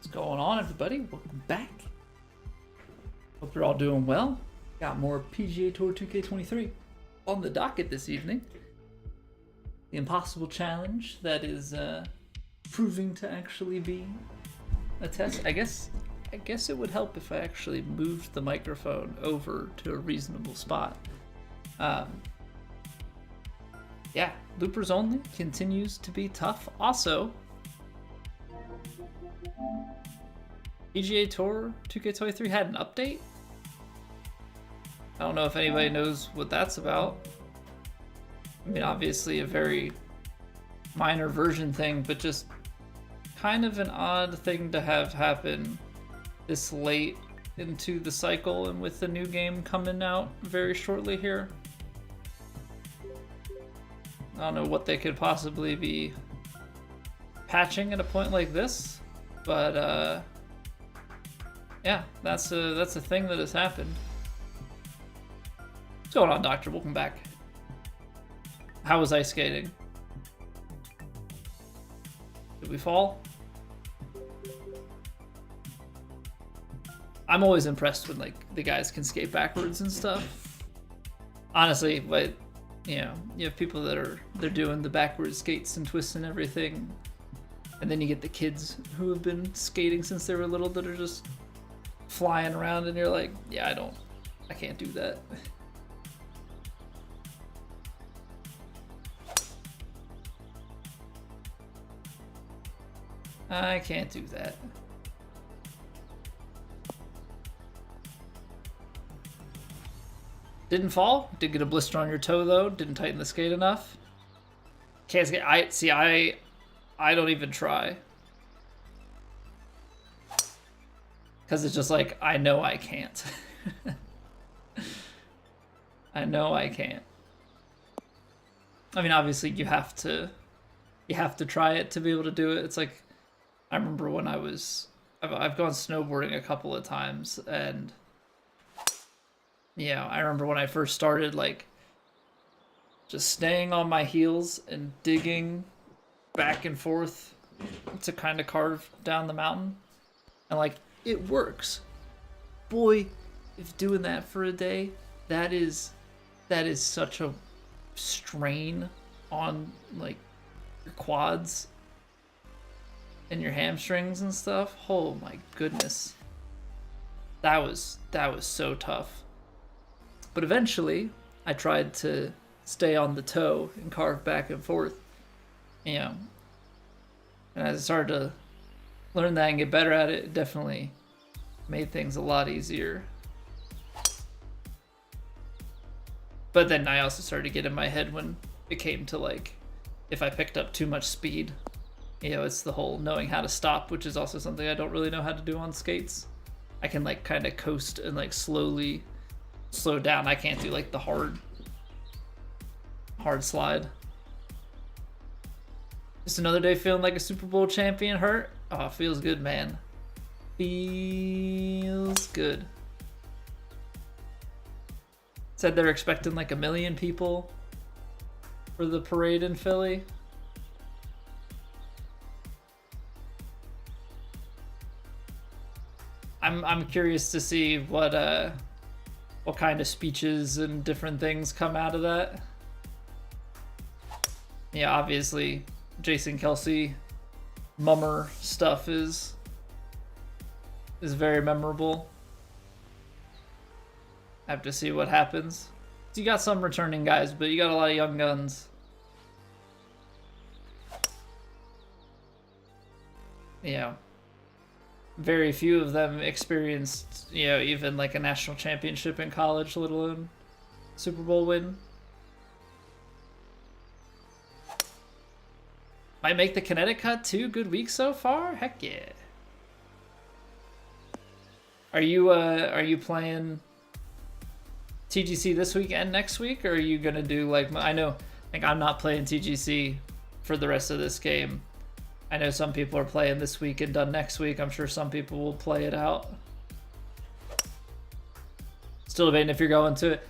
What's going on, everybody? Welcome back. Hope you're all doing well. Got more PGA Tour 2K23 on the docket this evening. The impossible challenge that is proving to actually be a test. I guess it would help if I actually moved the microphone over to a reasonable spot. Yeah, loopers only continues to be tough. Also, PGA Tour 2K23 had an update. I don't know if anybody knows what that's about. I mean, obviously a very minor version thing, but just kind of an odd thing to have happen this late into the cycle and with the new game coming out very shortly here. I don't know what they could possibly be patching at a point like this, but yeah, that's a thing that has happened. What's going on, Doctor? Welcome back. How was ice skating? Did we fall? I'm always impressed when like the guys can skate backwards and stuff. Honestly, but you know, you have people they're doing the backwards skates and twists and everything, and then you get the kids who have been skating since they were little that are just flying around, and you're like, yeah, I can't do that. I can't do that. Didn't fall. Did get a blister on your toe though. Didn't tighten the skate enough. Can't skate. I don't even try. Because it's just like, I know I can't. I know I can't. I mean, obviously you have to try it to be able to do it. It's like, I remember when I've gone snowboarding a couple of times, and yeah, I remember when I first started, like, just staying on my heels and digging back and forth to kind of carve down the mountain. And, like, it works. Boy, if doing that for a day, that is such a strain on, like, your quads and your hamstrings and stuff. Oh my goodness. That was so tough. But eventually, I tried to stay on the toe and carve back and forth, you know. And as I started to learn that and get better at it, it definitely made things a lot easier. But then I also started to get in my head when it came to, like, if I picked up too much speed, you know, it's the whole knowing how to stop, which is also something I don't really know how to do on skates. I can, like, kind of coast and, like, slowly slow down. I can't do, like, the hard slide. Just another day feeling like a Super Bowl champion. Hurt? Oh, feels good, man. Feels good. Said they're expecting like 1 million people for the parade in Philly. I'm curious to see what kind of speeches and different things come out of that. Yeah, obviously Jason Kelsey mummer stuff is very memorable. I have to see what happens. So you got some returning guys, but you got a lot of young guns. Yeah. Very few of them experienced, you know, even like a national championship in college, let alone Super Bowl win. Might make the Kinetic cut too. Good week so far. Heck yeah. Are you playing TGC this week and next week, or are you gonna do like I'm not playing TGC for the rest of this game. I know some people are playing this week and done next week. I'm sure some people will play it out. Still debating if you're going to it.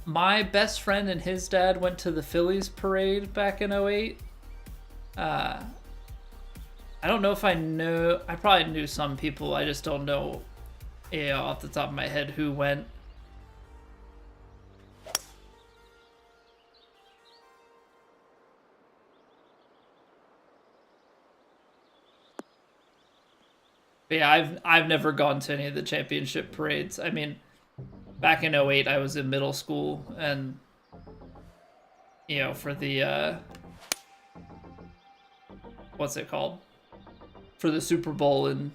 My best friend and his dad went to the Phillies parade back in 08. I I don't know if I know. I probably knew some people. I just don't know, off the top of my head who went. But yeah, I've never gone to any of the championship parades. I mean, back in 08, I was in middle school, and for the what's it called? For the Super Bowl in,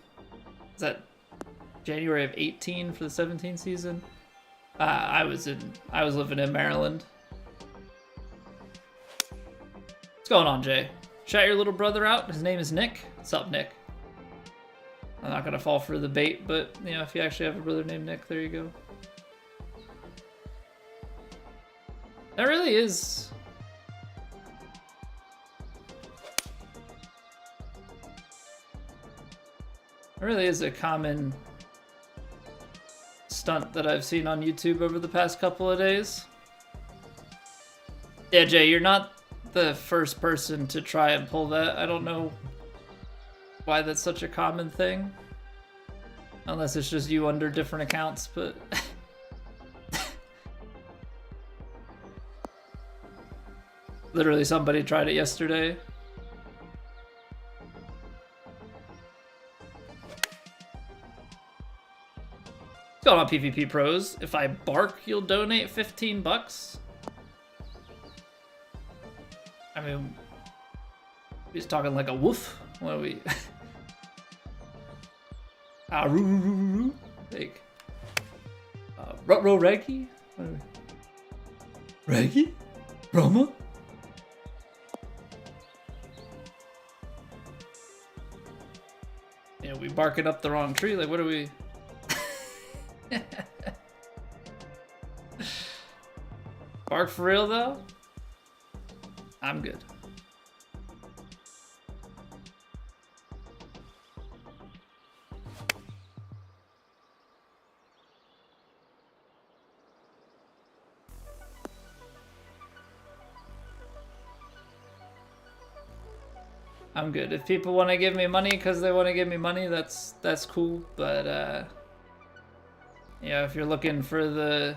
is that January of 18 for the 17 season? I was living in Maryland. What's going on, Jay? Shout your little brother out. His name is Nick. What's up, Nick? I'm not gonna fall for the bait, but if you actually have a brother named Nick, there you go. That really is. It really is a common stunt that I've seen on YouTube over the past couple of days. Yeah, Jay, you're not the first person to try and pull that. I don't know why that's such a common thing. Unless it's just you under different accounts, but... Literally somebody tried it yesterday. What's going on, PvP Pros? If I bark, you'll donate 15 bucks? I mean, he's talking like a woof. What are we? Roo. Like, Rutro Reggie? Reggie? Roma? We barking up the wrong tree. Like, what are we? Bark for real, though? I'm good. I'm good. If people want to give me money because they want to give me money, that's cool. But if you're looking for the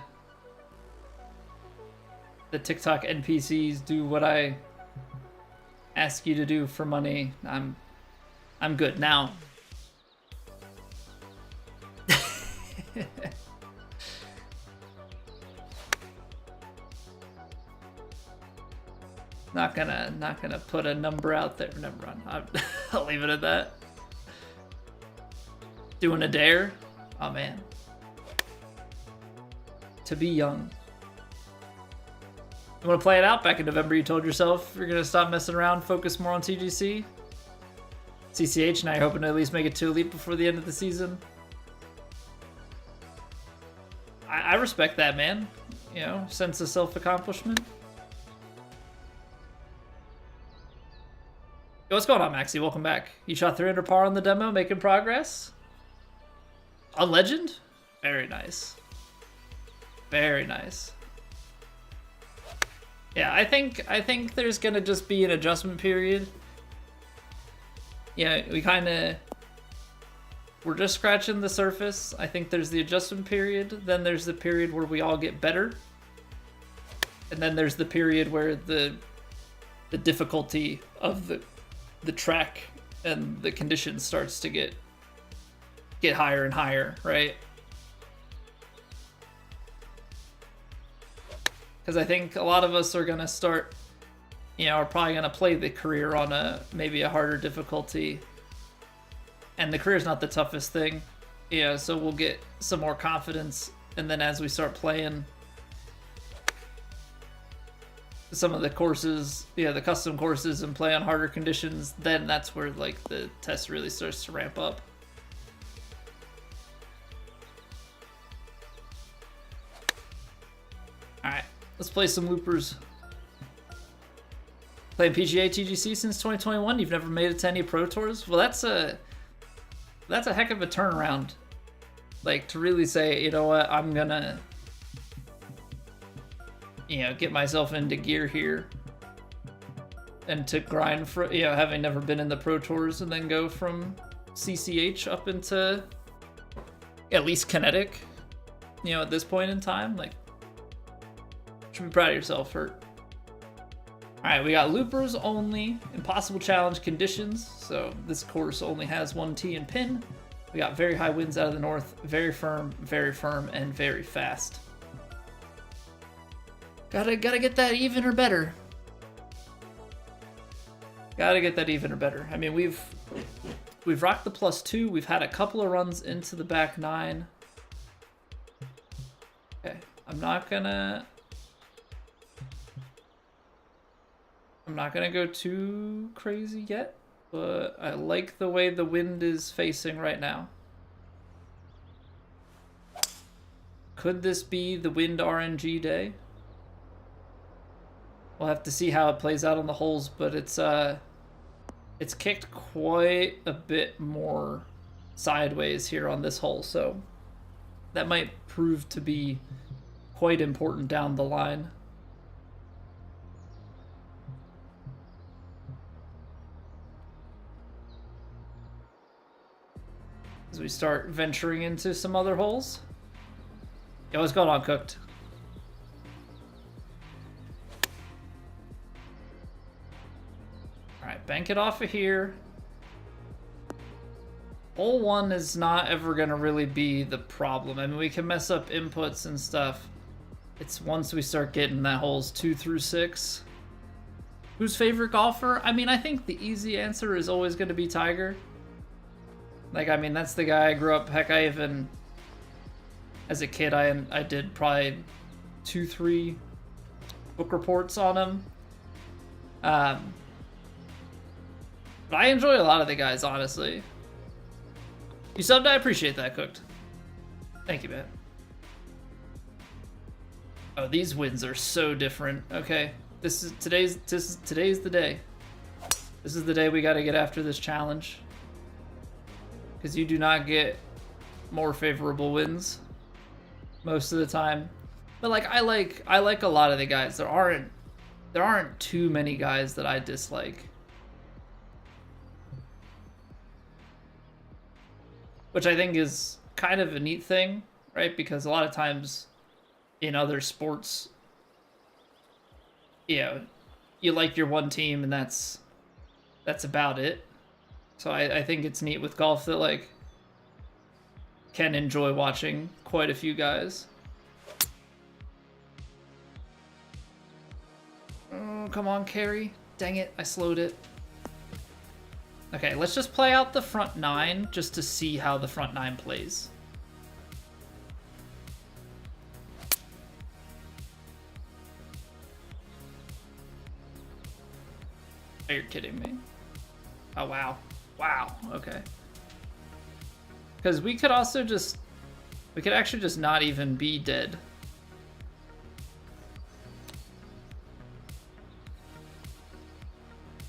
TikTok NPCs do what I ask you to do for money, I'm good now. Not gonna put a number out there. Never mind. I'll leave it at that. Doing a dare? Oh man. To be young. You want to play it out? Back in November, you told yourself you're gonna stop messing around, focus more on TGC. CCH, now you're hoping to at least make it to Elite before the end of the season. I respect that, man. Sense of self-accomplishment. Yo, what's going on, Maxie? Welcome back. You shot 300 par on the demo, making progress? On Legend? Very nice. Very nice. Yeah, I think there's gonna just be an adjustment period. Yeah, we're just scratching the surface. I think there's the adjustment period, then there's the period where we all get better. And then there's the period where the difficulty of the track and the conditions starts to get higher and higher, right? Because I think a lot of us are gonna start, are probably gonna play the career on maybe a harder difficulty, and the career is not the toughest thing, so we'll get some more confidence, and then as we start playing some of the courses, the custom courses, and play on harder conditions, then that's where like the test really starts to ramp up. Alright, let's play some loopers. Playing PGA TGC since 2021, you've never made it to any Pro Tours? Well, that's a heck of a turnaround. Like, to really say, you know what, I'm gonna get myself into gear here. and to grind for, you know, having never been in the Pro Tours and then go from CCH up into at least Kinetic, you know, at this point in time, like, should be proud of yourself, Hurt. All right, we got loopers only, impossible challenge conditions. So this course only has 1 tee and pin. We got very high winds out of the north, very firm, and very fast. Gotta get that even or better. Gotta get that even or better. I mean, we've rocked the +2. We've had a couple of runs into the back 9. Okay, I'm not gonna go too crazy yet, but I like the way the wind is facing right now. Could this be the wind RNG day? We'll have to see how it plays out on the holes, but it's kicked quite a bit more sideways here on this hole, so that might prove to be quite important down the line. As we start venturing into some other holes. Yo, what's going on, Cooked? Alright, bank it off of here. Hole 1 is not ever going to really be the problem. I mean, we can mess up inputs and stuff. It's once we start getting that holes 2 through 6. Who's favorite golfer? I mean, I think the easy answer is always going to be Tiger. Like, I mean, that's the guy I grew up. Heck, I even, as a kid, I did probably 2-3 book reports on him. But I enjoy a lot of the guys, honestly. You subbed, I appreciate that, Cooked. Thank you, man. Oh, these wins are so different. Okay, today's the day. This is the day we got to get after this challenge. Because you do not get more favorable wins most of the time. But like I like a lot of the guys. There aren't too many guys that I dislike. Which I think is kind of a neat thing, right? Because a lot of times in other sports, you know, you like your one team and that's about it. So I think it's neat with golf that, like, can enjoy watching quite a few guys. Oh, come on, Carrie. Dang it, I slowed it. Okay, let's just play out the front 9 just to see how the front 9 plays. Oh, you're kidding me. Oh, wow. Wow, okay. Because we could also just... we could actually just not even be dead.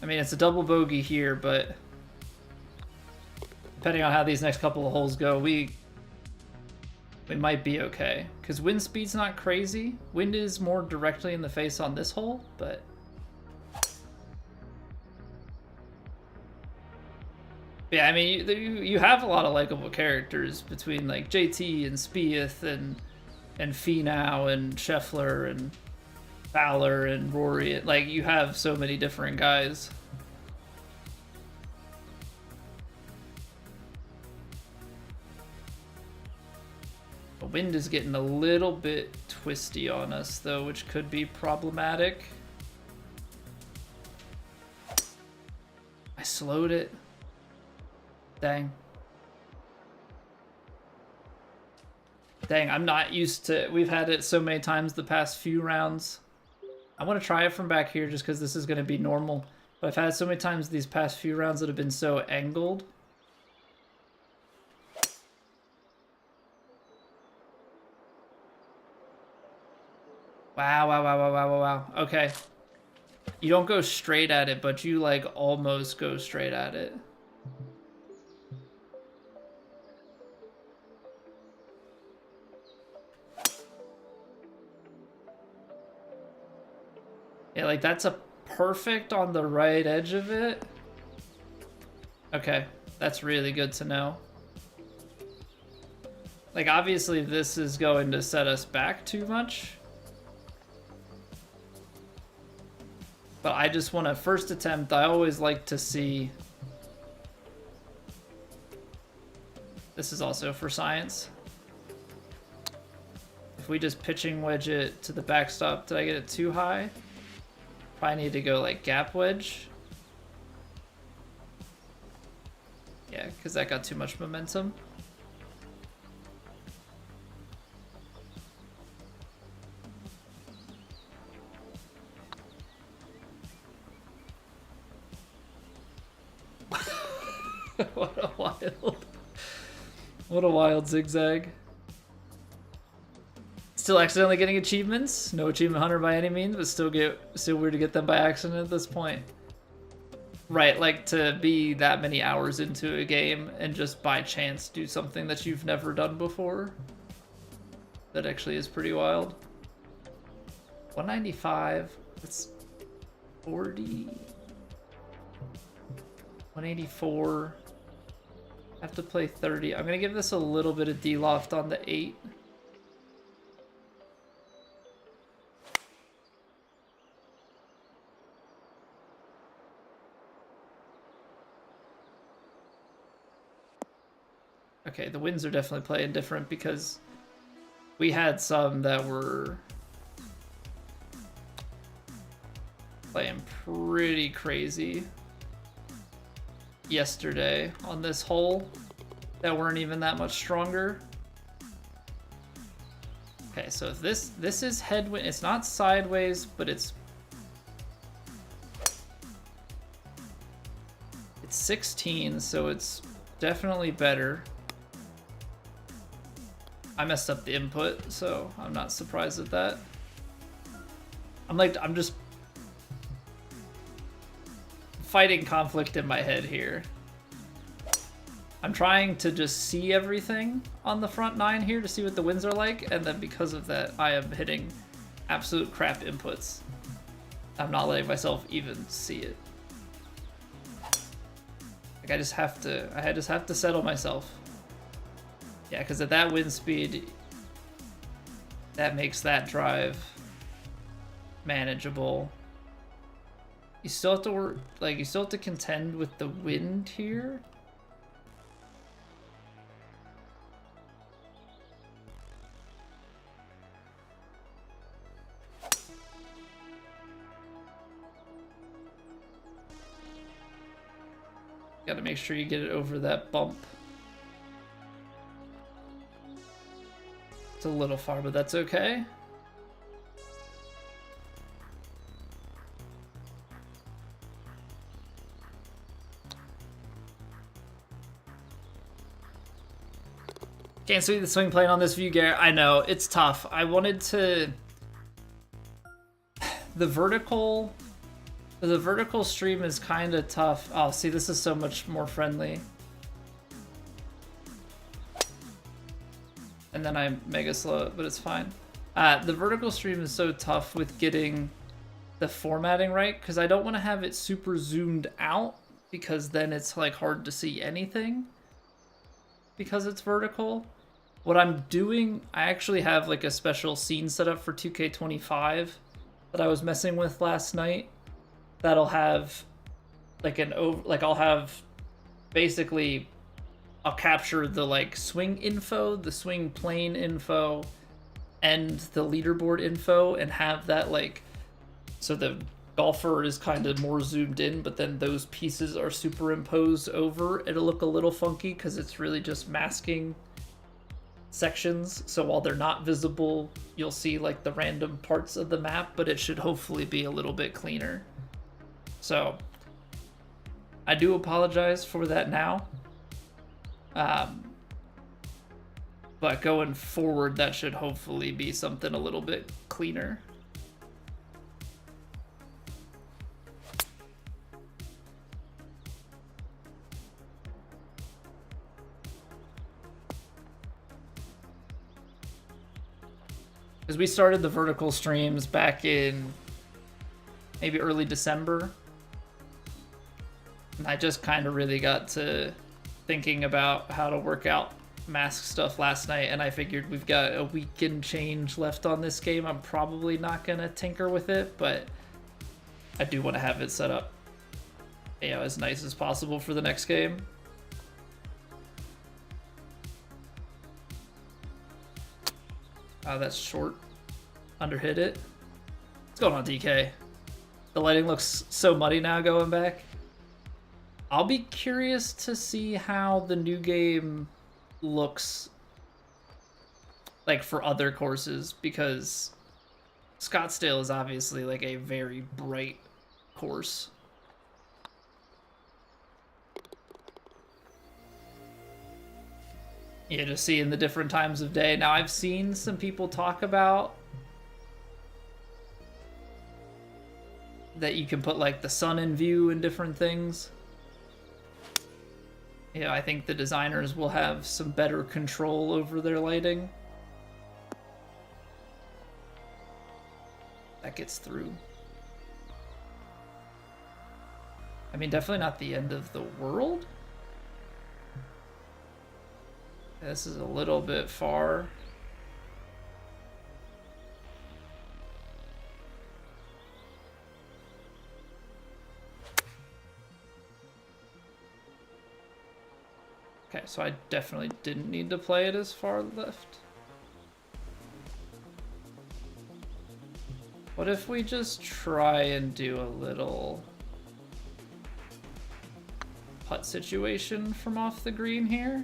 I mean, it's a double bogey here, but... depending on how these next couple of holes go, we might be okay. Because wind speed's not crazy. Wind is more directly in the face on this hole, but... yeah, I mean, you have a lot of likable characters between, like, JT and Spieth and Finau and Scheffler and Fowler and Rory. Like, you have so many different guys. The wind is getting a little bit twisty on us, though, which could be problematic. I slowed it. Dang. Dang, I'm not used to... we've had it so many times the past few rounds. I want to try it from back here just because this is going to be normal. But I've had it so many times these past few rounds that have been so angled. Wow, wow, wow, wow, wow, wow, wow. Okay. You don't go straight at it, but you, like, almost go straight at it. Yeah, like, that's a perfect on the right edge of it. Okay, that's really good to know. Like, obviously this is going to set us back too much. But I just want to, first attempt, I always like to see... This is also for science. If we just pitching wedge it to the backstop, did I get it too high? Probably need to go like gap wedge. Yeah, because that got too much momentum. What a wild zigzag. Still accidentally getting achievements. No achievement hunter by any means, but still weird to get them by accident at this point. Right, like to be that many hours into a game and just by chance do something that you've never done before. That actually is pretty wild. 195. That's 40. 184. I have to play 30. I'm gonna give this a little bit of D-loft on the 8. Okay, the winds are definitely playing different because we had some that were playing pretty crazy yesterday on this hole that weren't even that much stronger. Okay, so if this is headwind, it's not sideways, but it's 16, so it's definitely better. I messed up the input, so I'm not surprised at that. I'm just fighting conflict in my head here. I'm trying to just see everything on the front 9 here to see what the winds are like, and then because of that, I am hitting absolute crap inputs. I'm not letting myself even see it. Like I just have to settle myself. Yeah, because at that wind speed, that makes that drive manageable. You still have to work, like you still have to contend with the wind here. Got to make sure you get it over that bump. It's a little far, but that's okay. Can't see the swing plane on this view, Garrett. I know, it's tough. I wanted to... The vertical stream is kind of tough. Oh, see, this is so much more friendly. And then I mega slow it, but it's fine. The vertical stream is so tough with getting the formatting right, because I don't want to have it super zoomed out, because then it's like hard to see anything because it's vertical. What I'm doing, I actually have like a special scene set up for 2K25 that I was messing with last night. That'll have like I'll have basically, I'll capture the like swing info, the swing plane info, and the leaderboard info, and have that like, so the golfer is kind of more zoomed in, but then those pieces are superimposed over. It'll look a little funky because it's really just masking sections. So while they're not visible, you'll see like the random parts of the map, but it should hopefully be a little bit cleaner. So I do apologize for that now. But going forward, that should hopefully be something a little bit cleaner. Because we started the vertical streams back in maybe early December. And I just kind of really got to thinking about how to work out mask stuff last night, and I figured we've got a week and change left on this game. I'm probably not gonna tinker with it, but I do want to have it set up, you know, as nice as possible for the next game. That's short. Underhit it. What's going on, DK? The lighting looks so muddy now going back. I'll be curious to see how the new game looks like for other courses, because Scottsdale is obviously like a very bright course. Yeah, just seeing the different times of day. Now, I've seen some people talk about that you can put like the sun in view and different things. Yeah, I think the designers will have some better control over their lighting. That gets through. I mean, definitely not the end of the world. This is a little bit far. Okay, so I definitely didn't need to play it as far left. What if we just try and do a little putt situation from off the green here?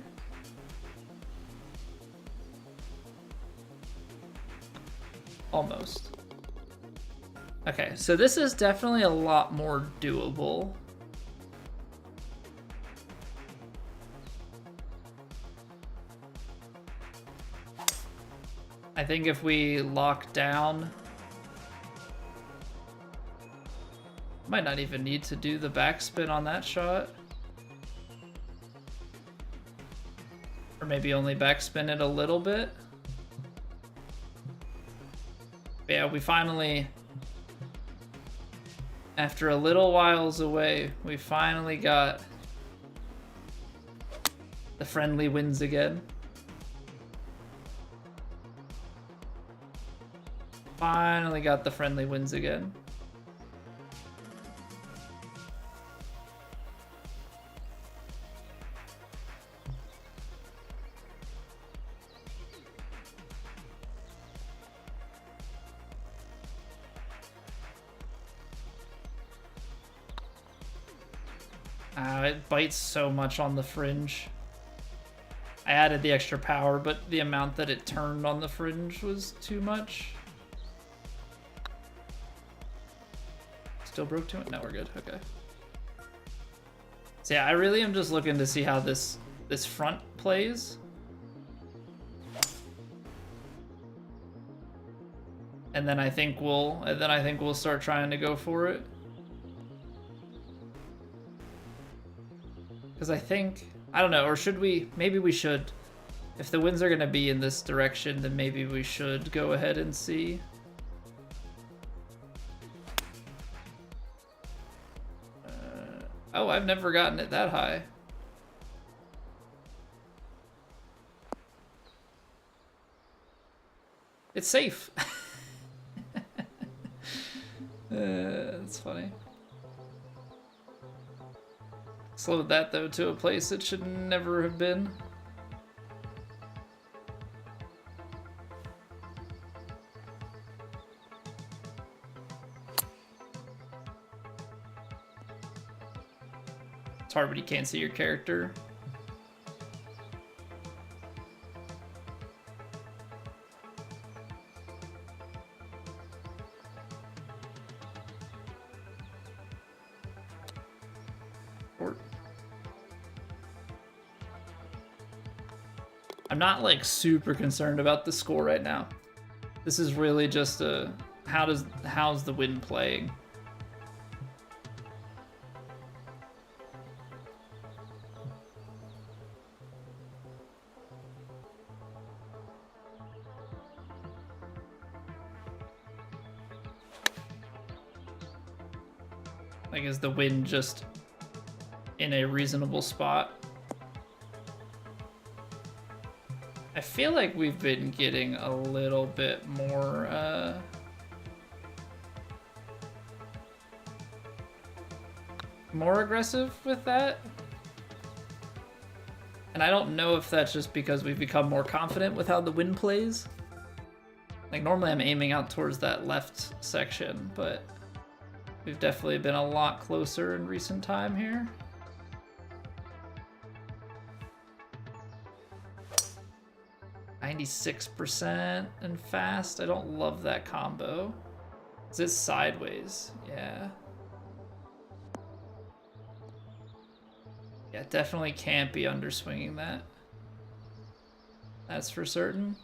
Almost. Okay, so this is definitely a lot more doable. I think if we lock down, might not even need to do the backspin on that shot. Or maybe only backspin it a little bit. But yeah, we finally, after a little whiles away, we finally got the friendly wins again. Finally got the friendly wins again. It bites so much on the fringe. I added the extra power, but the amount that it turned on the fringe was too much. Still broke to it? No, we're good. Okay. So yeah, I really am just looking to see how this front plays. And then I think we'll start trying to go for it. Because I don't know, or should we, maybe we should, if the winds are going to be in this direction, then maybe we should go ahead and see. Oh, I've never gotten it that high. It's safe. That's funny. Slowed that, though, to a place it should never have been. It's hard when you can't see your character. I'm not like super concerned about the score right now. This is really just a how's the wind playing? Like, is the wind just in a reasonable spot? I feel like we've been getting a little bit more, more aggressive with that. And I don't know if that's just because we've become more confident with how the wind plays. Like, normally I'm aiming out towards that left section, but we've definitely been a lot closer in recent time here. %96% and fast. I don't love that combo. Is it sideways? Yeah. Yeah, definitely can't be underswinging that. That's for certain.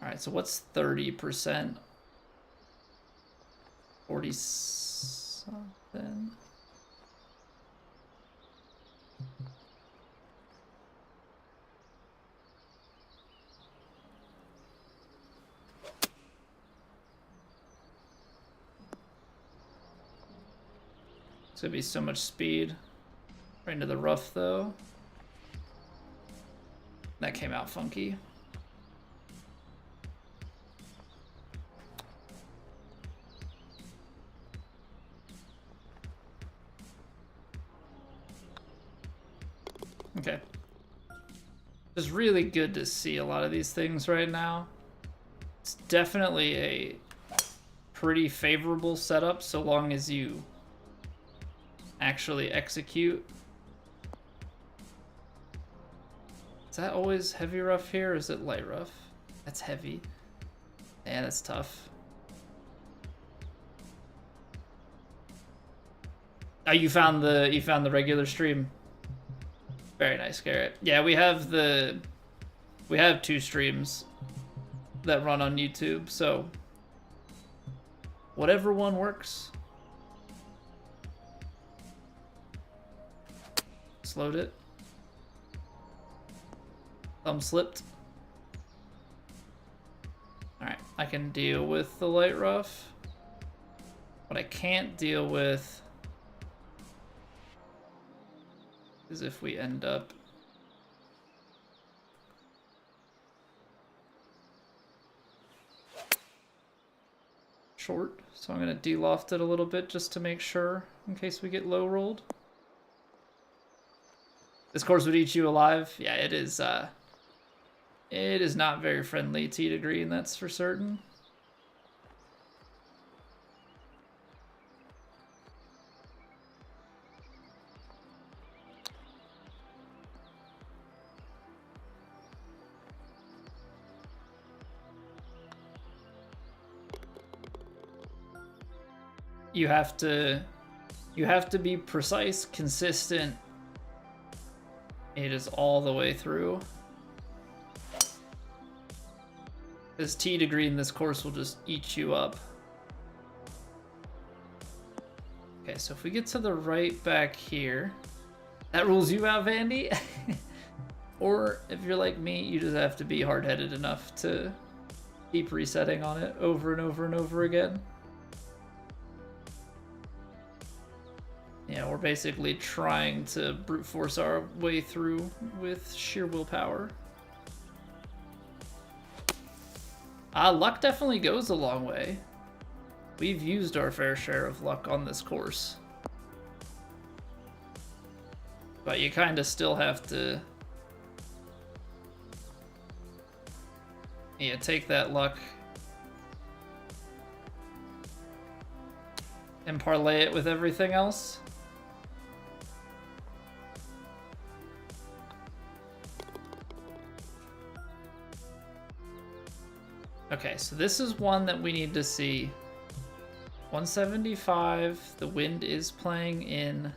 All right, so what's 30%? 40 something. It's gonna be so much speed. Right into the rough though. That came out funky. Okay. It's really good to see a lot of these things right now. It's definitely a pretty favorable setup so long as you actually execute. Is that always heavy rough here, or is it light rough? That's heavy. Yeah, that's tough. Oh, you found the regular stream. Very nice, Garrett. Yeah, we have 2 streams that run on YouTube, so whatever one works. Slowed it. Thumb slipped. Alright, I can deal with the light rough. What I can't deal with is if we end up short. So I'm going to de-loft it a little bit just to make sure in case we get low rolled. This course would eat you alive. Yeah, it is not very friendly tee to green, that's for certain. You have to be precise, consistent. It is all the way through. This tee to green, this course will just eat you up. Okay, so if we get to the right back here, that rules you out, Vandy. Or if you're like me, you just have to be hard-headed enough to keep resetting on it over and over and over again. Yeah, we're basically trying to brute force our way through with sheer willpower. Luck definitely goes a long way. We've used our fair share of luck on this course. But you kind of still have to... Yeah, take that luck and parlay it with everything else. Okay, so this is one that we need to see. 175, the wind is playing in.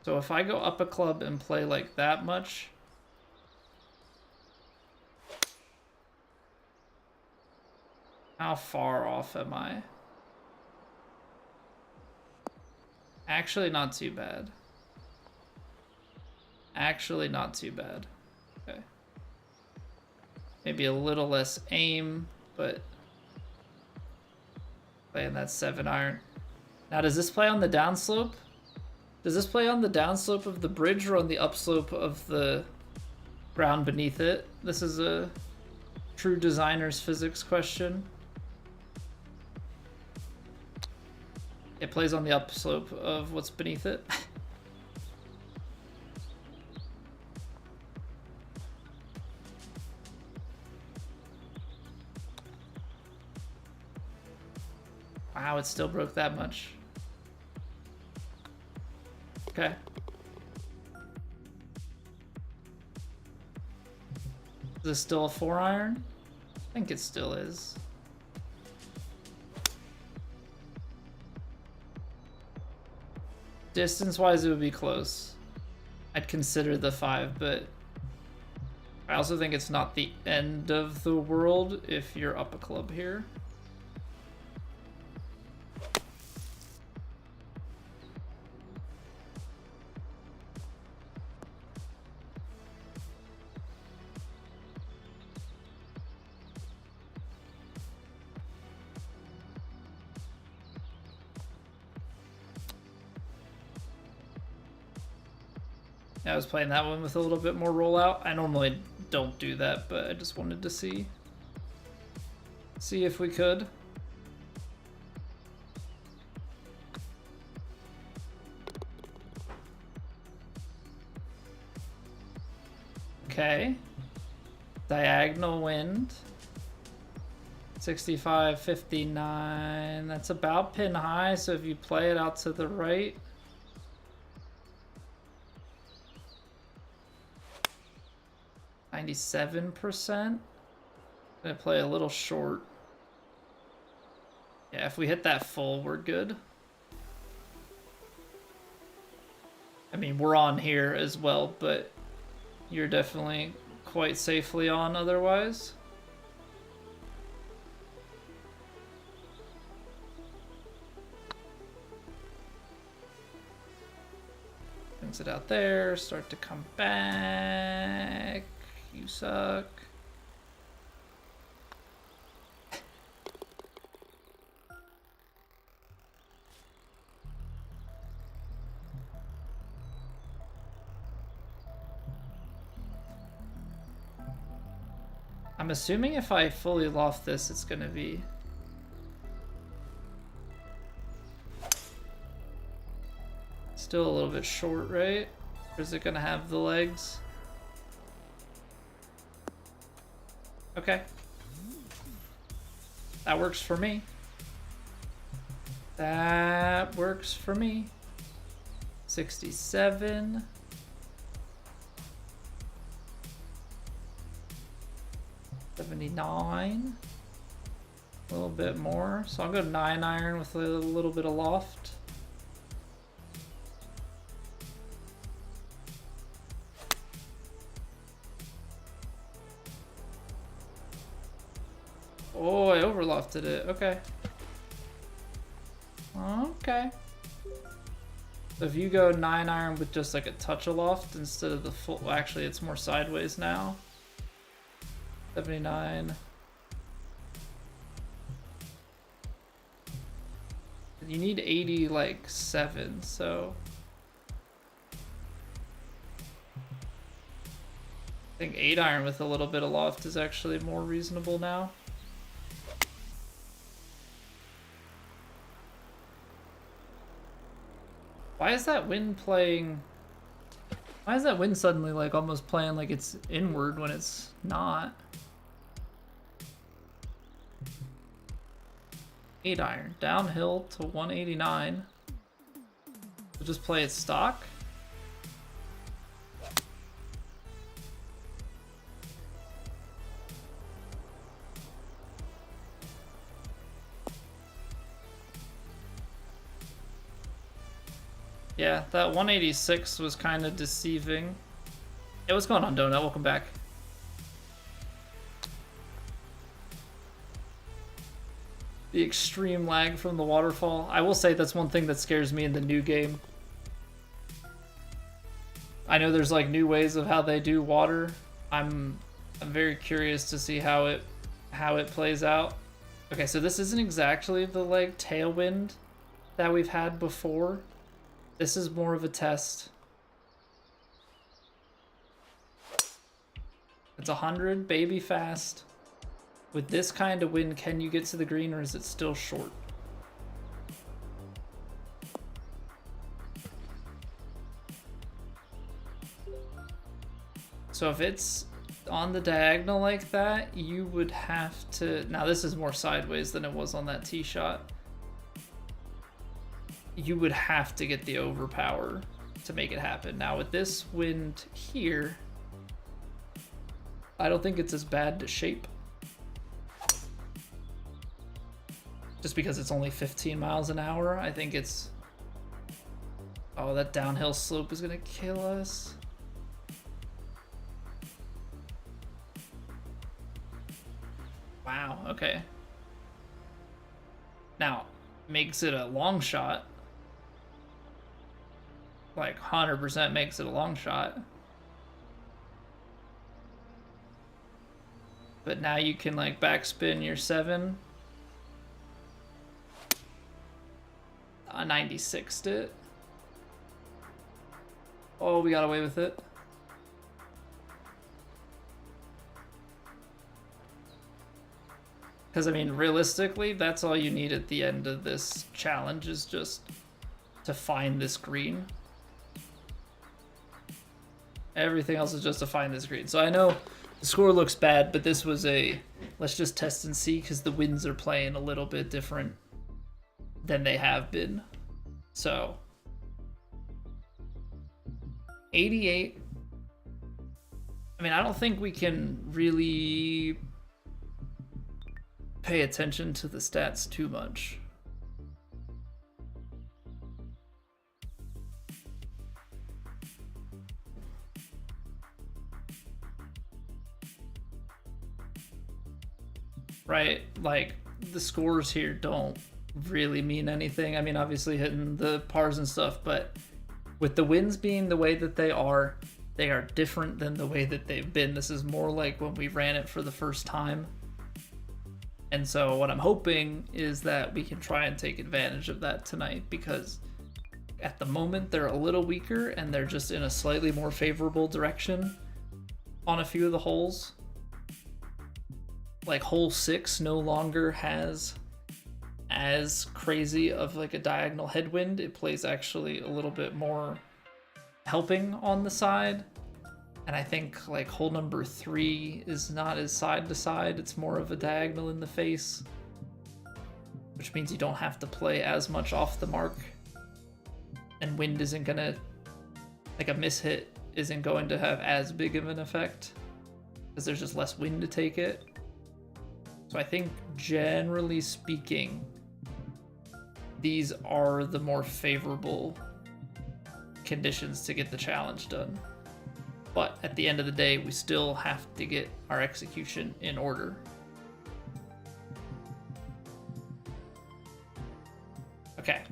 So if I go up a club and play like that much, how far off am I? Actually not too bad. Actually not too bad. Okay. Maybe a little less aim, but Playing that 7-iron. Now, does this play on the downslope? Does this play on the downslope of the bridge or on the upslope of the ground beneath it? This is a true designer's physics question. It plays on the upslope of what's beneath it. Wow, it still broke that much. Okay. Is this still a 4-iron? I think it still is. Distance-wise, it would be close. I'd consider the 5, but I also think it's not the end of the world if you're up a club here. I was playing that one with a little bit more rollout. I normally don't do that, but I just wanted to see if we could. Okay. Diagonal wind. 65, 59. That's about pin high, so if you play it out to the right, %. Gonna play a little short. Yeah, if we hit that full, we're good. I mean, we're on here as well, but you're definitely quite safely on otherwise. Brings it out there, start to come back. You suck. I'm assuming if I fully loft this, it's gonna be still a little bit short, right? Or is it gonna have the legs? Okay. That works for me. That works for me. 67. $79. A little bit more. So I'll go 9-iron with a little bit of loft. Oh, I overlofted it. Okay. Okay. So if you go 9-iron with just like a touch of loft instead of the full, well, actually it's more sideways now. 79. You need 80 like 7, so I think 8-iron with a little bit of loft is actually more reasonable now. Why is that wind playing? Why is that wind suddenly like almost playing like it's inward when it's not? 8-iron downhill to 189. We'll just play it stock. Yeah, that 186 was kind of deceiving. Hey, what's going on, Donut? Welcome back. The extreme lag from the waterfall. I will say that's one thing that scares me in the new game. I know there's like new ways of how they do water. I'm very curious to see how it plays out. Okay, so this isn't exactly the like tailwind that we've had before. This is more of a test. It's 100, baby fast. With this kind of wind, can you get to the green or is it still short? So if it's on the diagonal like that, you would have to... Now this is more sideways than it was on that tee shot. You would have to get the overpower to make it happen. Now with this wind here, I don't think it's as bad to shape. Just because it's only 15 miles an hour, I think it's... Oh, that downhill slope is gonna kill us. Wow, okay. Now, makes it a long shot. Like, 100% makes it a long shot. But now you can, like, backspin your 7. 96'd it. Oh, we got away with it. Because, I mean, realistically, that's all you need at the end of this challenge is just to find this green. Everything else is just to find this green. So I know the score looks bad, but this was a... Let's just test and see, because the winds are playing a little bit different than they have been. So... 88. I mean, I don't think we can really pay attention to the stats too much. Right? Like, the scores here don't really mean anything. I mean, obviously hitting the pars and stuff, but with the wins being the way that they are different than the way that they've been. This is more like when we ran it for the first time. And so what I'm hoping is that we can try and take advantage of that tonight, because at the moment they're a little weaker and they're just in a slightly more favorable direction on a few of the holes. Like hole 6 no longer has as crazy of like a diagonal headwind. It plays actually a little bit more helping on the side. And I think like hole number 3 is not as side to side, it's more of a diagonal in the face, which means you don't have to play as much off the mark, and wind isn't gonna, like a mishit isn't going to have as big of an effect because there's just less wind to take it. So I think generally speaking, these are the more favorable conditions to get the challenge done. But at the end of the day, we still have to get our execution in order. Okay.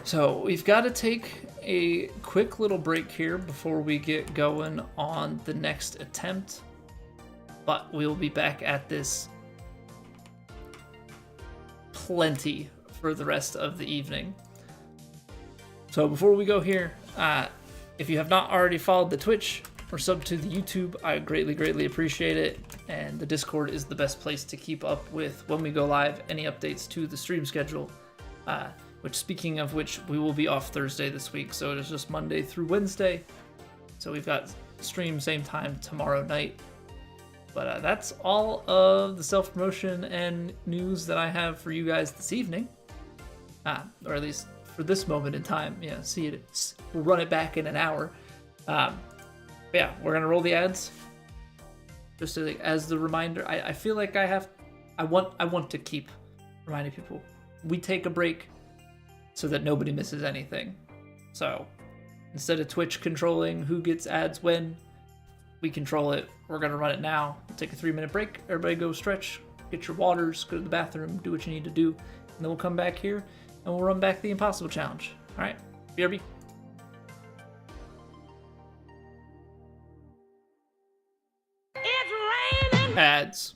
So we've got to take a quick little break here before we get going on the next attempt. But we'll be back at this plenty for the rest of the evening. So before we go here, if you have not already followed the Twitch or subbed to the YouTube, I greatly appreciate it. And the Discord is the best place to keep up with when we go live, any updates to the stream schedule. Which, speaking of which, we will be off Thursday this week, so it is just Monday through Wednesday. So we've got stream same time tomorrow night. But that's all of the self-promotion and news that I have for you guys this evening. Or at least for this moment in time. Yeah, see it. We'll run it back in an hour. Yeah, we're gonna roll the ads. Just to, like, as the reminder, I feel like I want to keep reminding people. We take a break so that nobody misses anything. So instead of Twitch controlling who gets ads when, we control it. We're gonna run it now. We'll take a 3-minute break. Everybody go stretch, get your waters, go to the bathroom, do what you need to do, and then we'll come back here and we'll run back the Impossible Challenge. All right, BRB. It's raining. Ads.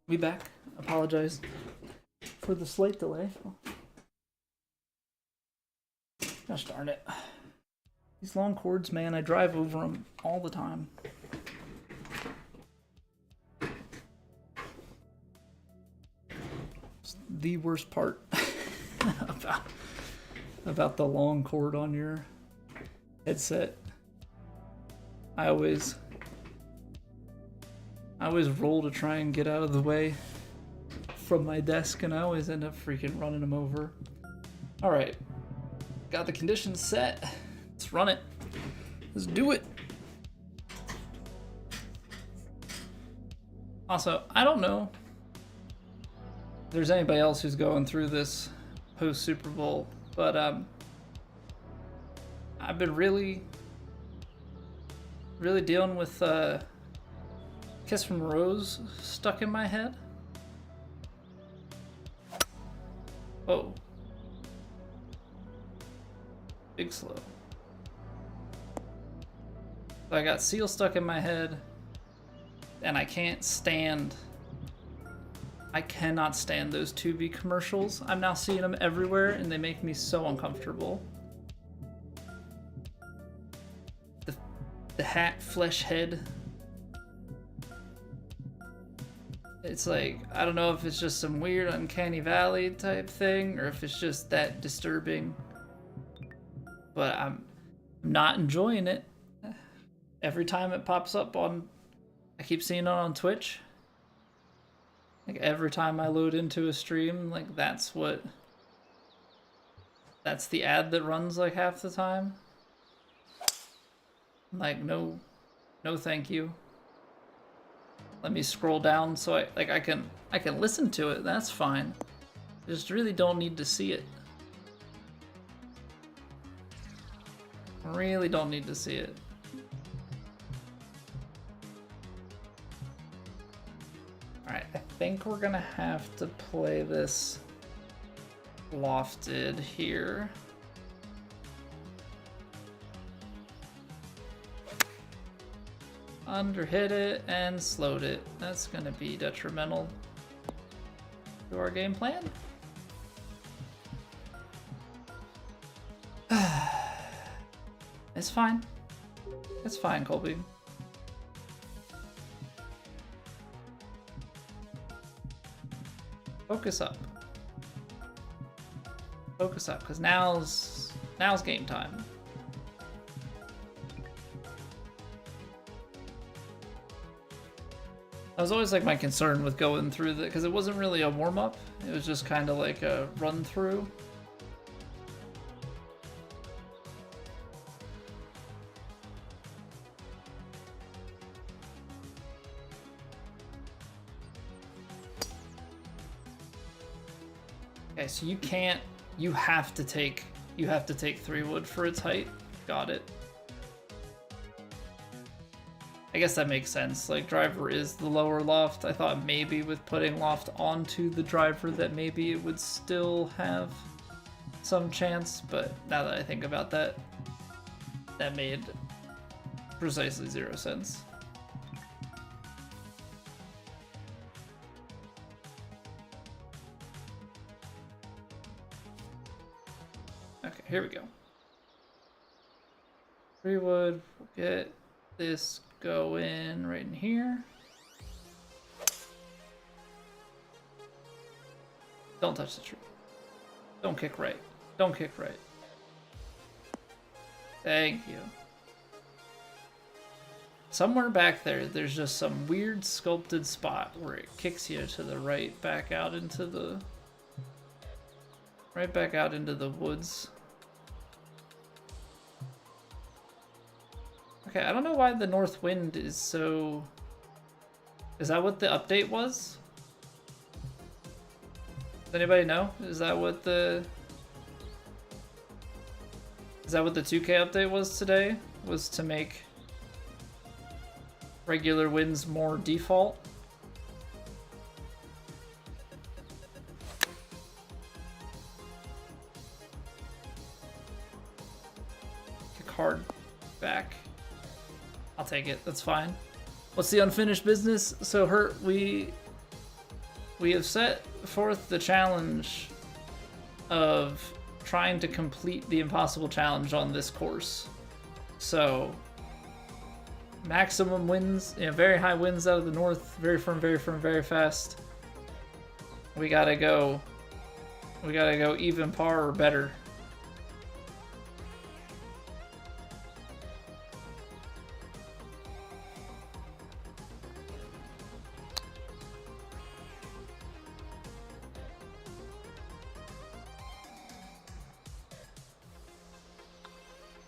We back. Apologize for the slight delay. Gosh darn it. These long cords, man, I drive over them all the time. It's the worst part about the long cord on your headset. I always roll to try and get out of the way from my desk, and I always end up freaking running them over. All right, got the conditions set. Let's run it. Let's do it. Also, I don't know if there's anybody else who's going through this post Super Bowl, but I've been really dealing with Kiss from a Rose stuck in my head. Oh. Big slow. So I got Seal stuck in my head, and I cannot stand those Tubi commercials. I'm now seeing them everywhere, and they make me so uncomfortable. The hat, flesh head. It's like, I don't know if it's just some weird uncanny valley type thing, or if it's just that disturbing. But I'm not enjoying it. Every time it pops up on, I keep seeing it on Twitch. Like every time I load into a stream, like that's the ad that runs like half the time. Like no thank you. Let me scroll down so I can listen to it. That's fine. I just really don't need to see it. I really don't need to see it. Alright, I think we're gonna have to play this lofted here. Underhit it and slowed it. That's gonna be detrimental to our game plan. It's fine. It's fine, Colby. Focus up. Focus up, because now's game time. That was always like my concern with going through the, because it wasn't really a warm-up. It was just kind of like a run-through. Okay, so you have to take 3-wood for its height. Got it. I guess that makes sense. Like, driver is the lower loft. I thought maybe with putting loft onto the driver that maybe it would still have some chance, but now that I think about that, that made precisely 0 sense. Okay, here we go. 3-wood, we'll get this go in right in here. Don't touch the tree. Don't kick right. Don't kick right. Thank you. Somewhere back there, there's just some weird sculpted spot where it kicks you to the right, back out into the woods. Okay, I don't know why the north wind is so... Is that what the update was? Does anybody know? Is that what the 2K update was today? Was to make regular winds more default? Kick hard back. I'll take it. That's fine. What's the unfinished business? So we we have set forth the challenge of trying to complete the impossible challenge on this course. So, maximum wins, very high winds out of the north, very firm, very fast. We gotta go even par or better.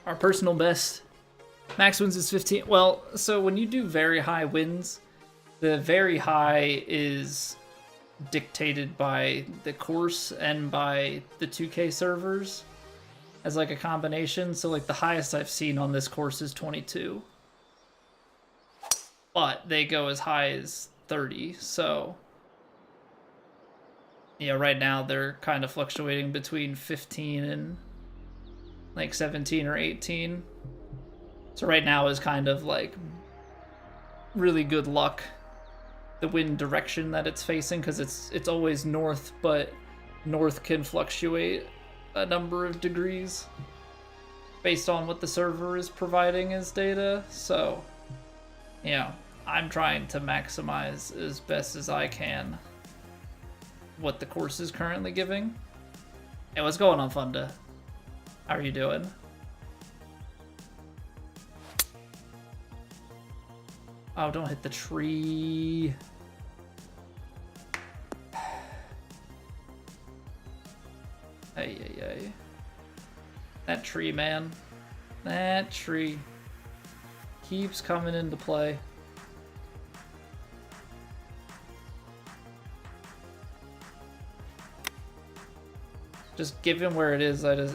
Our personal best max wins is 15. Well, so when you do very high wins, the very high is dictated by the course and by the 2K servers as like a combination. So like the highest I've seen on this course is 22. But they go as high as 30. So yeah, right now they're kind of fluctuating between 15 and like 17 or 18. So right now is kind of like really good luck, the wind direction that it's facing, because it's always north, but north can fluctuate a number of degrees based on what the server is providing as data. So I'm trying to maximize as best as I can what the course is currently giving. Hey, what's going on, Funda? How are you doing? Oh, don't hit the tree. Hey. That tree, man. That tree keeps coming into play. Just given where it is, I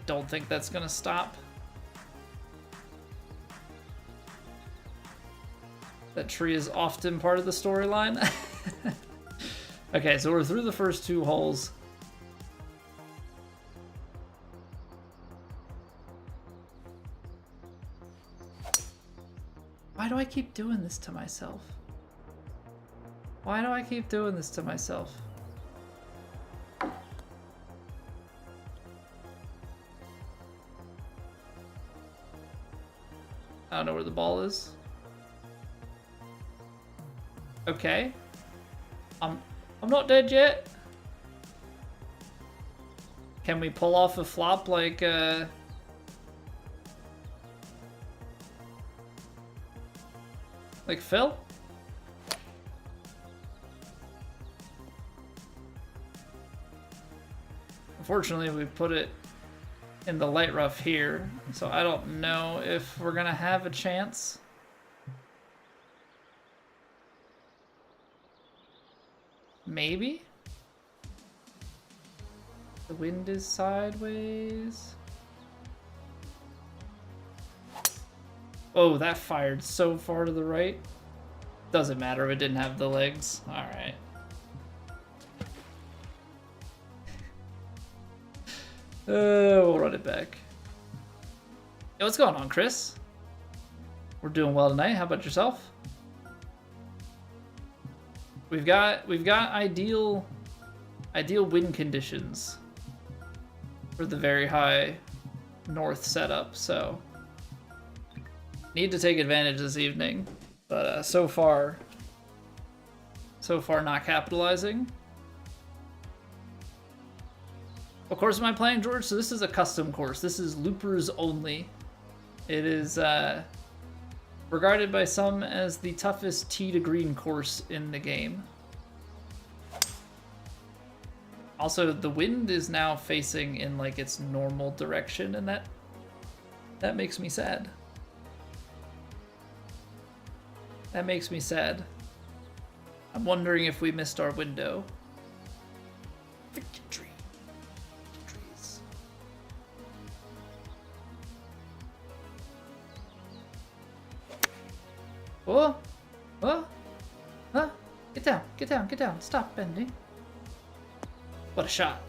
don't think that's gonna stop. That tree is often part of the storyline. Okay, so we're through the first 2 holes. Why do I keep doing this to myself? Why do I keep doing this to myself? I don't know where the ball is. Okay. I'm not dead yet. Can we pull off a flop like Phil? Unfortunately, we put it in the light rough here, so I don't know if we're gonna have a chance. Maybe? The wind is sideways. Oh, that fired so far to the right. Doesn't matter, it didn't have the legs. Alright. We'll run it back. Hey, what's going on, Chris? We're doing well tonight. How about yourself? We've got ideal wind conditions for the very high north setup, so need to take advantage this evening. But so far not capitalizing. What course am I playing, George? So this is a custom course. This is loopers only. It is regarded by some as the toughest tee to green course in the game. Also, the wind is now facing in like its normal direction, and that makes me sad. That makes me sad. I'm wondering if we missed our window. Freaking tree. Trees. Oh! Oh! Huh? Get down, get down, get down. Stop bending. What a shot.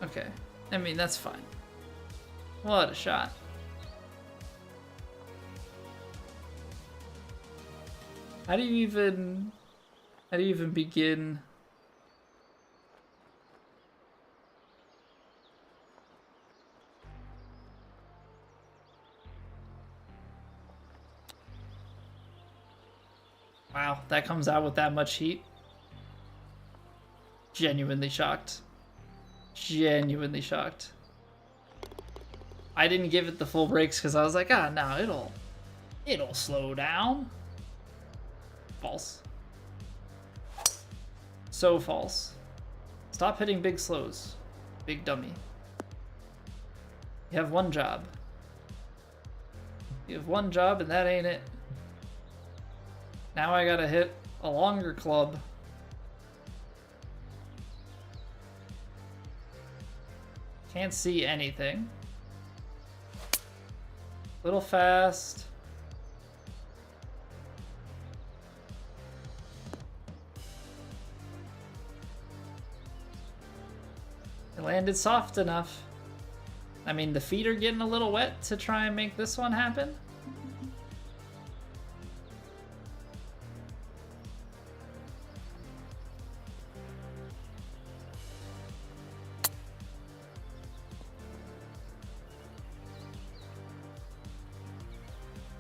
Okay. I mean, that's fine. What a shot. How do you even begin? Wow, that comes out with that much heat. Genuinely shocked. Genuinely shocked. I didn't give it the full brakes because I was like, ah, no, it'll slow down. False. So false. Stop hitting big slows. Big dummy. You have one job. You have one job and that ain't it. Now I gotta hit a longer club. Can't see anything. Little fast. It landed soft enough. I mean, the feet are getting a little wet to try and make this one happen.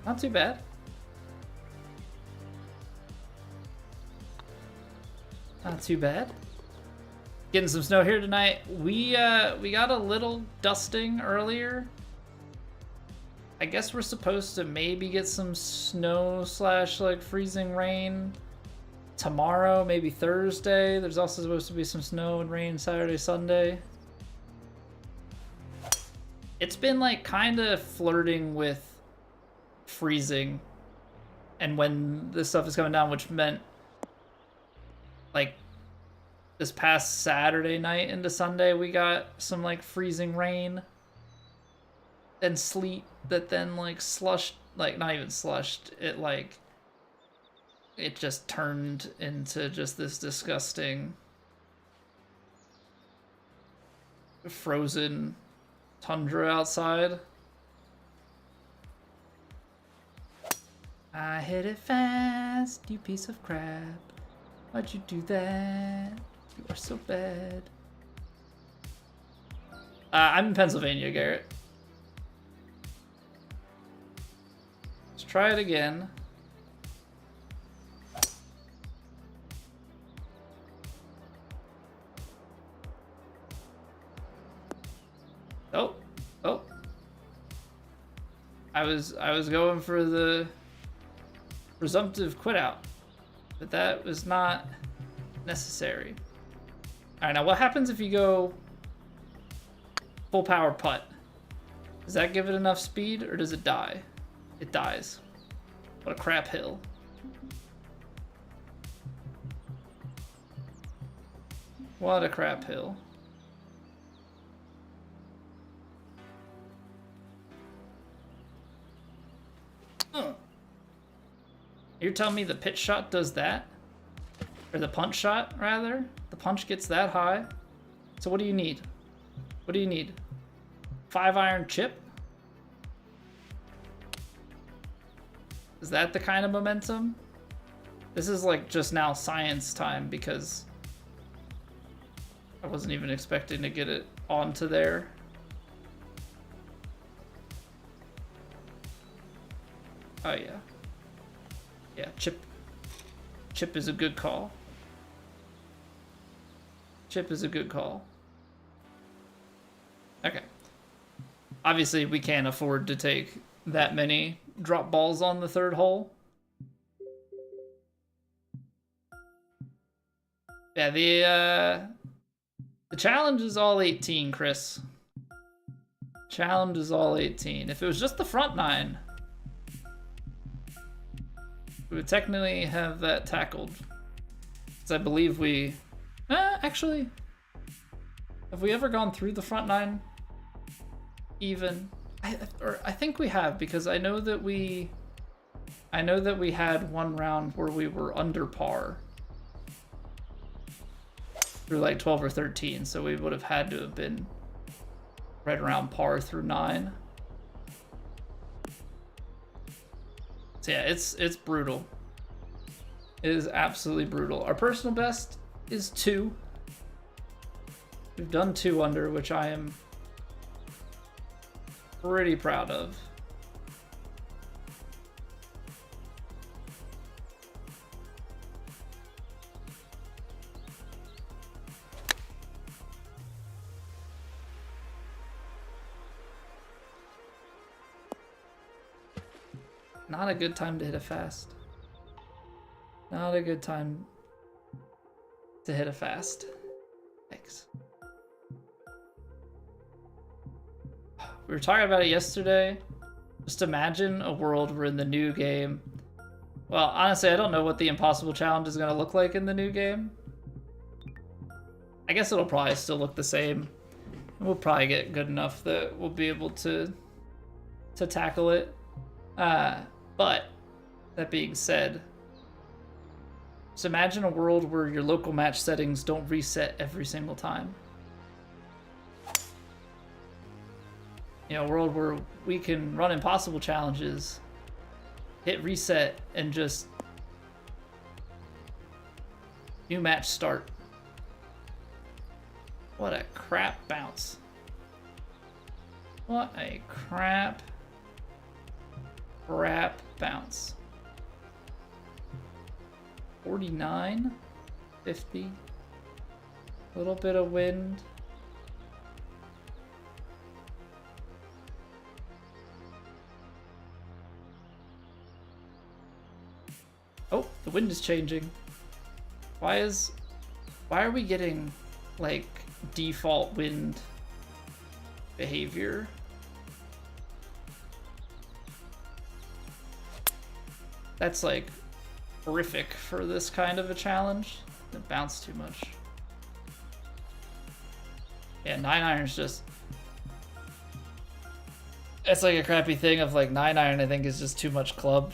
Not too bad. Not too bad. Getting some snow here tonight. We got a little dusting earlier. I guess we're supposed to maybe get some snow / like freezing rain tomorrow, maybe Thursday. There's also supposed to be some snow and rain Saturday, Sunday. It's been like kind of flirting with freezing and when this stuff is coming down, which meant like this past Saturday night into Sunday we got some like freezing rain and sleet that then like slushed, like not even slushed, it like it just turned into just this disgusting frozen tundra outside. I hit it fast, you piece of crap. Why'd you do that? You are so bad. I'm in Pennsylvania, Garrett. Let's try it again. Oh. I was going for the presumptive quit out, but that was not necessary. All right, now what happens if you go full power putt? Does that give it enough speed or does it die? It dies. What a crap hill. What a crap hill. You're telling me the pitch shot does that? Or the punch shot, rather? The punch gets that high? So what do you need? What do you need? 5-iron chip? Is that the kind of momentum? This is like just now science time because I wasn't even expecting to get it onto there. Oh yeah. Yeah, chip is a good call. Chip is a good call. Okay. Obviously, we can't afford to take that many drop balls on the third hole. Yeah, the challenge is all 18, Chris. Challenge is all 18. If it was just the front 9, we would technically have that tackled. Because I believe we... actually... Have we ever gone through the front 9? Even? I think we have, because I know that we had one round where we were under par. Through like 12 or 13, so we would have had to have been right around par through 9. So yeah, it's brutal. It is absolutely brutal. Our personal best is 2. We've done 2 under, which I am pretty proud of. Not a good time to hit a fast. Not a good time to hit a fast. Thanks. We were talking about it yesterday. Just imagine a world where in the new game... Well, honestly, I don't know what the impossible challenge is going to look like in the new game. I guess it'll probably still look the same. We'll probably get good enough that we'll be able to tackle it. But, that being said, just imagine a world where your local match settings don't reset every single time. You know, a world where we can run impossible challenges, hit reset, and just new match start. What a crap bounce. What a crap bounce. 49, 50, a little bit of wind. Oh, the wind is changing. Why are we getting like default wind behavior? That's like horrific for this kind of a challenge. It bounced too much. Yeah, 9-iron's just... It's like a crappy thing of like 9-iron I think is just too much club.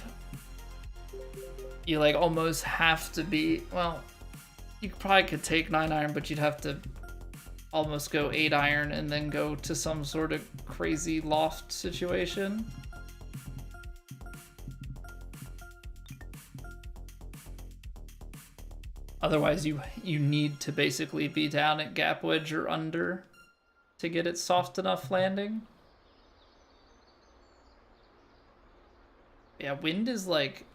You like almost have to be... Well, you probably could take 9-iron, but you'd have to almost go 8-iron and then go to some sort of crazy loft situation. Otherwise, you need to basically be down at gap wedge or under to get it soft enough landing. Yeah, wind is like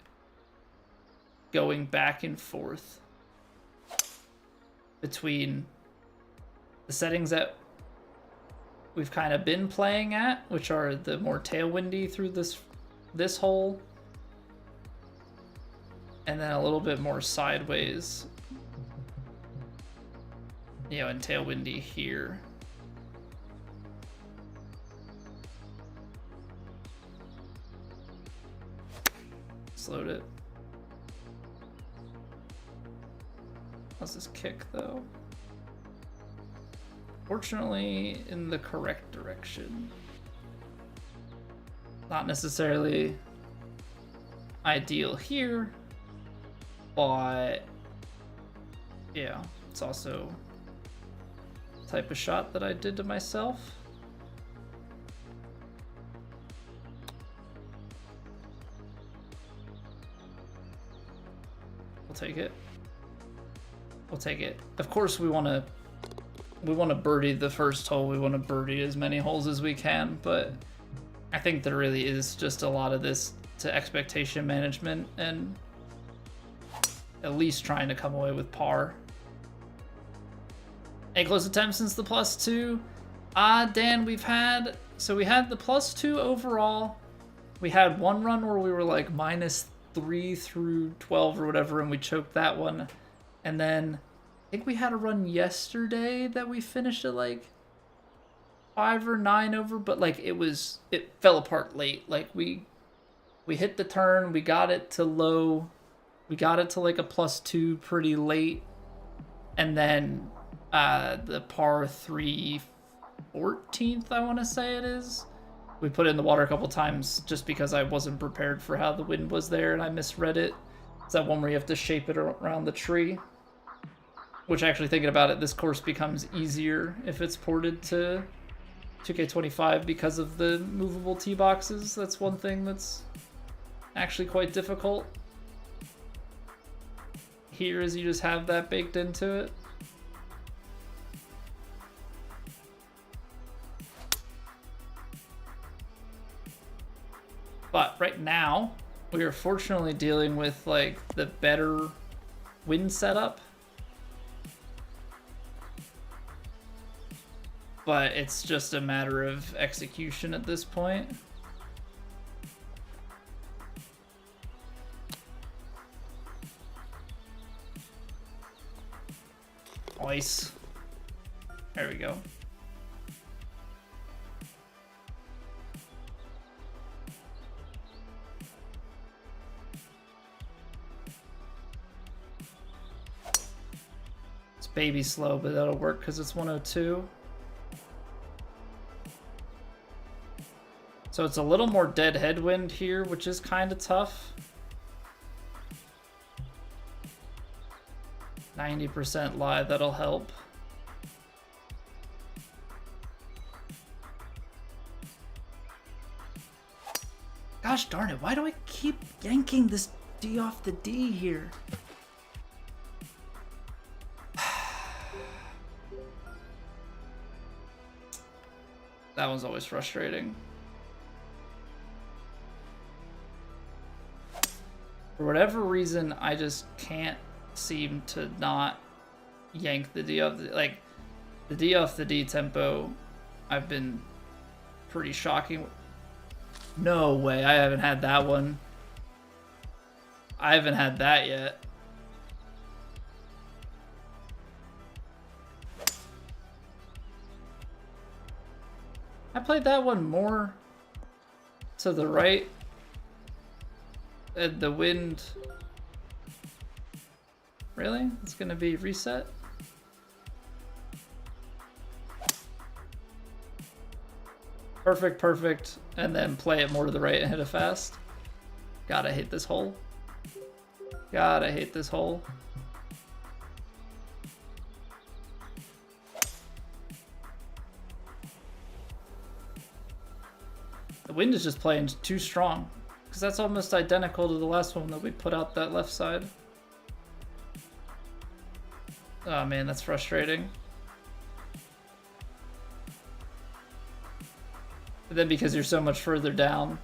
going back and forth between the settings that we've kind of been playing at, which are the more tailwindy through this hole, and then a little bit more sideways, you know, and tailwindy here. Slowed it. How's this kick though? Fortunately, in the correct direction. Not necessarily ideal here, but yeah, it's also the type of shot that I did to myself. We'll take it. We'll take it. Of course, we want to birdie the first hole. We want to birdie as many holes as we can, but I think there really is just a lot of this to expectation management and at least trying to come away with par. A close attempt since the +2. Dan, we had the +2 overall. We had one run where we were like -3 through 12 or whatever, and we choked that one. And then I think we had a run yesterday that we finished at like 5 or 9 over, but like it fell apart late. Like we hit the turn, we got it to low, we got it to like a +2 pretty late, and then the par 3 14th, I want to say it is, we put it in the water a couple times just because I wasn't prepared for how the wind was there and I misread it. It's that one where you have to shape it around the tree. Which, actually thinking about it, this course becomes easier if it's ported to 2K25 because of the movable tee boxes. That's one thing that's actually quite difficult. here is you just have that baked into it. But right now, we are fortunately dealing with like the better wind setup. But it's just a matter of execution at this point. Nice. There we go. It's baby slow, but that'll work because it's 102. So it's a little more dead headwind here, which is kind of tough. 90% lie, that'll help. Gosh darn it, why do I keep yanking this D off the D here? That one's always frustrating. For whatever reason, I just can't seem to not yank the D off the, like, the D off the D tempo. I've been pretty shocking. No way, I haven't had that one. I haven't had that yet. I played that one more to the right. And the wind. Really? It's gonna be reset? Perfect, perfect. And then play it more to the right and hit it fast. Gotta hate this hole. Gotta hate this hole. The wind is just playing too strong. Because that's almost identical to the last one that we put out that left side. Oh man, that's frustrating. But then because you're so much further down.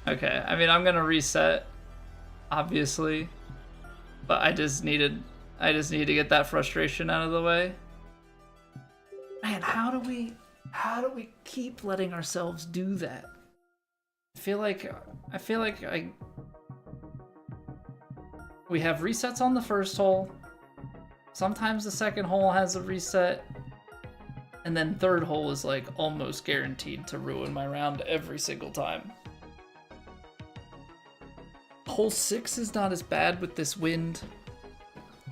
Okay, I mean, I'm gonna reset, obviously. But I just need to get that frustration out of the way. Man, how do we keep letting ourselves do that? I feel like we have resets on the first hole. Sometimes the second hole has a reset. And then third hole is like almost guaranteed to ruin my round every single time. Hole 6 is not as bad with this wind.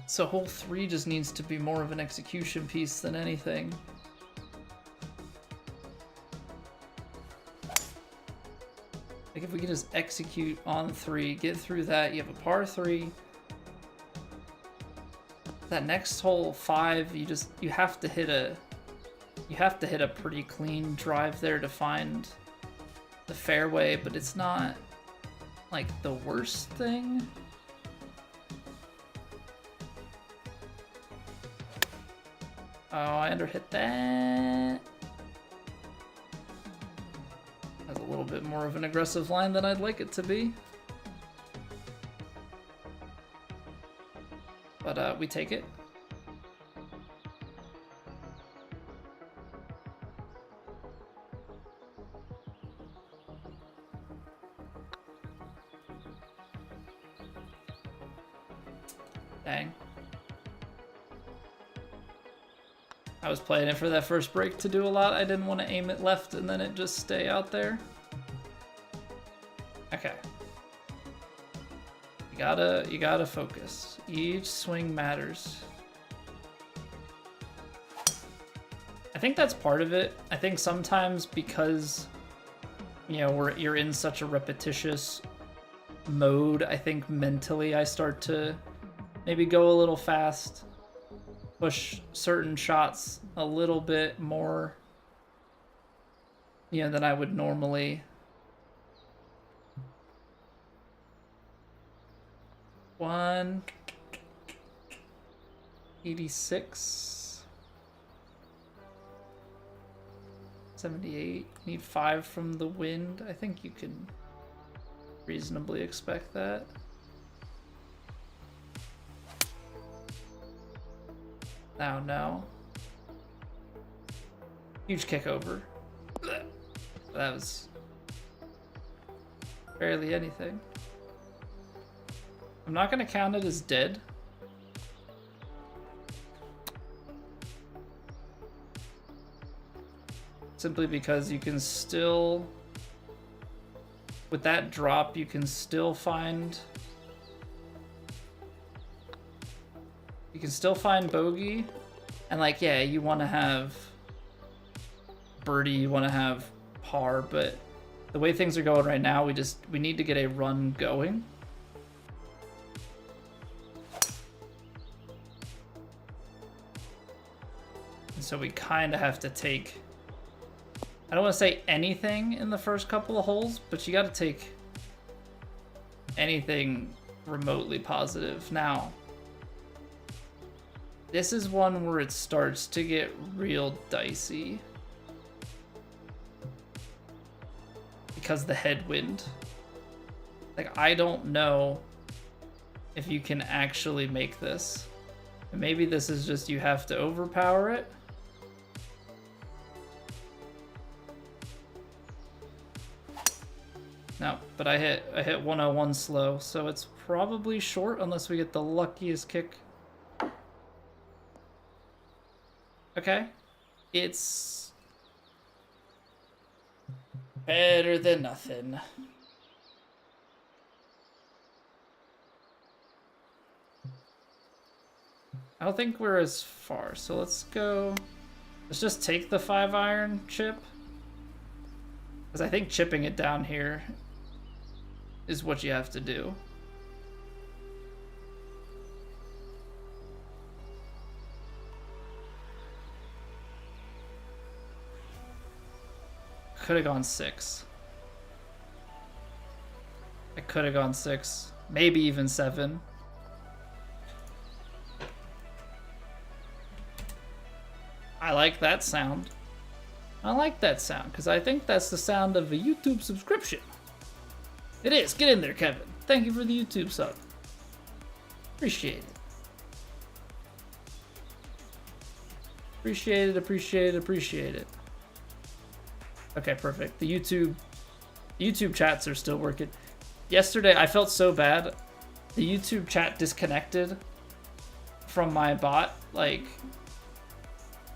So hole 3 just needs to be more of an execution piece than anything. Like if we can just execute on 3, get through that, you have a par 3. That next hole 5, you have to hit a pretty clean drive there to find the fairway, but it's not like the worst thing. Oh, I underhit that. That's a little bit more of an aggressive line than I'd like it to be. But we take it. Dang. I was playing it for that first break to do a lot. I didn't want to aim it left and then it just stay out there. Okay. You gotta focus. Each swing matters. I think that's part of it. I think sometimes because, you know, you're in such a repetitious mode, I think mentally I start to maybe go a little fast, push certain shots a little bit more, you know, than I would normally. 186. 78. Need 5 from the wind. I think you can reasonably expect that. Oh no. Huge kick over. That was barely anything. I'm not gonna count it as dead. Simply because you can still, with that drop, you can still find bogey, and like, yeah, you want to have birdie, you want to have par, but the way things are going right now, we need to get a run going. And so we kind of have to take, I don't want to say anything in the first couple of holes, but you got to take anything remotely positive. Now, this is one where it starts to get real dicey because the headwind. Like, I don't know if you can actually make this. And maybe this is just you have to overpower it. No, but I hit 101 slow, so it's probably short unless we get the luckiest kick. Okay. It's better than nothing. I don't think we're as far, so let's go. Let's just take the 5-iron chip. Because I think chipping it down here is what you have to do. Could have gone 6. I could have gone 6. Maybe even 7. I like that sound. I like that sound because I think that's the sound of a YouTube subscription. It is. Get in there, Kevin. Thank you for the YouTube sub. Appreciate it. Appreciate it, appreciate it, appreciate it. Okay, perfect. The YouTube chats are still working. Yesterday, I felt so bad. The YouTube chat disconnected from my bot, like,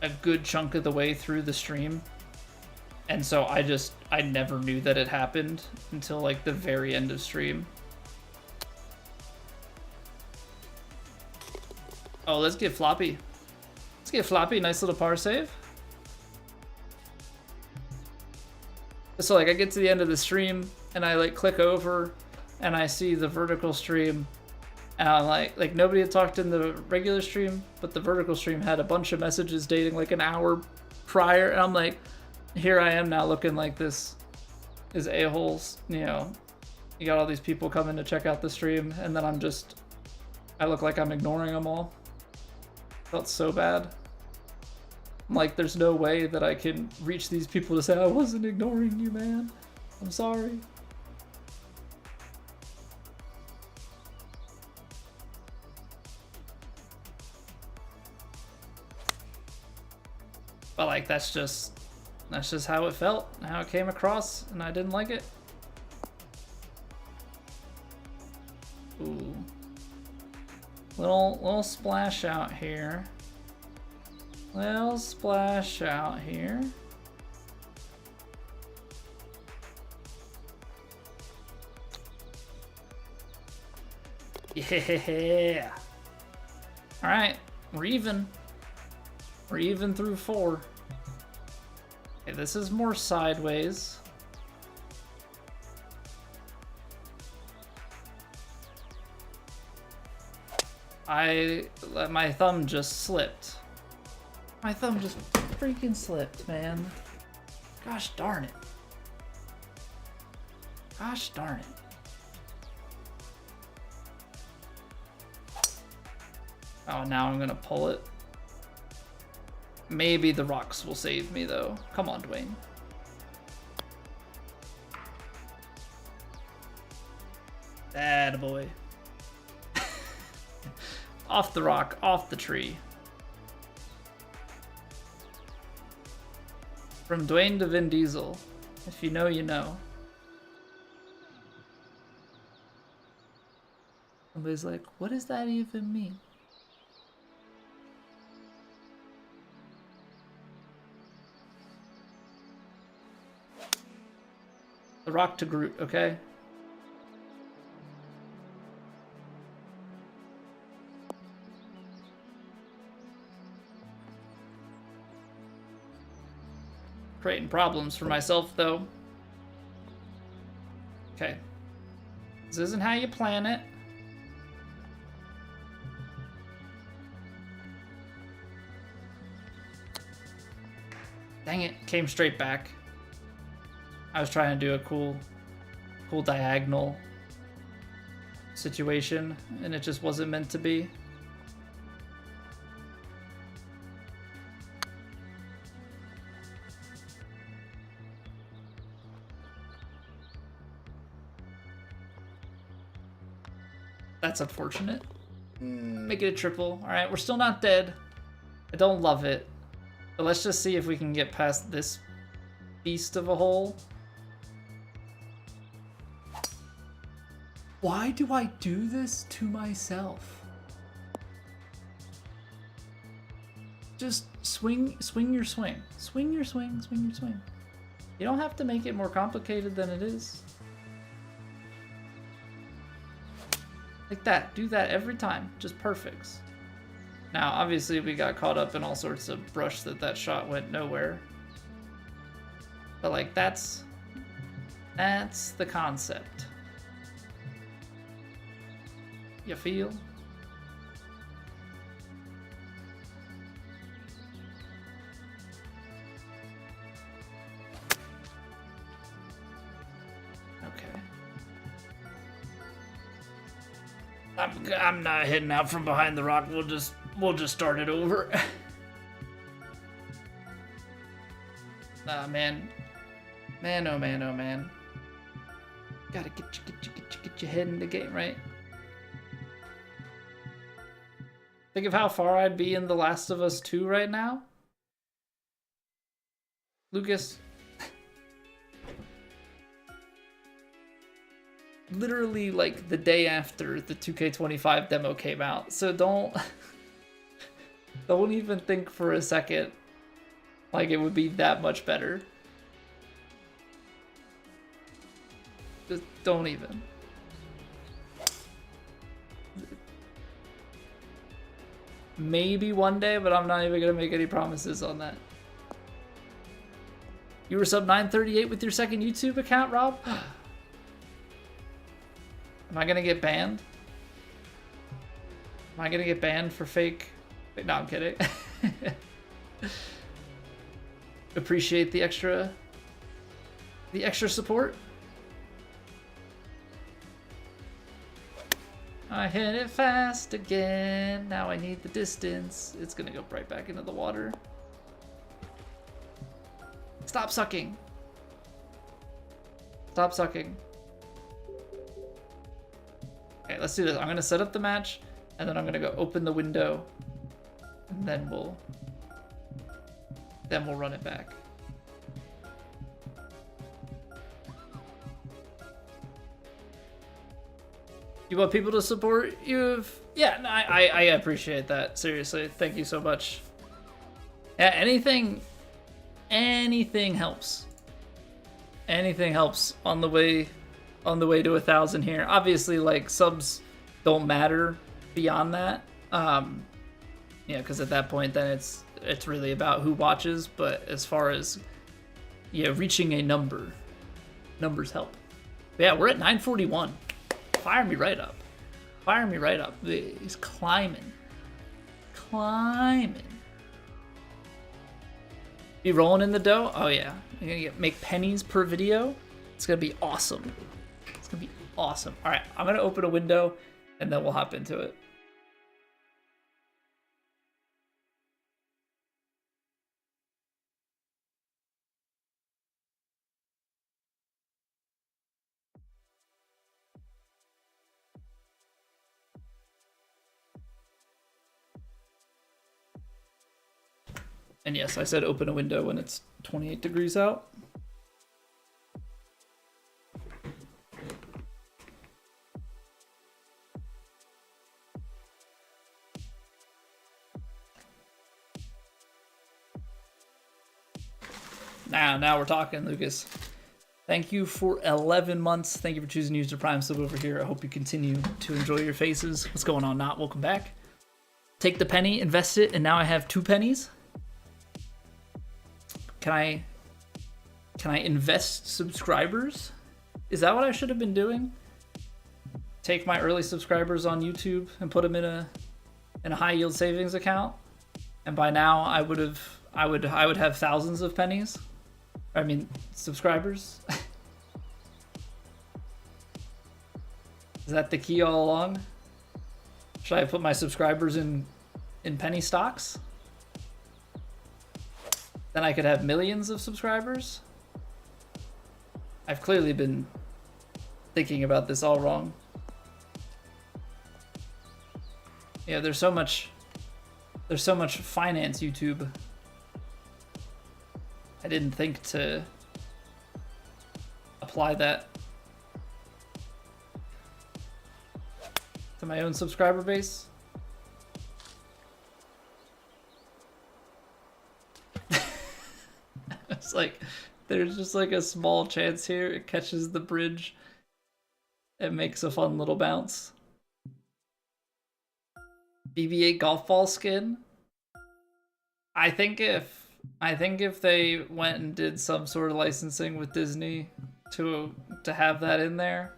a good chunk of the way through the stream. And so I never knew that it happened until like the very end of stream. Oh, let's get floppy. Let's get floppy. Nice little par save. So like I get to the end of the stream and I like click over and I see the vertical stream. And I'm like nobody had talked in the regular stream, but the vertical stream had a bunch of messages dating like an hour prior. And I'm like, here I am now looking like this is a-holes, you know, you got all these people coming to check out the stream, and then I look like I'm ignoring them all. Felt so bad. I'm like, there's no way that I can reach these people to say, I wasn't ignoring you, man. I'm sorry. But like, that's just how it felt, how it came across, and I didn't like it. Ooh. Little splash out here. Little splash out here. Yeah. All right, we're even. We're even through 4. Okay, this is more sideways. My thumb just slipped. My thumb just freaking slipped, man. Gosh darn it. Gosh darn it. Oh, now I'm gonna pull it. Maybe the rocks will save me though. Come on, Dwayne. Attaboy. Off the rock, off the tree. From Dwayne to Vin Diesel. If you know, you know. Somebody's like, what does that even mean? The rock to Groot, okay? Creating problems for myself, though. Okay. This isn't how you plan it. Dang it, came straight back. I was trying to do a cool diagonal situation, and it just wasn't meant to be. That's unfortunate. Make it a triple. All right, we're still not dead. I don't love it. But let's just see if we can get past this beast of a hole. Why do I do this to myself? Just swing your swing. Swing your swing, swing your swing. You don't have to make it more complicated than it is. Like that. Do that every time. Just perfects. Now, obviously, we got caught up in all sorts of brush that shot went nowhere. But, like, that's the concept. You feel? Okay. I'm not hitting out from behind the rock. We'll just start it over. Nah, man. Man, oh man, oh man. Gotta get your head in the game, right? Think of how far I'd be in The Last of Us 2 right now. Lucas. Literally like the day after the 2K25 demo came out. So don't even think for a second like it would be that much better. Just don't even. Maybe one day, but I'm not even gonna make any promises on that. You were sub 938 with your second YouTube account, Rob? Am I gonna get banned? Am I gonna get banned for fake? Wait, no, I'm kidding. Appreciate the extra support. I hit it fast again. Now I need the distance. It's gonna go right back into the water. Stop sucking. Stop sucking. Okay, let's do this. I'm gonna set up the match, and then I'm gonna go open the window, and then we'll run it back. You want people to support you? Yeah, no, I appreciate that. Seriously, thank you so much. Yeah, anything helps. Anything helps on the way to 1,000 here. Obviously, like, subs don't matter beyond that. Yeah, because at that point, then it's really about who watches. But as far as reaching a number, numbers help. But yeah, we're at 941. Fire me right up. Fire me right up. He's climbing. Climbing. Be rolling in the dough? Oh yeah. You're gonna make pennies per video. It's gonna be awesome. It's gonna be awesome. All right, I'm gonna open a window and then we'll hop into it. And yes, I said open a window when it's 28 degrees out. Now we're talking, Lucas. Thank you for 11 months. Thank you for choosing to use your Prime sub over here. I hope you continue to enjoy your faces. What's going on, Not? Welcome back. Take the penny, invest it, and now I have 2 pennies. Can I invest subscribers? Is that what I should have been doing? Take my early subscribers on YouTube and put them in a high yield savings account, and by now I would have thousands of pennies. I mean, subscribers. Is that the key all along? Should I put my subscribers in penny stocks? Then I could have millions of subscribers? I've clearly been thinking about this all wrong. Yeah, there's so much finance YouTube. I didn't think to apply that to my own subscriber base. It's like there's just like a small chance here it catches the bridge and makes a fun little bounce. BB-8 golf ball skin. I think if they went and did some sort of licensing with Disney to have that in there,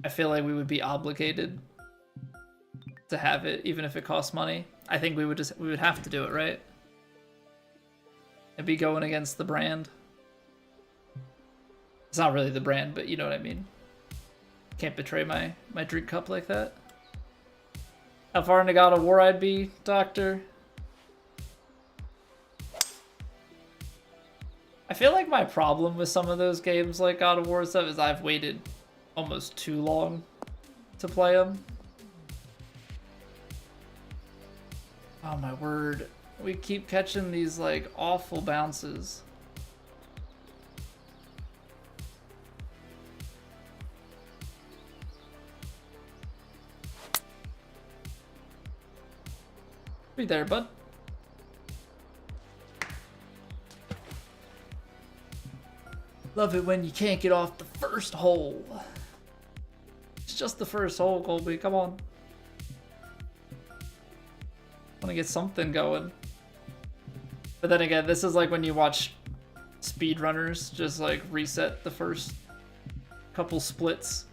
I feel like we would be obligated to have it, even if it costs money. I think we would have to do it, right? It'd be going against the brand. It's not really the brand, but you know what I mean. Can't betray my drink cup like that. How far into God of War I'd be, Doctor? I feel like my problem with some of those games like God of War stuff is I've waited almost too long to play them. Oh my word. We keep catching these like awful bounces. Be there, bud. Love it when you can't get off the first hole. It's just the first hole, Colby. Come on. Want to get something going. But then again, this is like when you watch speedrunners just like reset the first couple splits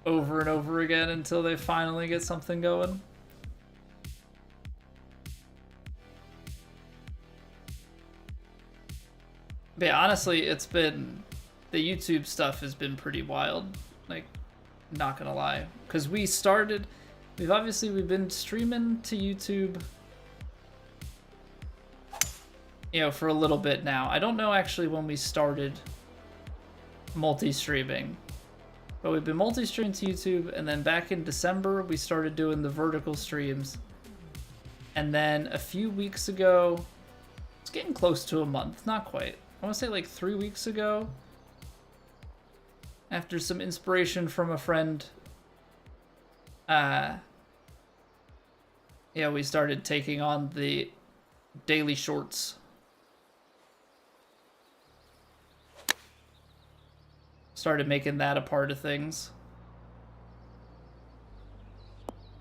over and over again until they finally get something going. But yeah, honestly, it's been, the YouTube stuff has been pretty wild, like, not gonna lie. Because we've been streaming to YouTube, you know, for a little bit now. I don't know actually when we started multi-streaming, but we've been multi-streaming to YouTube, and then back in December, we started doing the vertical streams. And then a few weeks ago, it's getting close to a month, not quite. I want to say like 3 weeks ago, after some inspiration from a friend, yeah, we started taking on the daily shorts. Started making that a part of things.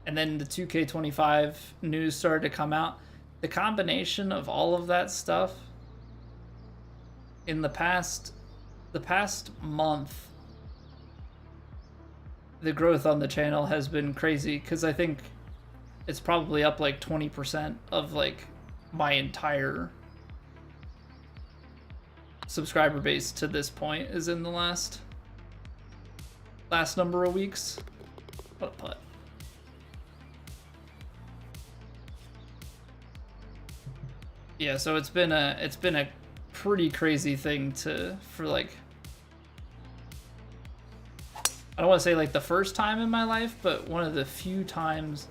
And then the 2K25 news started to come out. The combination of all of that stuff in the past month, the growth on the channel has been crazy, because I think it's probably up like 20% of like my entire subscriber base to this point is in the last number of weeks. What a putt. Yeah, so it's been a pretty crazy thing for like, I don't want to say like the first time in my life, but one of the few times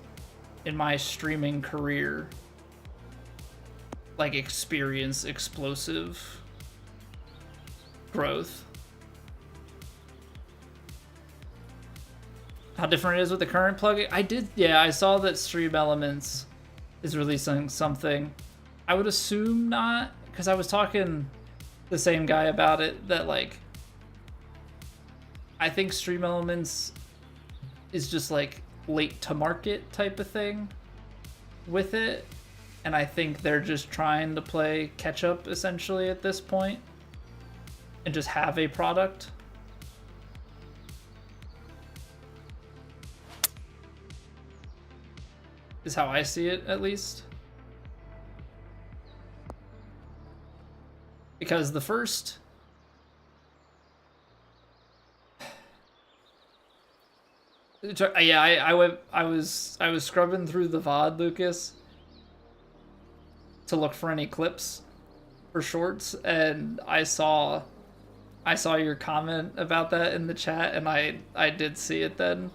in my streaming career like experience explosive growth. How different it is with the current plugin? I saw that Stream Elements is releasing something. I would assume not, because I was talking the same guy about it, that like, I think Stream Elements is just like late to market type of thing with it, and I think they're just trying to play catch up essentially at this point and just have a product. Is how I see it, at least. Because the first... Yeah, I was scrubbing through the VOD, Lucas, to look for any clips for shorts, and I saw your comment about that in the chat, and I did see it then.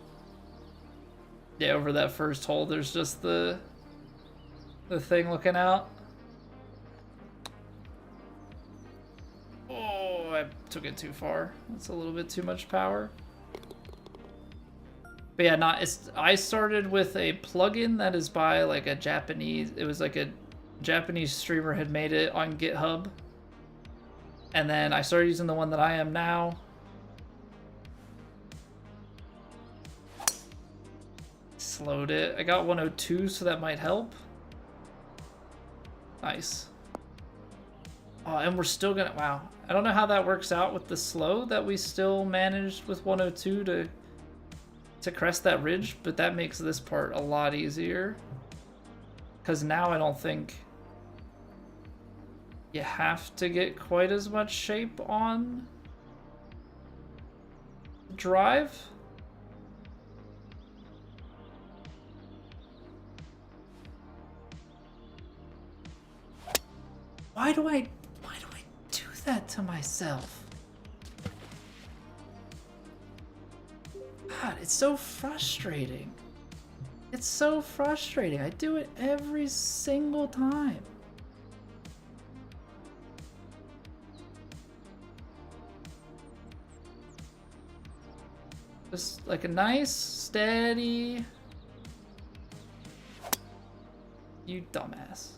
Yeah, over that first hole, there's just the thing looking out. Oh, I took it too far. That's a little bit too much power. But yeah, I started with a plugin that is by like a Japanese, it was like a Japanese streamer had made it on GitHub. And then I started using the one that I am now. Slowed it. I got 102, so that might help. Nice. Oh, and we're still gonna, wow. I don't know how that works out with the slow that we still managed with 102 to crest that ridge, but that makes this part a lot easier. Because now I don't think you have to get quite as much shape on drive. Why do I do that to myself? God, it's so frustrating. It's so frustrating. I do it every single time. Just like a nice, steady... You dumbass.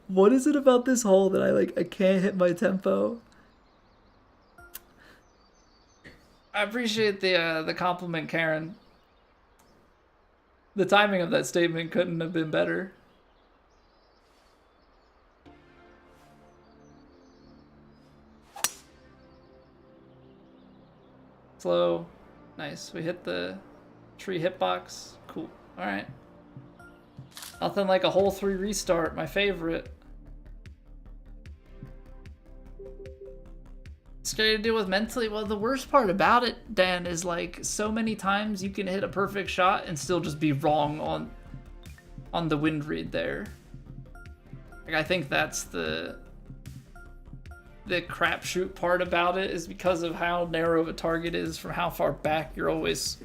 What is it about this hole that I can't hit my tempo? I appreciate the compliment, Karen. The timing of that statement couldn't have been better. Slow. Nice. We hit the tree hitbox. Cool. Alright. Nothing like a hole 3 restart, my favorite. Scary to deal with mentally. Well, the worst part about it, Dan, is like so many times you can hit a perfect shot and still just be wrong on the wind read there. Like, I think that's the crapshoot part about it, is because of how narrow a target is from how far back you're always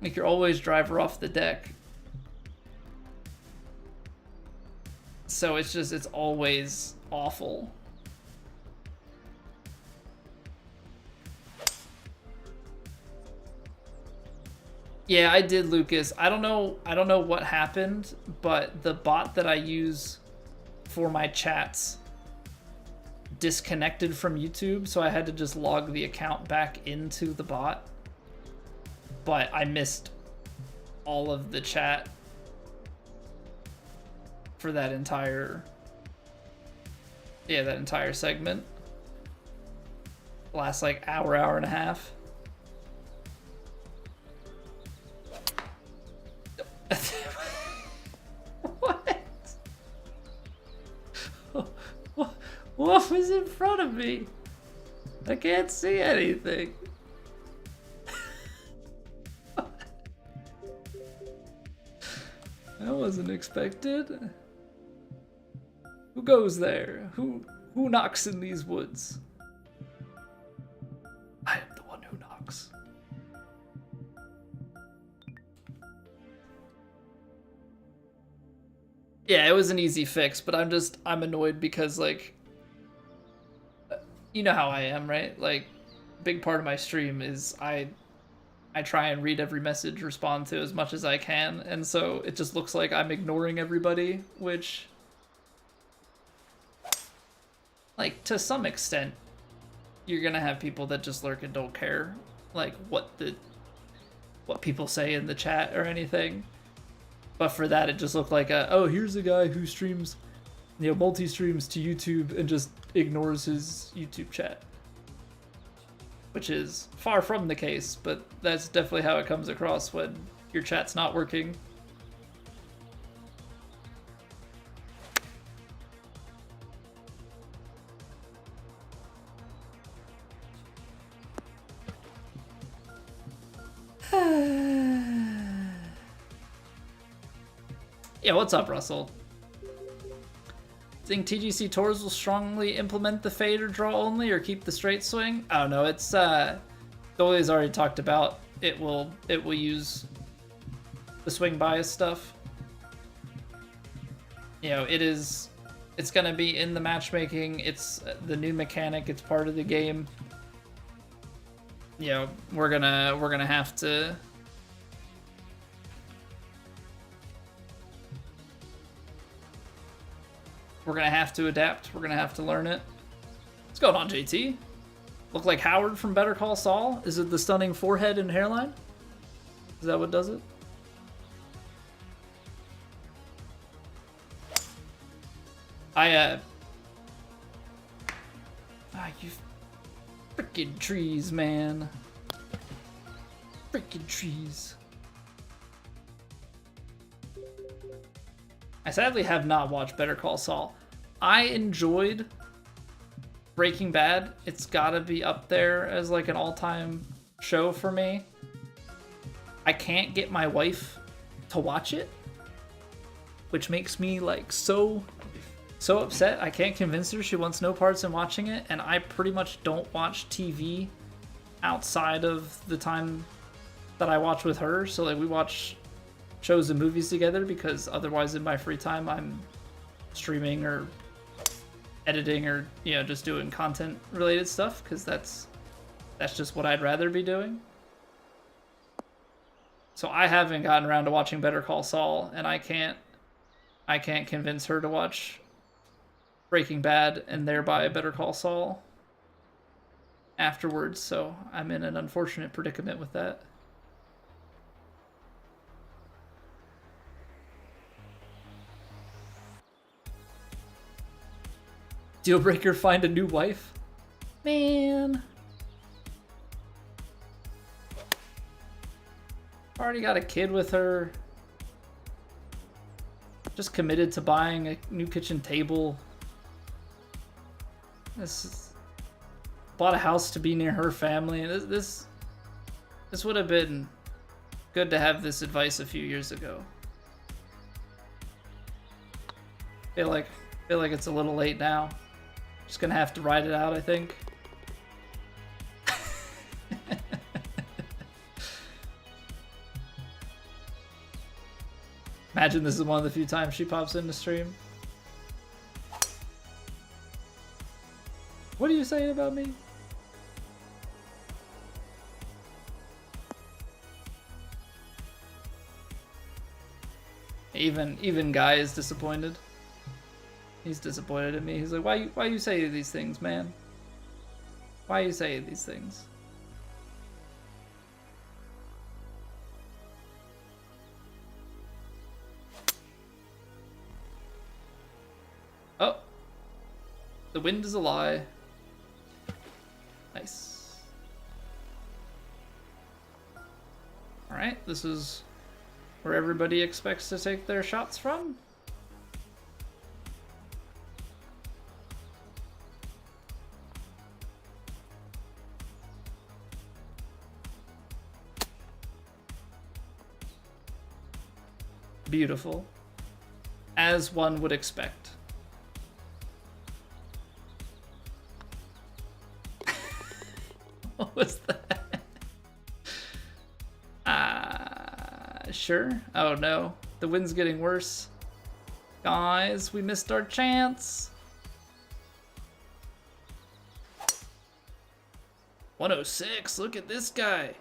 driver off the deck. So it's always awful. Yeah, I did, Lucas. I don't know what happened, but the bot that I use for my chats disconnected from YouTube, so I had to just log the account back into the bot. But I missed all of the chat for that entire segment. Last like hour and a half. What was in front of me? I can't see anything. That wasn't expected. Who goes there? Who knocks in these woods? I am the one who knocks. Yeah, it was an easy fix, but I'm annoyed because, like, you know how I am, right? Like, big part of my stream is I try and read every message, respond to as much as I can, and so it just looks like I'm ignoring everybody, which, like, to some extent, you're gonna have people that just lurk and don't care, like, what people say in the chat or anything. But for that, it just looked like oh, here's a guy who streams, multi-streams to YouTube and just ignores his YouTube chat. Which is far from the case, but that's definitely how it comes across when your chat's not working. Yeah, what's up, Russell? Think TGC Tours will strongly implement the fade or draw only, or keep the straight swing? I don't know. It's Dolly's already talked about it will use the swing bias stuff. It's gonna be in the matchmaking. It's the new mechanic. It's part of the game. We're gonna have to. We're gonna have to adapt. We're gonna have to learn it. What's going on, JT? Look like Howard from Better Call Saul? Is it the stunning forehead and hairline? Is that what does it? You freaking trees, man. Freaking trees. I sadly have not watched Better Call Saul. I enjoyed Breaking Bad. It's gotta be up there as like an all-time show for me. I can't get my wife to watch it, which makes me like so upset. I can't convince her. She wants no parts in watching it, and I pretty much don't watch TV outside of the time that I watch with her. So like we watch shows and movies together, because otherwise in my free time I'm streaming or editing or just doing content related stuff, because that's just what I'd rather be doing. So I haven't gotten around to watching Better Call Saul, and I can't convince her to watch Breaking Bad and thereby Better Call Saul afterwards, so I'm in an unfortunate predicament with that. Deal breaker, find a new wife? Man. Already got a kid with her. Just committed to buying a new kitchen table. Bought a house to be near her family. This would have been good to have this advice a few years ago. Feel like it's a little late now. Just gonna have to ride it out, I think. Imagine this is one of the few times she pops in the stream. What are you saying about me? Even Guy is disappointed. He's disappointed in me. He's like, why you say these things, man? Why you say these things? Oh. The wind is a lie. Nice. Alright, this is where everybody expects to take their shots from. Beautiful. As one would expect. What was that? Sure. Oh no. The wind's getting worse. Guys, we missed our chance. 106, look at this guy.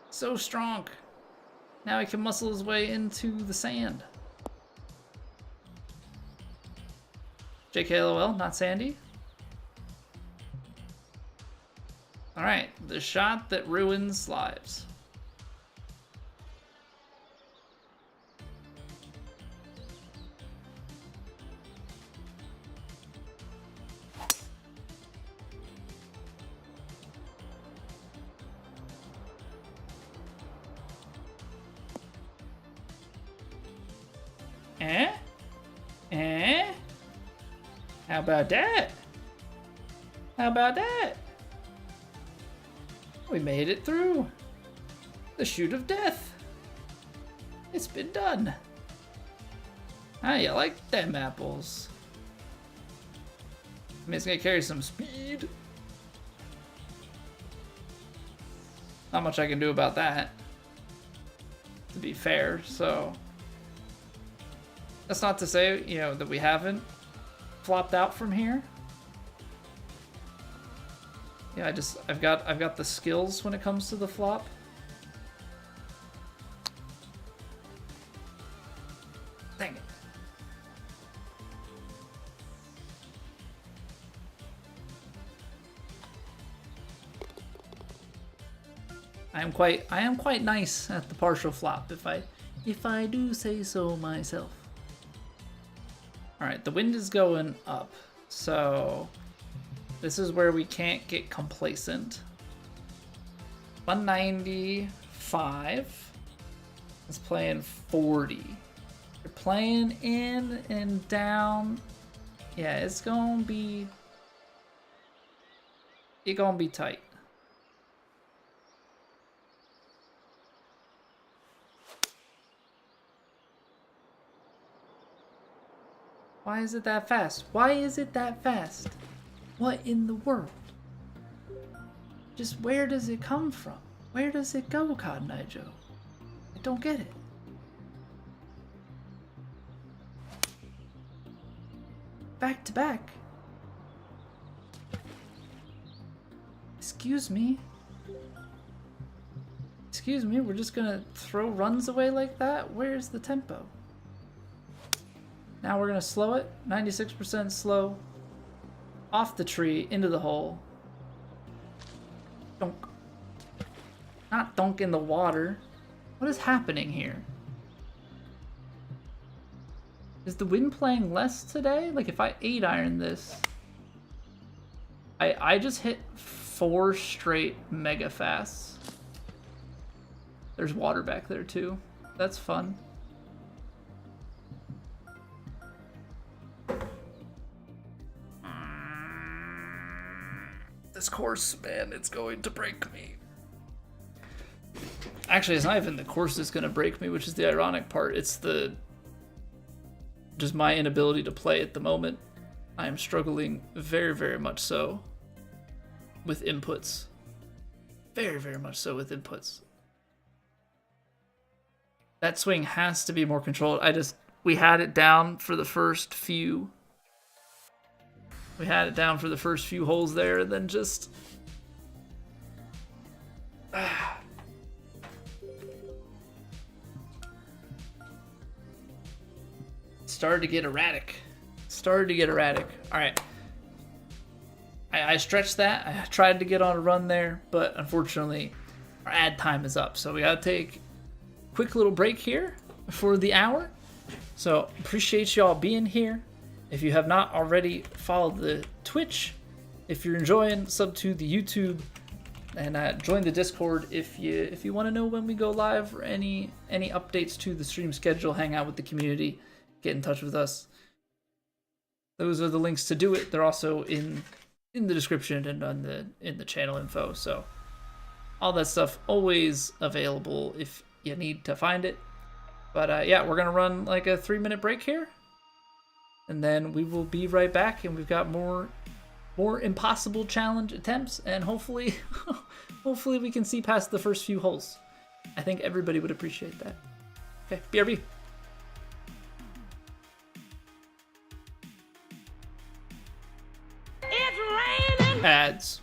So strong. Now he can muscle his way into the sand. JKLOL, not Sandy. Alright, the shot that ruins lives. Eh? Eh? How about that? How about that? We made it through. The chute of death. It's been done. How you like them apples? I mean, it's gonna carry some speed. Not much I can do about that, to be fair, so. That's not to say, you know, that we haven't flopped out from here. Yeah, I've got the skills when it comes to the flop. Dang it. I am quite nice at the partial flop if I do say so myself. Alright, the wind is going up, so this is where we can't get complacent. 195 is playing 40. You're playing in and down. Yeah, it's gonna be tight. Why is it that fast? Why is it that fast? What in the world? Just where does it come from? Where does it go, Cotton Eye Joe? I don't get it. Back to back. Excuse me. Excuse me, we're just gonna throw runs away like that? Where's the tempo? Now we're gonna slow it. 96% slow. Off the tree, into the hole. Dunk. Not dunk in the water. What is happening here? Is the wind playing less today? Like if I 8-iron this, I just hit 4 straight mega fasts. There's water back there too. That's fun. This course, man, it's going to break me. Actually, it's not even the course that's going to break me, which is the ironic part. It's just my inability to play at the moment. I am struggling very, very much so with inputs. Very, very much so with inputs. That swing has to be more controlled. We had it down for the first few. We had it down for the first few holes there, and then just... Started to get erratic. Alright. I stretched that. I tried to get on a run there, but unfortunately our ad time is up. So we gotta take a quick little break here for the hour. So appreciate y'all being here. If you have not already followed the Twitch, if you're enjoying, sub to the YouTube, and join the Discord if you want to know when we go live or any updates to the stream schedule. Hang out with the community, get in touch with us. Those are the links to do it. They're also in the description and in the channel info. So all that stuff always available if you need to find it. But yeah, we're gonna run like a 3-minute break here. And then we will be right back, and we've got more impossible challenge attempts, and hopefully we can see past the first few holes. I think everybody would appreciate that. Okay, BRB. Ads.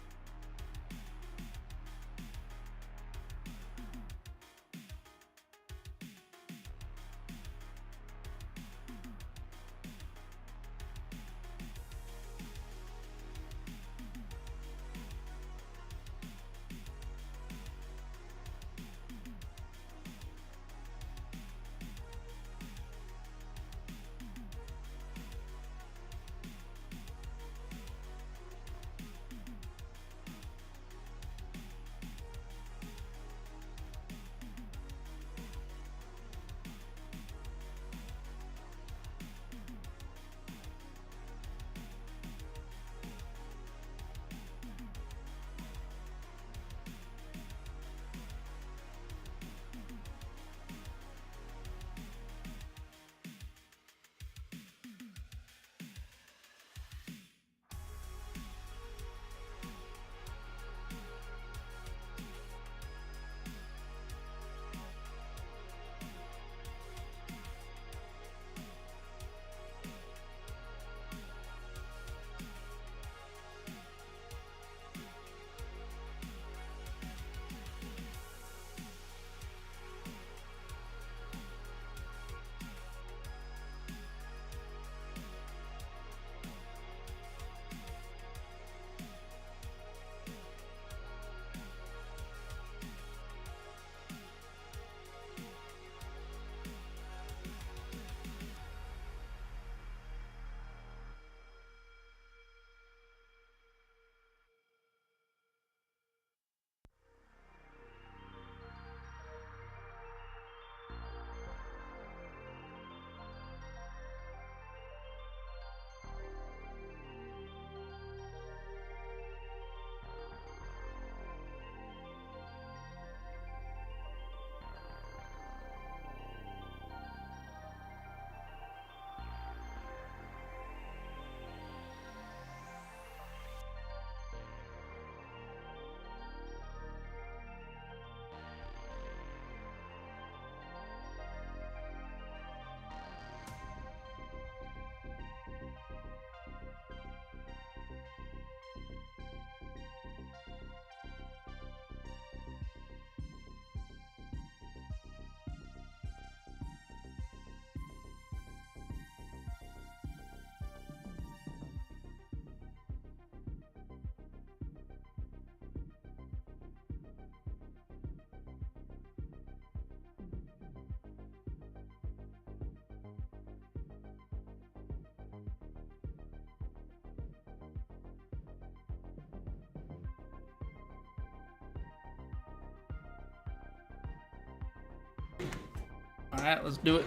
Alright, let's do it.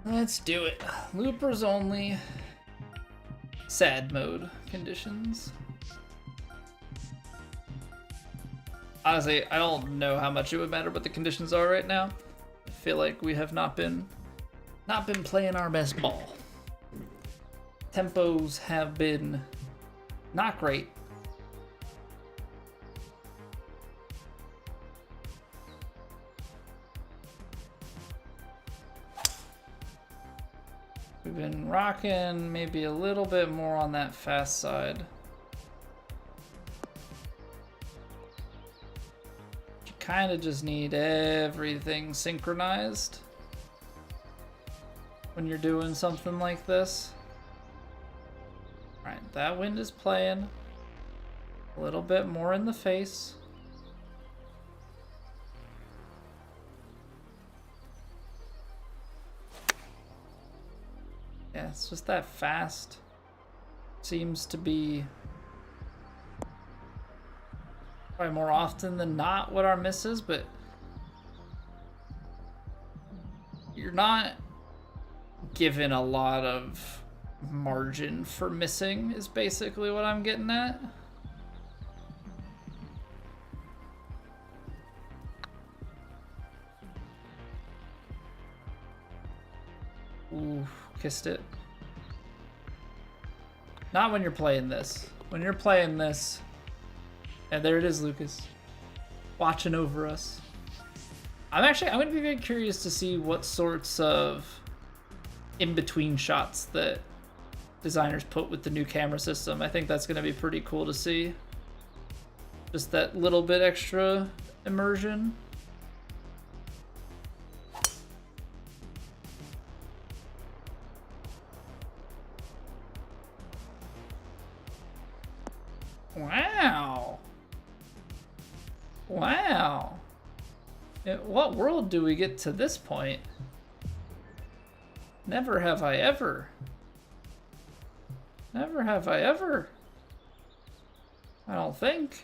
Let's do it. Loopers only. Sad mode conditions. Honestly, I don't know how much it would matter what the conditions are right now. I feel like we have not been playing our best ball. Tempos have been not great. We've been rocking maybe a little bit more on that fast side. You kind of just need everything synchronized when you're doing something like this. Alright, that wind is playing a little bit more in the face. Yeah, it's just that fast. Seems to be probably more often than not what our miss is, but you're not given a lot of margin for missing is basically what I'm getting at. Ooh, kissed it. Not when you're playing this. When you're playing this, and there it is, Lucas, watching over us. I'm gonna be very curious to see what sorts of in-between shots that designers put with the new camera system. I think that's going to be pretty cool to see. Just that little bit extra immersion. Wow. Wow. In what world do we get to this point? Never have I ever. Never have I ever. I don't think.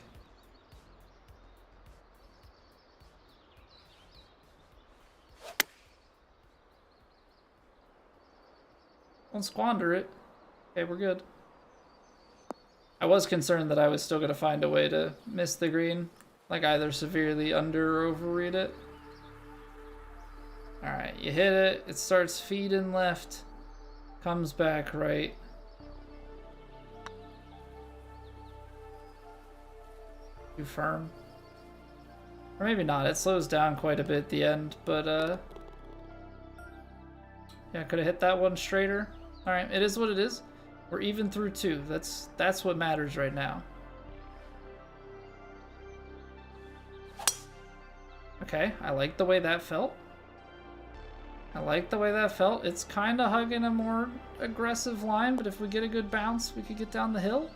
Don't squander it. Okay, we're good. I was concerned that I was still going to find a way to miss the green. Like either severely under or overread it. Alright, you hit it. It starts feeding left. Comes back right. Too firm. Or maybe not. It slows down quite a bit at the end, but yeah, could have hit that one straighter. Alright, it is what it is. We're even through 2. That's what matters right now. Okay, I like the way that felt. I like the way that felt. It's kind of hugging a more aggressive line, but if we get a good bounce, we could get down the hill.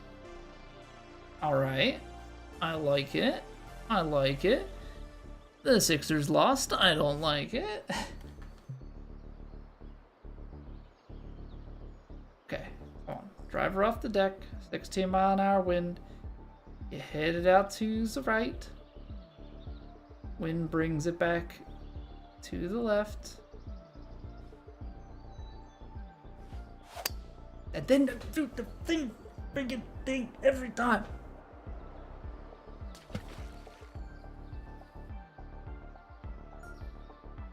Alright. I like it. I like it. The Sixers lost. I don't like it. Okay, come on. Driver off the deck. 16-mile-an-hour wind. You hit it out to the right. Wind brings it back to the left. And then do the thing, freaking thing every time.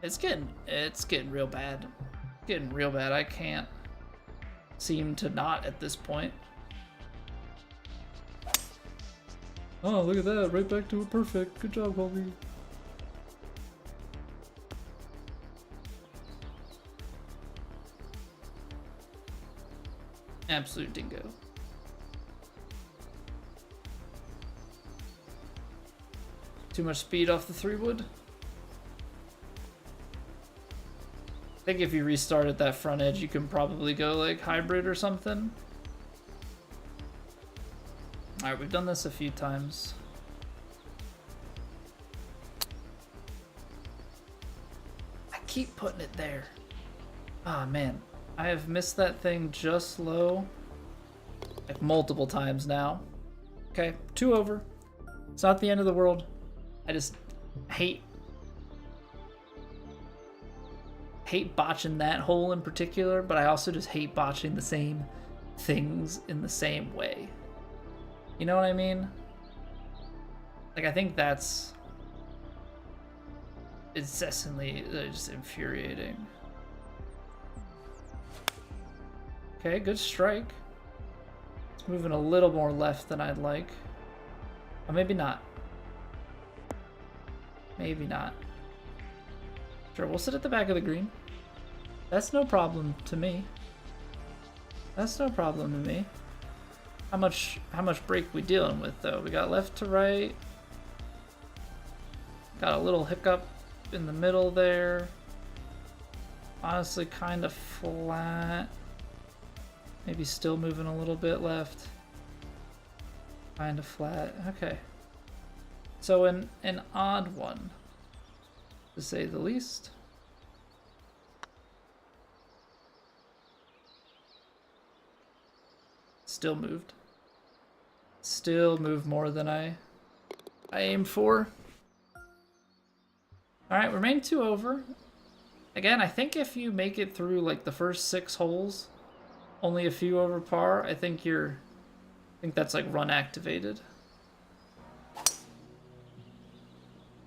It's getting real bad. Getting real bad. I can't seem to not at this point. Oh, look at that. Right back to a perfect. Good job, Colby. Absolute dingo. Too much speed off the 3-wood. I think if you restarted that front edge, you can probably go like hybrid or something. Alright, we've done this a few times. I keep putting it there. Ah, man. I have missed that thing just low. Like multiple times now. Okay, 2 over. It's not the end of the world. I just hate botching that hole in particular, but I also just hate botching the same things in the same way. You know what I mean? Like, I think that's incessantly just infuriating. Okay, good strike. It's moving a little more left than I'd like. Or maybe not. Maybe not. Sure, we'll sit at the back of the green. That's no problem to me. That's no problem to me. How much break we dealing with though? We got left to right. Got a little hiccup in the middle there. Honestly, kind of flat. Maybe still moving a little bit left. Kind of flat. Okay. So an odd one, to say the least. Still moved. Still moved more than I aimed for. Alright, remain 2 over. Again, I think if you make it through like the first 6 holes, only a few over par, I think that's like run activated.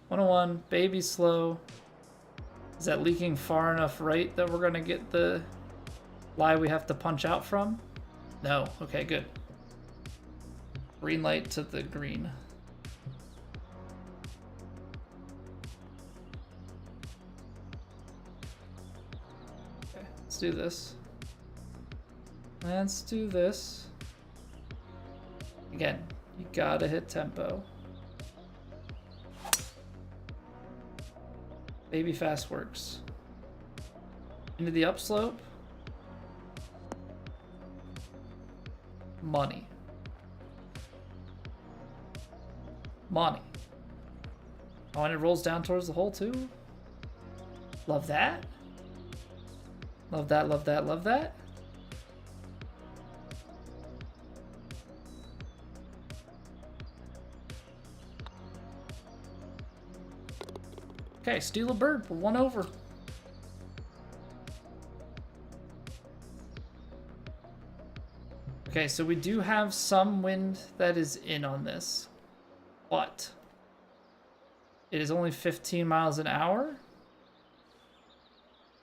101, baby slow. Is that leaking far enough right that we're gonna get the lie we have to punch out from? No. Okay, good. Green light to the green. Okay, let's do this. Let's do this. Again, you gotta hit tempo. Baby fast works. Into the upslope. Money. Money. Oh, and it rolls down towards the hole too. Love that. Love that, love that, love that. Okay, steal a bird. We're 1 over. Okay, so we do have some wind that is in on this, but it is only 15 miles an hour.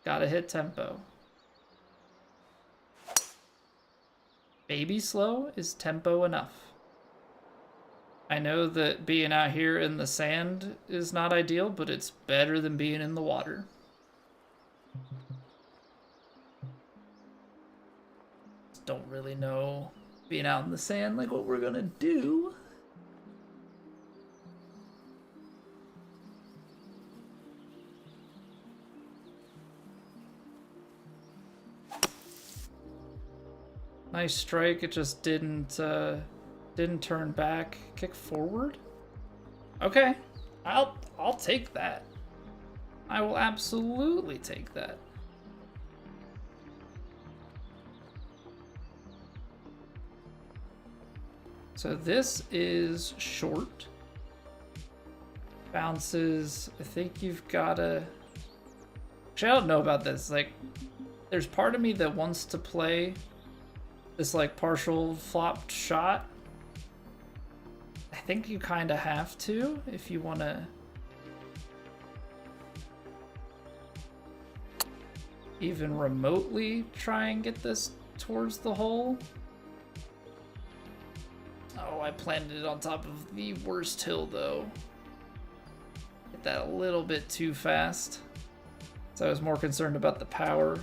Gotta hit tempo. Baby slow is tempo enough. I know that being out here in the sand is not ideal, but it's better than being in the water. Don't really know being out in the sand like what we're gonna do. Nice strike. It just didn't turn back. Kick forward. Okay, I'll take that. I will absolutely take that. So this is short. Bounces. I think you've gotta. Actually, I don't know about this. Like, there's part of me that wants to play this like partial flopped shot. I think you kind of have to if you want to even remotely try and get this towards the hole. Oh, I planted it on top of the worst hill though. Hit that a little bit too fast. So I was more concerned about the power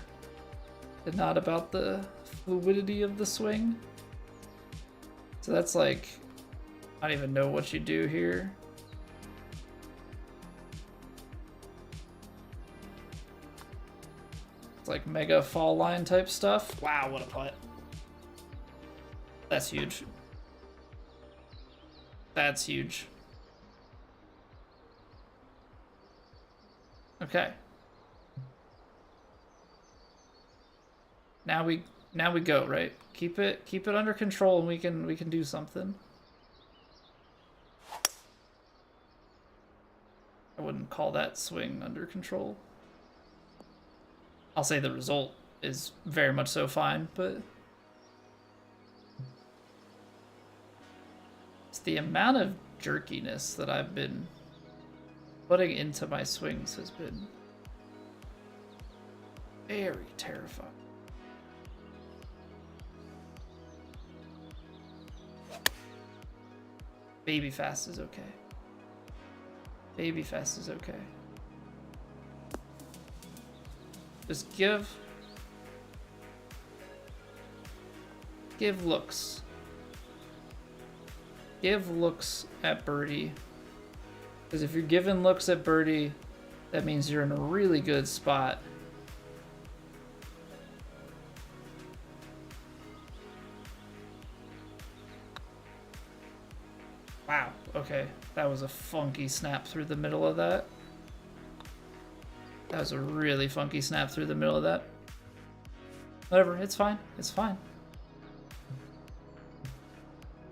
and not about the fluidity of the swing. So that's like, I don't even know what you do here. It's like mega fall line type stuff. Wow, what a putt. That's huge. That's huge. Okay. Now we go, right? Keep it under control and we can do something. I wouldn't call that swing under control. I'll say the result is very much so fine, but it's the amount of jerkiness that I've been putting into my swings has been very terrifying. Baby fast is okay. Baby fast is okay. Just give looks. Give looks at birdie. Because if you're giving looks at birdie, that means you're in a really good spot. Wow, okay. That was a funky snap through the middle of that. That was a really funky snap through the middle of that. Whatever, it's fine. It's fine.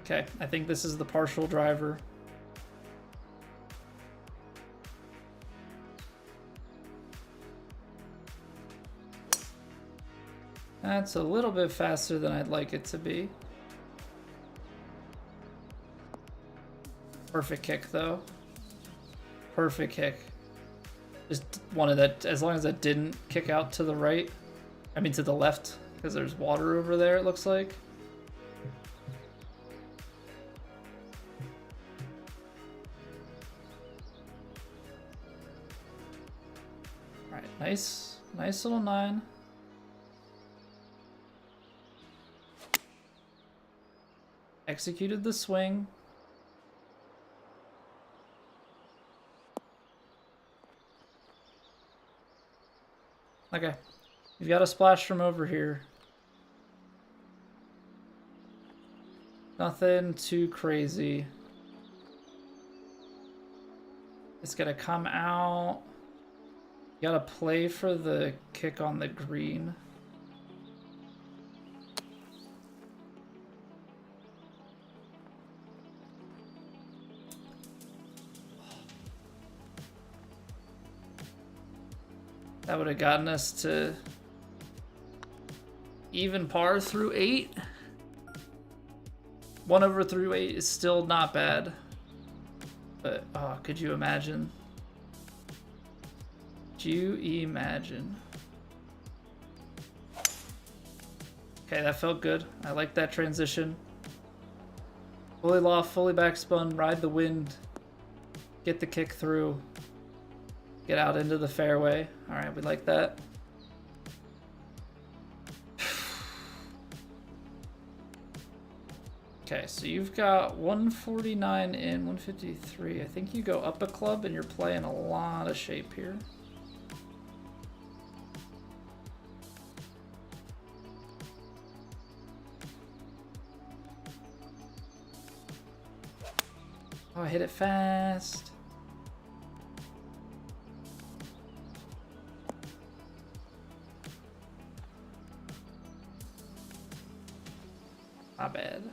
Okay, I think this is the partial driver. That's a little bit faster than I'd like it to be. Perfect kick, though. Perfect kick. Just wanted that, as long as that didn't kick out to the right. I mean to the left, because there's water over there, it looks like. Alright, nice little 9. Executed the swing. Okay. You've got a splash from over here. Nothing too crazy. It's gonna come out. You gotta play for the kick on the green. That would have gotten us to even par through 8. 1 over through 8 is still not bad. But, oh, could you imagine? Could you imagine? Okay, that felt good. I like that transition. Fully loft, fully backspun, ride the wind. Get the kick through. Get out into the fairway. Alright, we like that. Okay, so you've got 149 in, 153. I think you go up a club and you're playing a lot of shape here. Oh, I hit it fast. Not bad.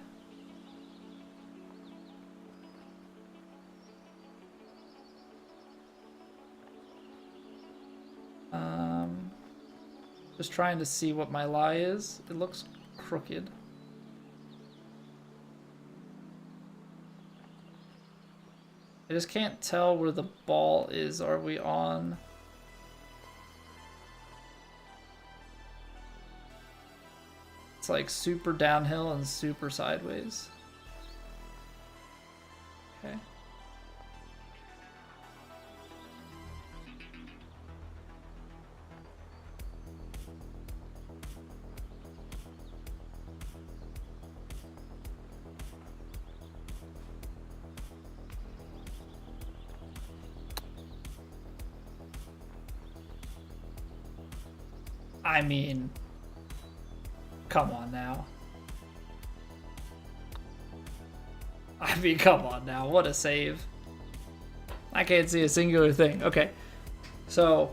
Just trying to see what my lie is. It looks crooked. I just can't tell where the ball is. Are we on? It's like super downhill and super sideways. Okay. I mean, come on now. I mean, come on now. What a save. I can't see a singular thing. Okay. So,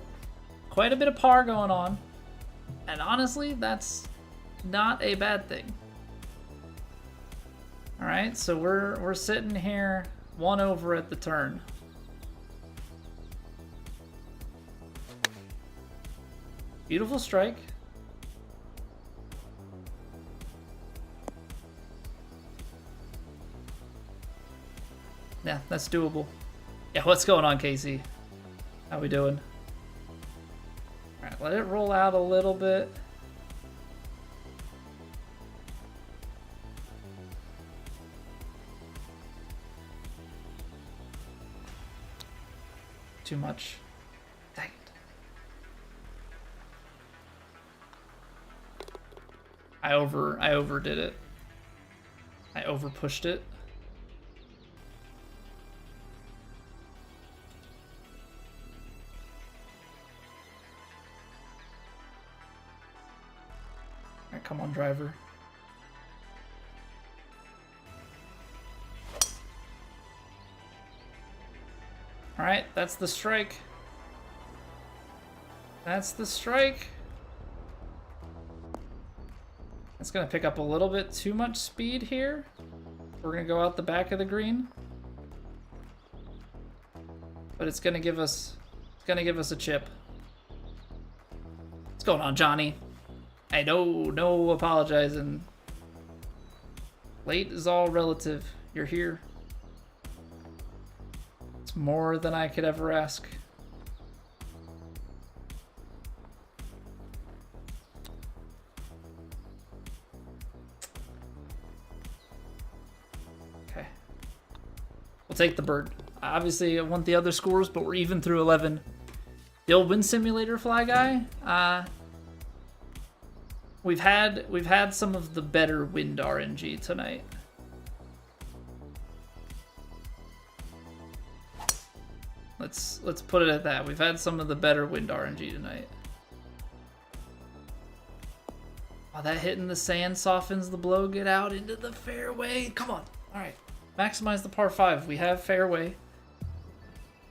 quite a bit of par going on. And honestly, that's not a bad thing. Alright, so we're sitting here 1 over at the turn. Beautiful strike. Yeah, that's doable. Yeah, what's going on, Casey? How we doing? Alright, let it roll out a little bit. Too much. Dang it. I overdid it. I over pushed it. Alright, come on, driver. Alright, that's the strike. That's the strike. It's going to pick up a little bit too much speed here. We're going to go out the back of the green. But it's going to give us a chip. What's going on, Johnny? Hey, no apologizing. Late is all relative. You're here. It's more than I could ever ask. Okay. We'll take the bird. Obviously, I want the other scores, but we're even through 11. The old Win Simulator fly guy. We've had some of the better wind RNG tonight. Let's put it at that. We've had some of the better wind RNG tonight. Oh, that hit in the sand softens the blow. Get out into the fairway. Come on. All right. Maximize the par 5. We have fairway.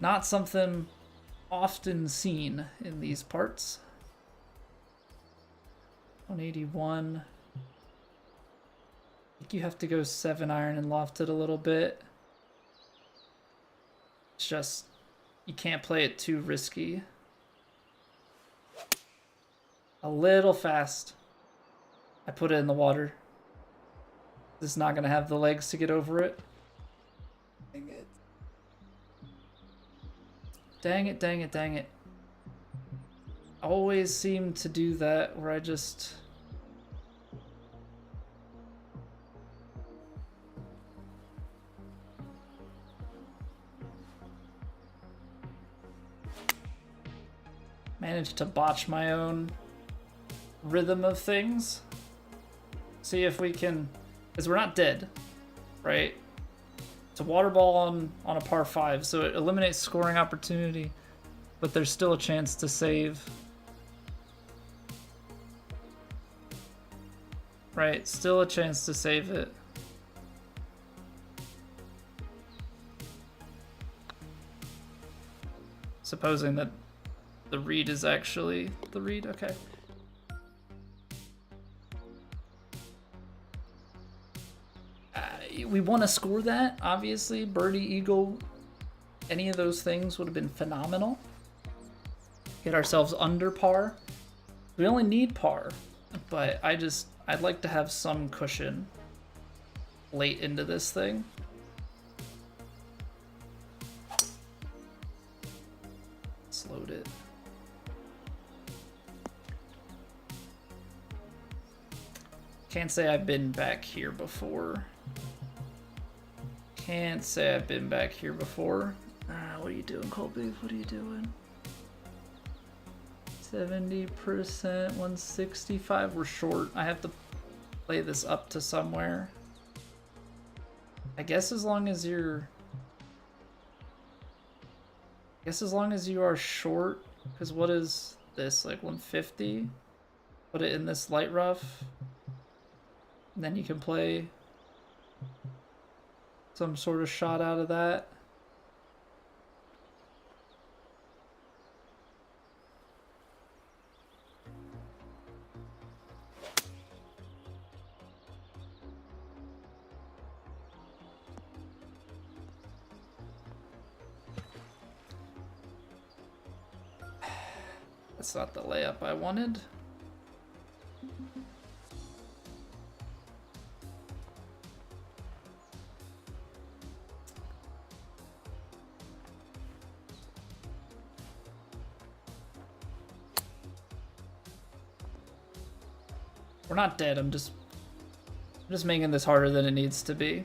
Not something often seen in these parts. 181. I think you have to go 7-iron and loft it a little bit. It's just, you can't play it too risky. A little fast. I put it in the water. This is not going to have the legs to get over it. Dang it. Dang it, dang it, dang it. I always seem to do that where I just... managed to botch my own rhythm of things. See if we can, because we're not dead, right? It's a water ball on a par 5, so it eliminates scoring opportunity, but there's still a chance to save. Right, still a chance to save it. Supposing that the read is actually the read, okay. We want to score that, obviously. Birdie, eagle, any of those things would have been phenomenal. Get ourselves under par. We only need par, but I'd like to have some cushion late into this thing. Let's load it. Can't say I've been back here before. Can't say I've been back here before. What are you doing, Colby? What are you doing? 70%, 165. We're short. I have to play this up to somewhere. I guess as long as you're... I guess as long as you are short, because what is this, like 150? Put it in this light rough. And then you can play some sort of shot out of that. That's not the layup I wanted. We're not dead, I'm just making this harder than it needs to be.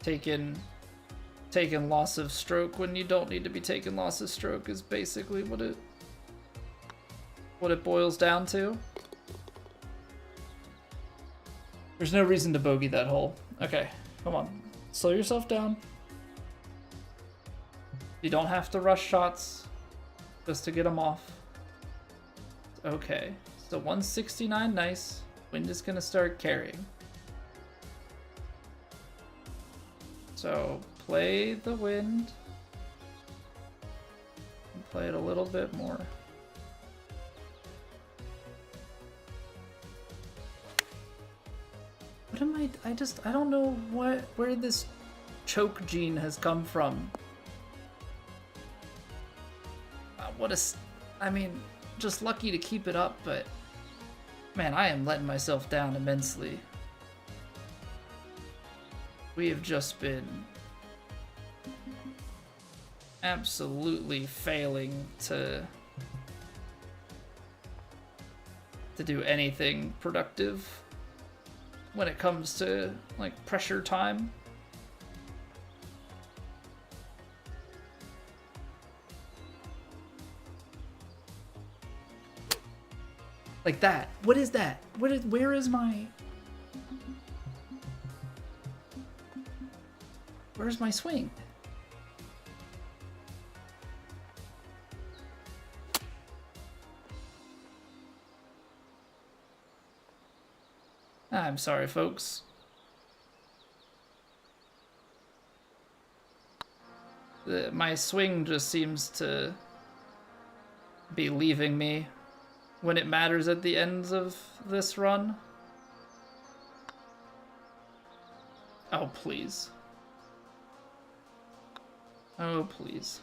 Taking loss of stroke when you don't need to be taking loss of stroke is basically what it boils down to. There's no reason to bogey that hole. Okay, come on. Slow yourself down. You don't have to rush shots just to get them off. Okay. So 169, nice. Wind is gonna start carrying. So play the wind. And play it a little bit more. What am I don't know where this choke gene has come from. I mean, just lucky to keep it up, but man, I am letting myself down immensely. We have just been absolutely failing to do anything productive when it comes to like pressure time. Like that. What is that? Where is my... Where's my swing? I'm sorry, folks. My swing just seems to be leaving me when it matters at the ends of this run. Oh, please. Oh, please.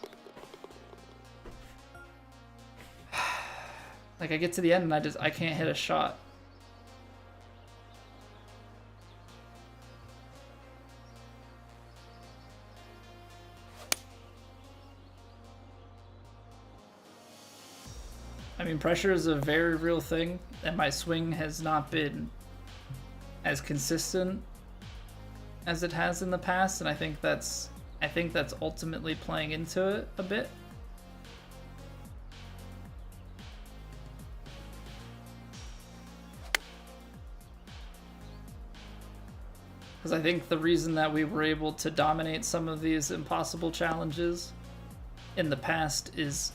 Like, I get to the end and I can't hit a shot. I mean, pressure is a very real thing, and my swing has not been as consistent as it has in the past, and I think that's ultimately playing into it a bit. Because I think the reason that we were able to dominate some of these impossible challenges in the past is,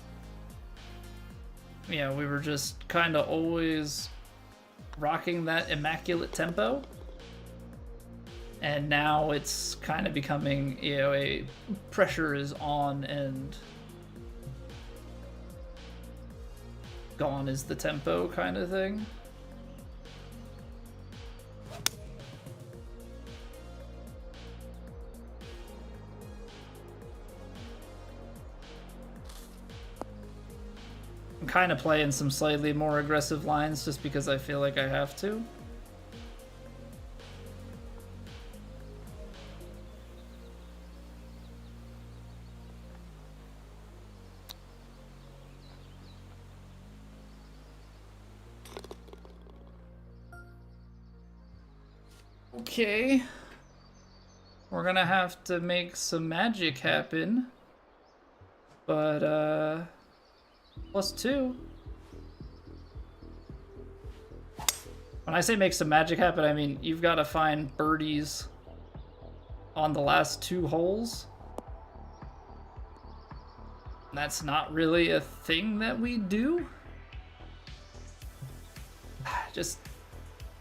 you know, we were just kind of always rocking that immaculate tempo. And now it's kind of becoming, you know, a pressure is on and gone is the tempo kind of thing. I'm kind of playing some slightly more aggressive lines just because I feel like I have to. Okay. We're gonna have to make some magic happen. But, +2. When I say make some magic happen, I mean you've got to find birdies on the last 2 holes. That's not really a thing that we do.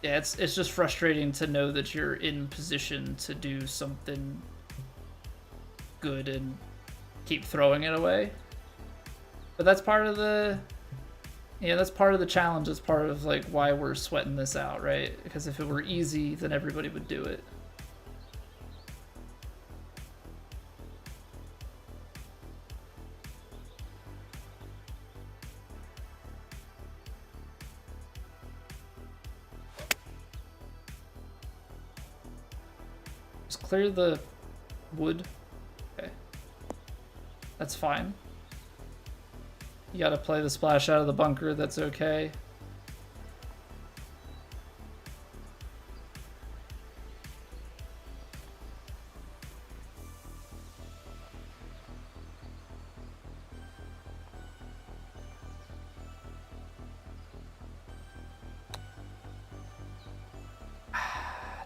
Yeah, it's just frustrating to know that you're in position to do something good and keep throwing it away. But that's part of the, yeah, that's part of the challenge. It's part of like why we're sweating this out, right? Because if it were easy, then everybody would do it. Just clear the wood. Okay. That's fine. You gotta play the splash out of the bunker, that's okay.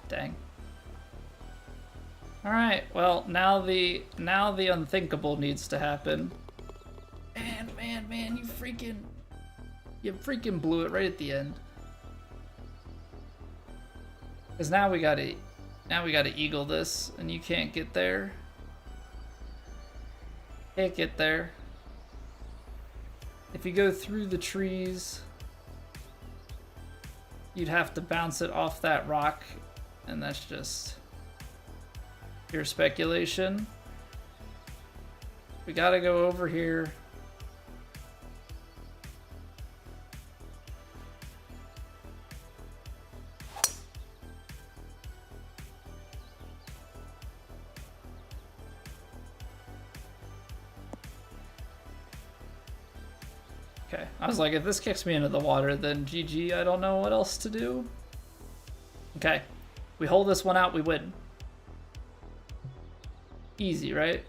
Dang. Alright, well, now the unthinkable needs to happen. Man, you freaking blew it right at the end. Cause now we gotta eagle this, and you can't get there. Can't get there. If you go through the trees, you'd have to bounce it off that rock, and that's just pure speculation. We gotta go over here. Okay, I was like, if this kicks me into the water, then GG, I don't know what else to do. Okay, we hold this one out, we win. Easy, right?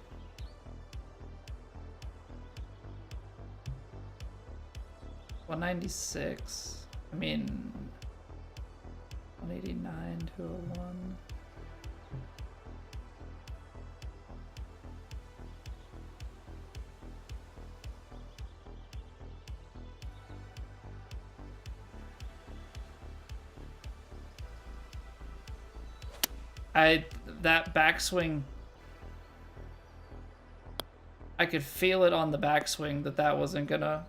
$196. I mean, 189, 201. That backswing, I could feel it on the backswing that wasn't gonna.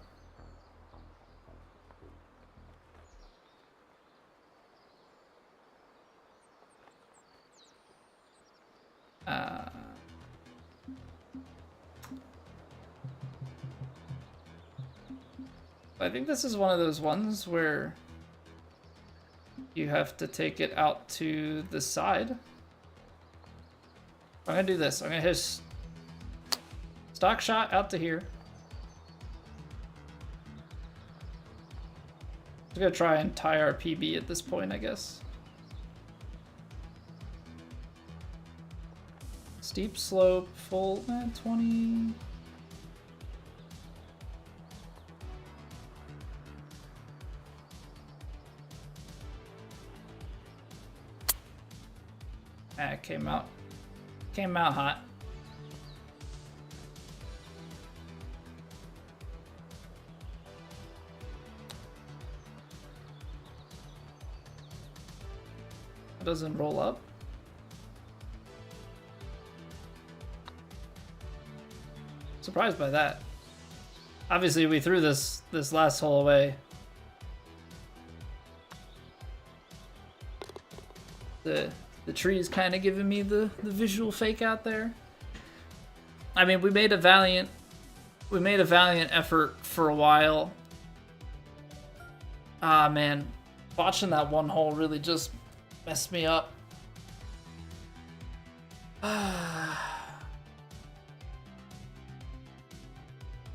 I think this is one of those ones where you have to take it out to the side. I'm gonna do this. I'm gonna hit stock shot out to here. I'm gonna try and tie our PB at this point, I guess. Steep slope, full 20. Ah, came out hot. It doesn't roll up. Surprised by that. Obviously, we threw this last hole away. The tree's kind of giving me the visual fake out there. I mean, we made a valiant effort for a while. Ah, man, watching that one hole really just messed me up.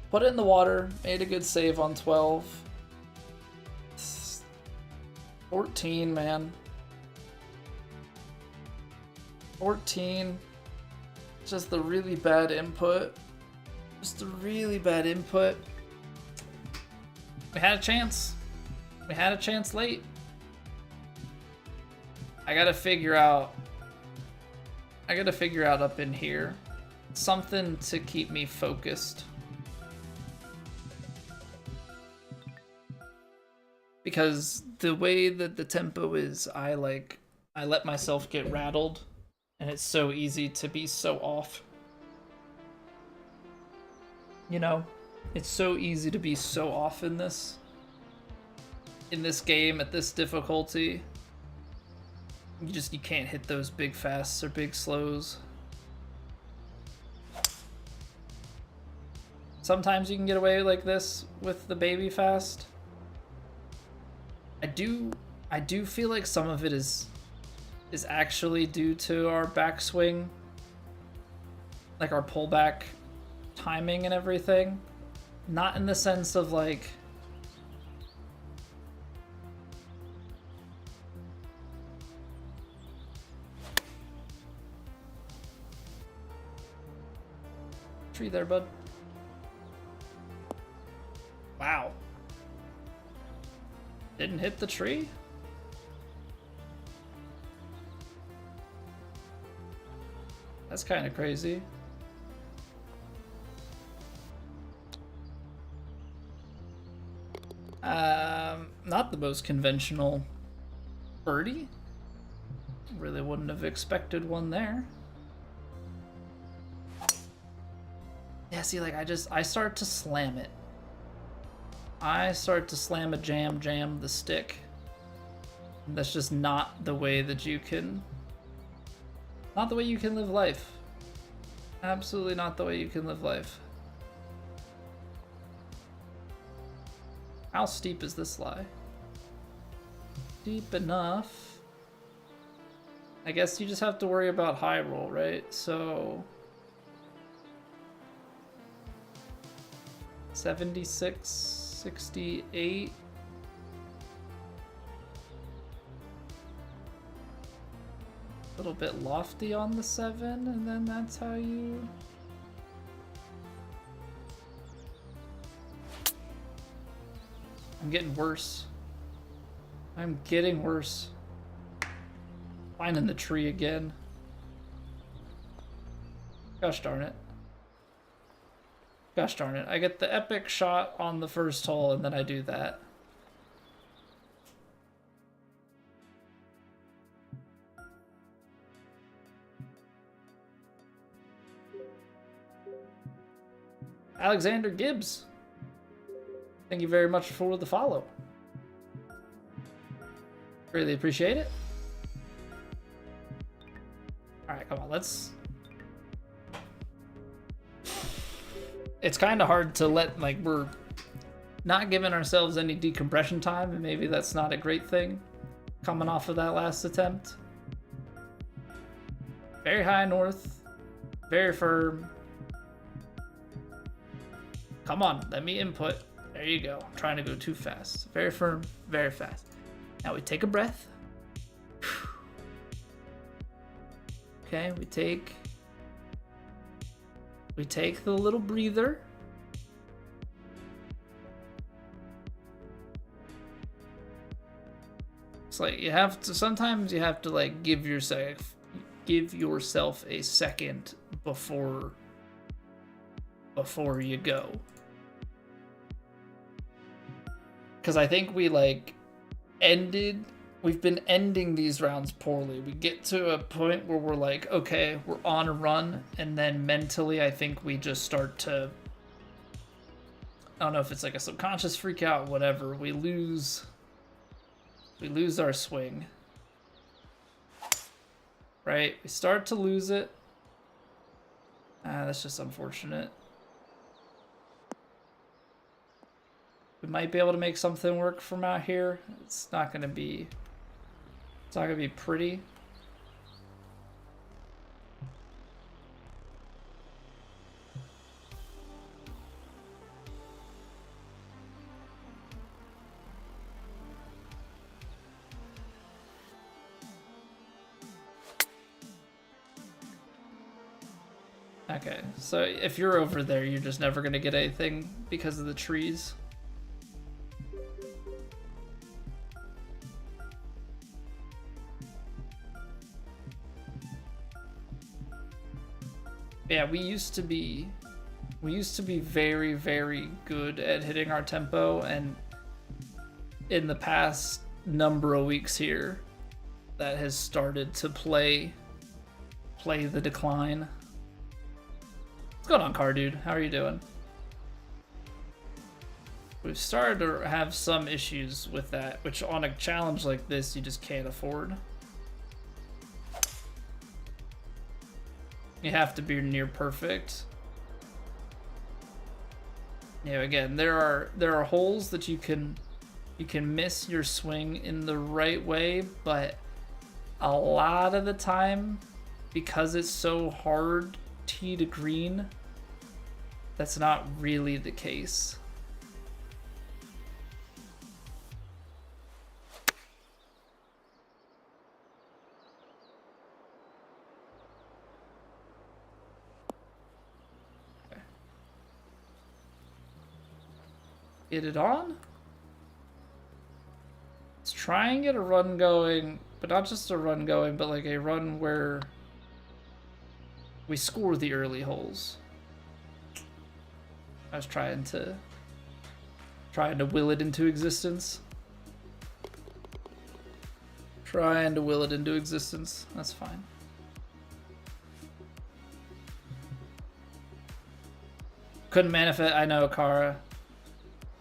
Put it in the water, made a good save on 12. 14, man. 14. Just the really bad input. Just a really bad input. We had a chance. We had a chance late. I gotta figure out up in here something to keep me focused. Because the way that the tempo is, I let myself get rattled, and it's so easy to be so off. You know, it's so easy to be so off in this game at this difficulty. You can't hit those big fasts or big slows. Sometimes you can get away like this with the baby fast. I do feel like some of it is actually due to our backswing, like our pullback timing and everything. Not in the sense of like tree there, bud. Wow. Didn't hit the tree? That's kind of crazy. Not the most conventional birdie. Really wouldn't have expected one there. Yeah, see, like I start to slam it. I start to slam a jam the stick. That's just not the way that you can... Not the way you can live life. Absolutely not the way you can live life. How steep is this lie? Deep enough. I guess you just have to worry about high roll, right? So... 76, 68. A little bit lofty on the 7, and then that's how you... I'm getting worse. I'm getting worse. Finding the tree again. Gosh darn it. Gosh darn it. I get the epic shot on the first hole, and then I do that. Alexander Gibbs. Thank you very much for the follow. Really appreciate it. Alright, come on, let's... It's kind of hard to let, like, we're not giving ourselves any decompression time, and maybe that's not a great thing coming off of that last attempt. Very high north, very firm. Come on, let me input. There you go. I'm trying to go too fast. Very firm, very fast. Now we take a breath. Okay, we take the little breather. It's like you have to, sometimes you have to like give yourself a second before you go. Because I think we've been ending these rounds poorly. We get to a point where we're like, okay, we're on a run, and then mentally I think we just start to, I don't know if it's like a subconscious freak out, whatever. We lose our swing. Right? We start to lose it. That's just unfortunate. We might be able to make something work from out here. It's not gonna be pretty. Okay, so if you're over there, you're just never gonna get anything because of the trees. Yeah, we used to be very, very good at hitting our tempo, and in the past number of weeks here, that has started to play the decline. What's going on, car dude? How are you doing? We've started to have some issues with that, which on a challenge like this, you just can't afford. You have to be near perfect. You know, again, there are holes that you can miss your swing in the right way, but a lot of the time, because it's so hard tee to green, that's not really the case. Get it on. Let's try and get a run going, but not just a run going, but like a run where we score the early holes. I was trying to will it into existence. Trying to will it into existence. That's fine. Couldn't manifest. I know, Kara.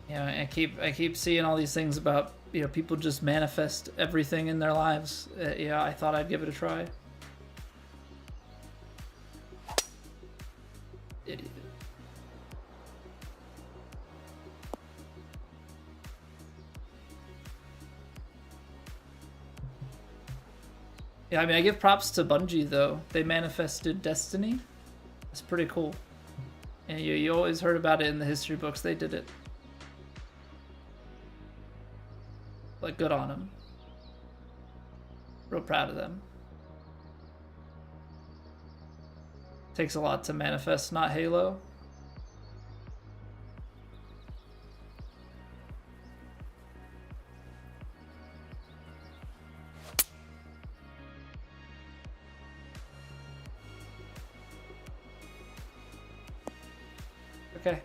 You know, I keep seeing all these things about, you know, people just manifest everything in their lives. Yeah, I thought I'd give it a try. Idiot. Yeah, I mean, I give props to Bungie though. They manifested Destiny. That's pretty cool. And you always heard about it in the history books. They did it. Like, good on them. Real proud of them. Takes a lot to manifest, not Halo. Okay.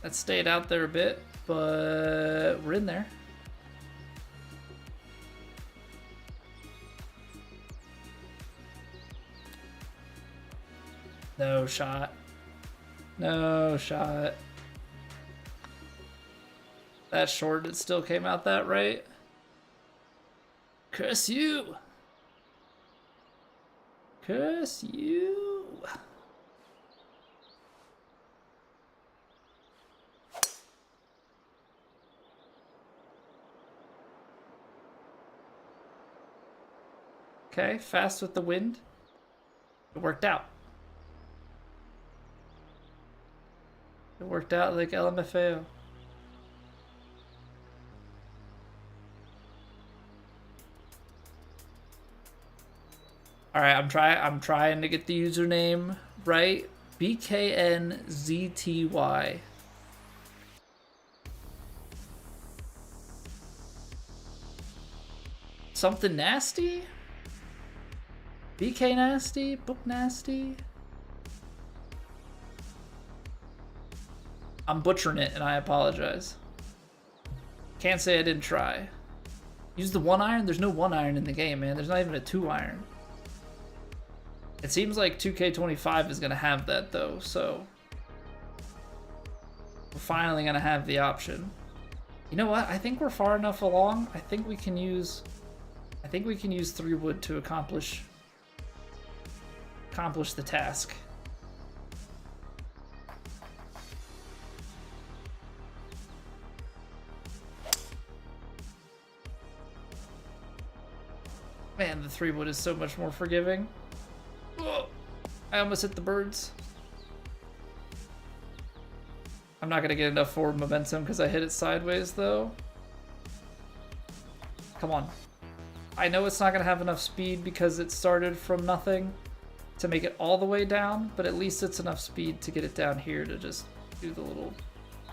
That stayed out there a bit, but we're in there. No shot. No shot. That short, it still came out that right. Curse you! Curse you! Okay, fast with the wind. It worked out. It worked out like LMFAO. All right, I'm trying to get the username right. BKNZTY. Something nasty? BK nasty? Book nasty? I'm butchering it and I apologize. Can't say I didn't try. Use the 1-iron? There's no 1-iron in the game, man. There's not even a 2-iron. It seems like 2K25 is going to have that, though, so... We're finally going to have the option. You know what? I think we're far enough along. I think we can use 3 wood to accomplish the task. Man, the 3 wood is so much more forgiving. Oh, I almost hit the birds. I'm not gonna get enough forward momentum because I hit it sideways though. Come on. I know it's not gonna have enough speed because it started from nothing to make it all the way down, but at least it's enough speed to get it down here to just do the little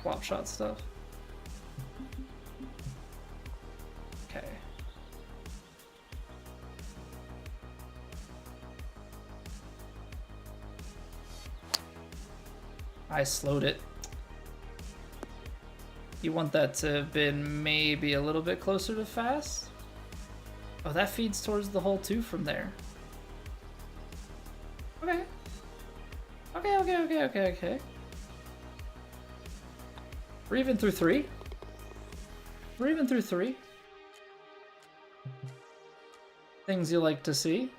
flop shot stuff. Okay. I slowed it. You want that to have been maybe a little bit closer to fast? Oh, that feeds towards the hole too from there. Okay. Okay. We're even through 3. We're even through 3. Things you like to see.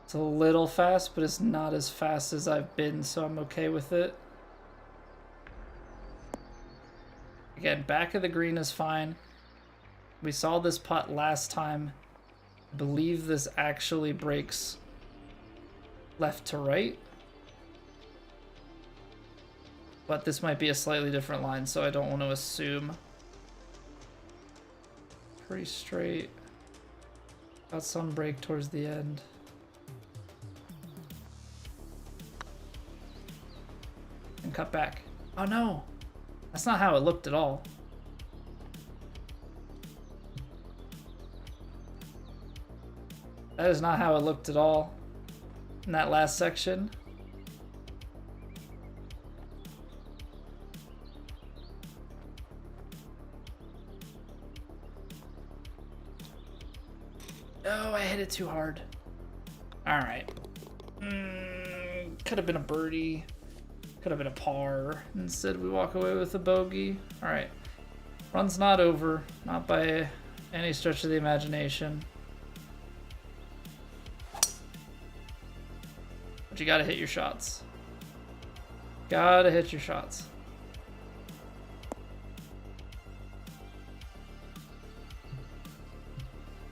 It's a little fast, but it's not as fast as I've been, so I'm okay with it. Again, back of the green is fine. We saw this putt last time. I believe this actually breaks left to right. But this might be a slightly different line, so I don't want to assume. Pretty straight. Got some break towards the end. And cut back. Oh no! That's not how it looked at all. That is not how it looked at all in that last section. Oh, I hit it too hard. Alright. Could have been a birdie. Could have been a par. Instead, we walk away with a bogey. Alright. Run's not over. Not by any stretch of the imagination. But you gotta hit your shots. Gotta hit your shots.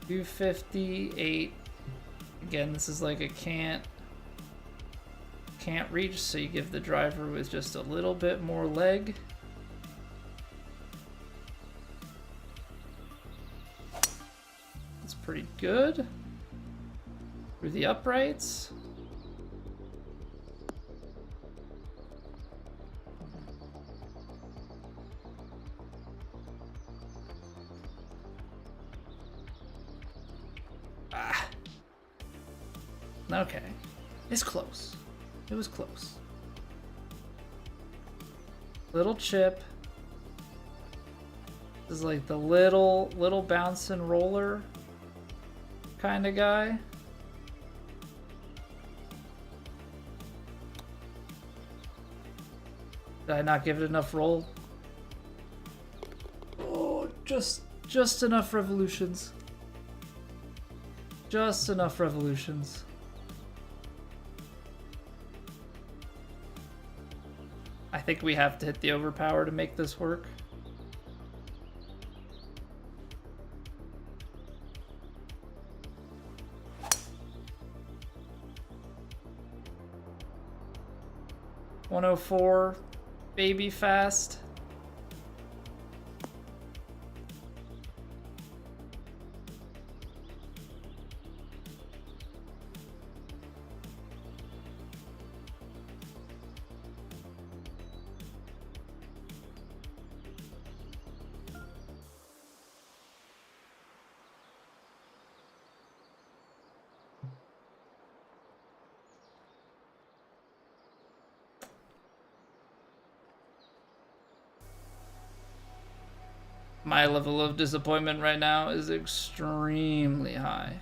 $258. Again, this is like a can't reach, so you give the driver with just a little bit more leg. That's pretty good. Through the uprights. Okay. It's close. It was close. Little chip. This is like the little bounce and roller kind of guy. Did I not give it enough roll? Oh, just enough revolutions. Just enough revolutions. I think we have to hit the overpower to make this work. $104, baby fast. My level of disappointment right now is extremely high.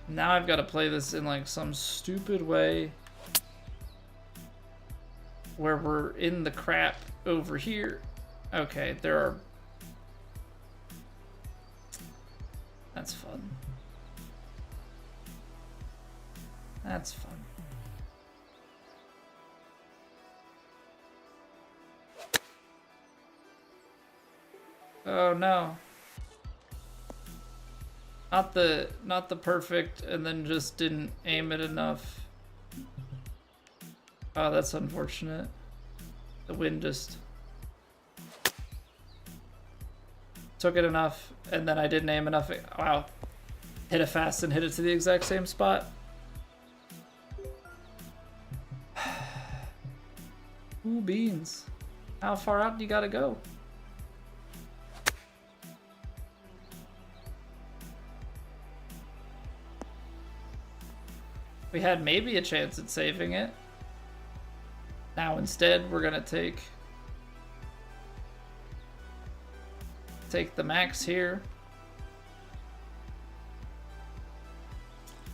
Now I've got to play this in like some stupid way where we're in the crap over here. Okay, there are... That's fun. That's fun. Oh no. Not the perfect, and then just didn't aim it enough. Oh, that's unfortunate. The wind just took it enough, and then I didn't aim enough. Wow. Hit it fast and hit it to the exact same spot. Ooh, beans. How far out do you gotta go? We had maybe a chance at saving it. Now instead we're gonna take the max here.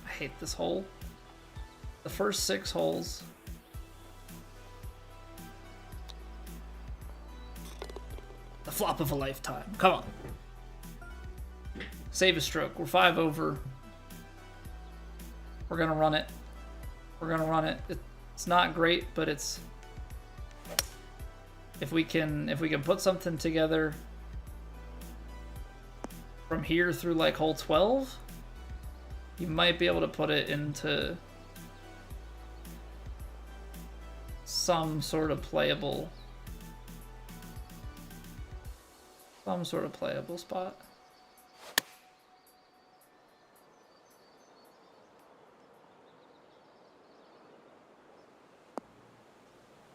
I hate this hole. The first 6 holes. The flop of a lifetime. Come on. Save a stroke. We're 5 over. We're gonna run it. We're gonna run it. It's not great, but it's... If we can put something together from here through like hole 12, you might be able to put it into some sort of playable spot.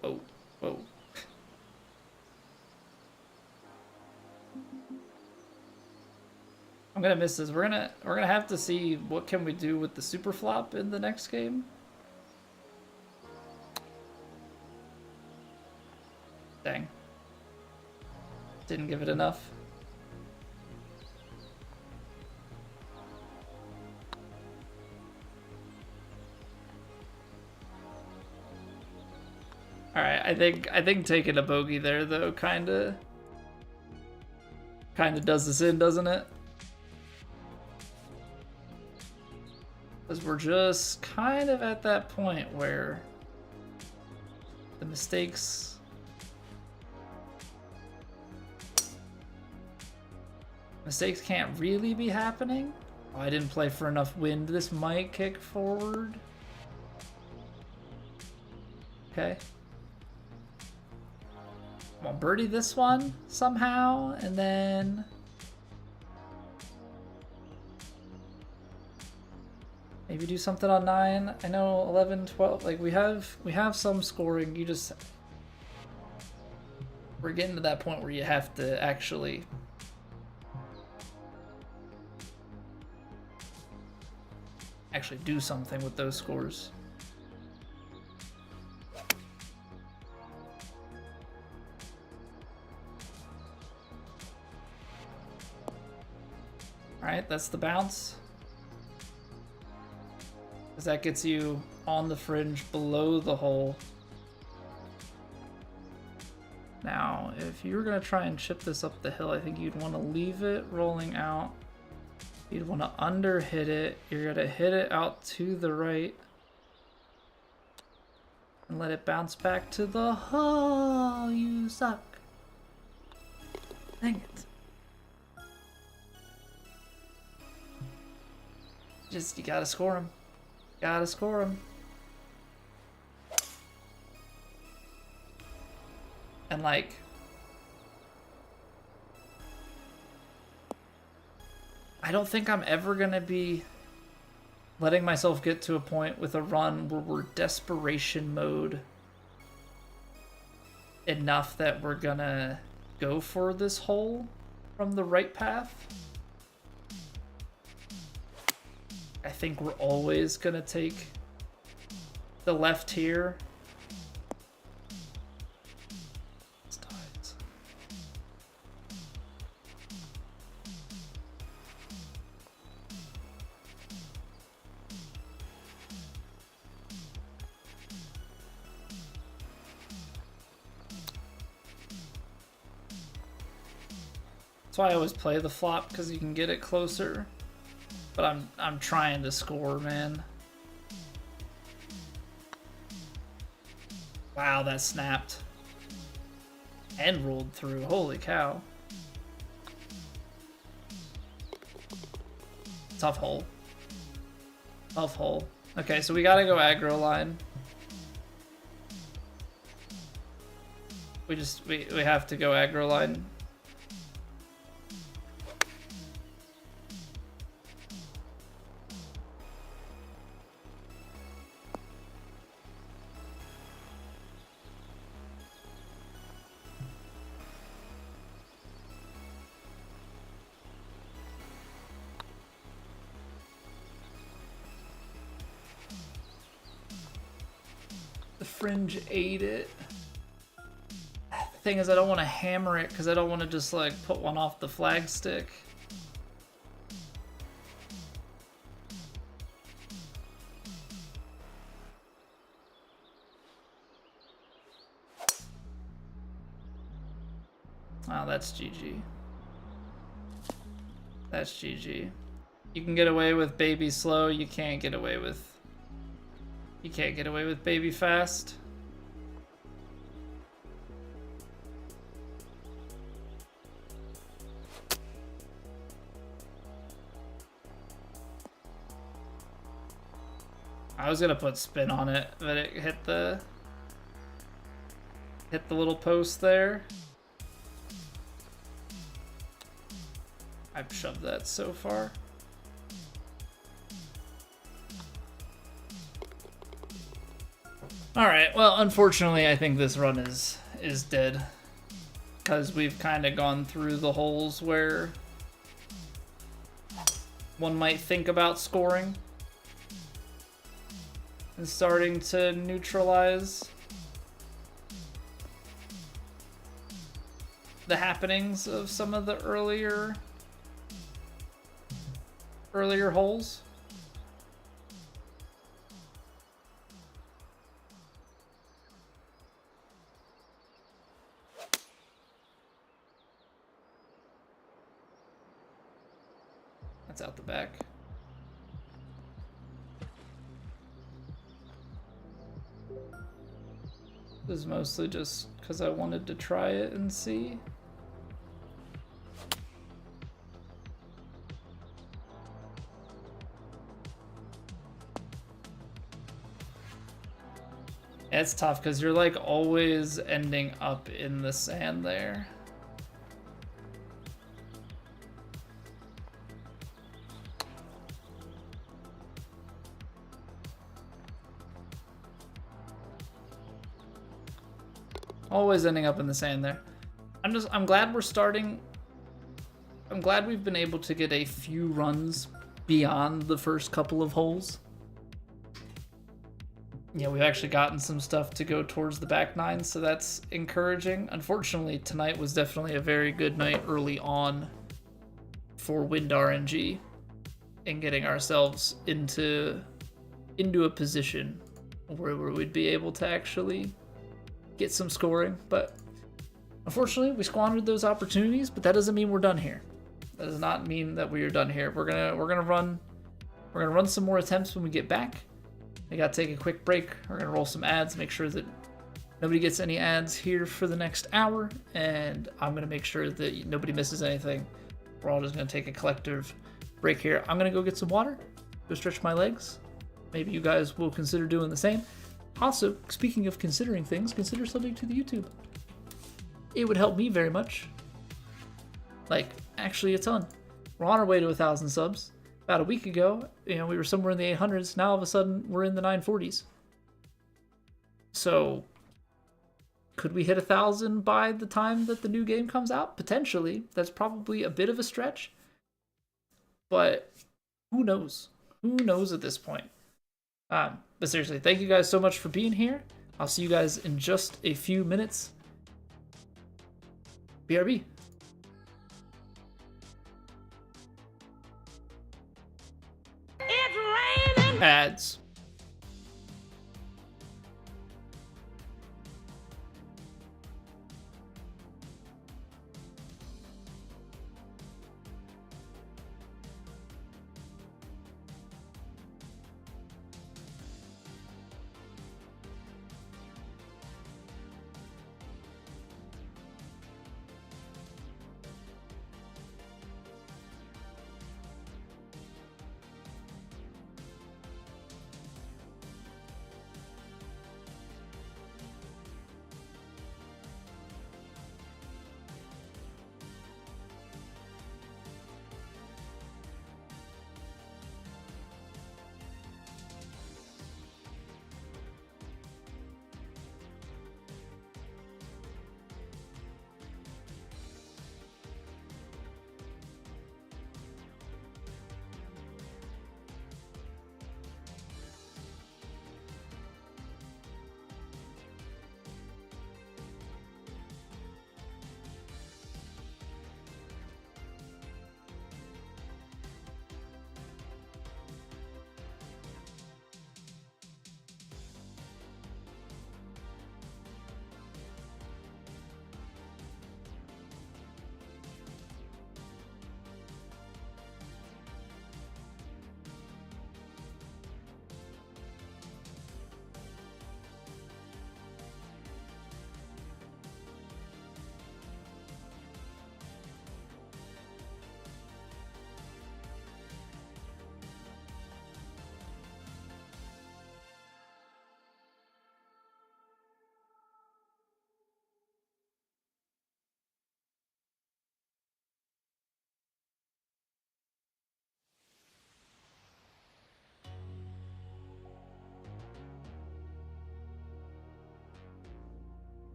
Whoa, whoa. I'm gonna miss this. We're gonna have to see what can we do with the super flop in the next game. Dang. Didn't give it enough. All right, I think taking a bogey there though kinda does this in, doesn't it? Because we're just kind of at that point where the mistakes can't really be happening. Oh, I didn't play for enough wind. This might kick forward. Okay. Come on, birdie this one somehow, and then maybe do something on 9. I know 11, 12. Like we have some scoring. We're getting to that point where you have to actually do something with those scores. Alright, that's the bounce. Because that gets you on the fringe below the hole. Now, if you were going to try and chip this up the hill, I think you'd want to leave it rolling out. You'd want to under hit it. You're going to hit it out to the right. And let it bounce back to the hole. You suck. Dang it. You gotta score him. Gotta score him. And like, I don't think I'm ever gonna be letting myself get to a point with a run where we're desperation mode enough that we're gonna go for this hole from the right path. I think we're always gonna take the left here. That's why I always play the flop, because you can get it closer. But I'm trying to score, man. Wow, that snapped. And rolled through. Holy cow. Tough hole. Tough hole. Okay, so we gotta go aggro line. We have to go aggro line. Fringe ate it. The thing is, I don't want to hammer it because I don't want to just like put one off the flag stick. Wow, that's GG. That's GG. You can get away with baby slow, you can't get away with baby fast. I was gonna put spin on it, but it hit the little post there. I've shoved that so far. Alright, well, unfortunately, I think this run is dead. Because we've kind of gone through the holes where one might think about scoring. And starting to neutralize the happenings of some of the earlier holes. That's out the back. This is mostly just because I wanted to try it and see. It's tough because you're like always ending up in the sand there. Always ending up in the sand there. I'm glad we're starting. I'm glad we've been able to get a few runs beyond the first couple of holes. Yeah, we've actually gotten some stuff to go towards the back nine, so that's encouraging. Unfortunately, tonight was definitely a very good night early on for wind RNG and getting ourselves into a position where we'd be able to actually get some scoring. But unfortunately, we squandered those opportunities, but that doesn't mean we're done here. That does not mean that we are done here. We're gonna run some more attempts when we get back. I gotta take a quick break. We're gonna roll some ads, make sure that nobody gets any ads here for the next hour, and I'm gonna make sure that nobody misses anything. We're all just gonna take a collective break here. I'm gonna go get some water, go stretch my legs. Maybe you guys will consider doing the same. Also, speaking of considering things, consider subbing to the YouTube. It would help me very much. Like, actually a ton. We're on our way to 1,000 subs. About a week ago, we were somewhere in the 800s. Now all of a sudden, we're in the 940s. So, could we hit 1,000 by the time that the new game comes out? Potentially. That's probably a bit of a stretch. But who knows? Who knows at this point? But seriously, thank you guys so much for being here. I'll see you guys in just a few minutes. BRB. It's raining. Ads.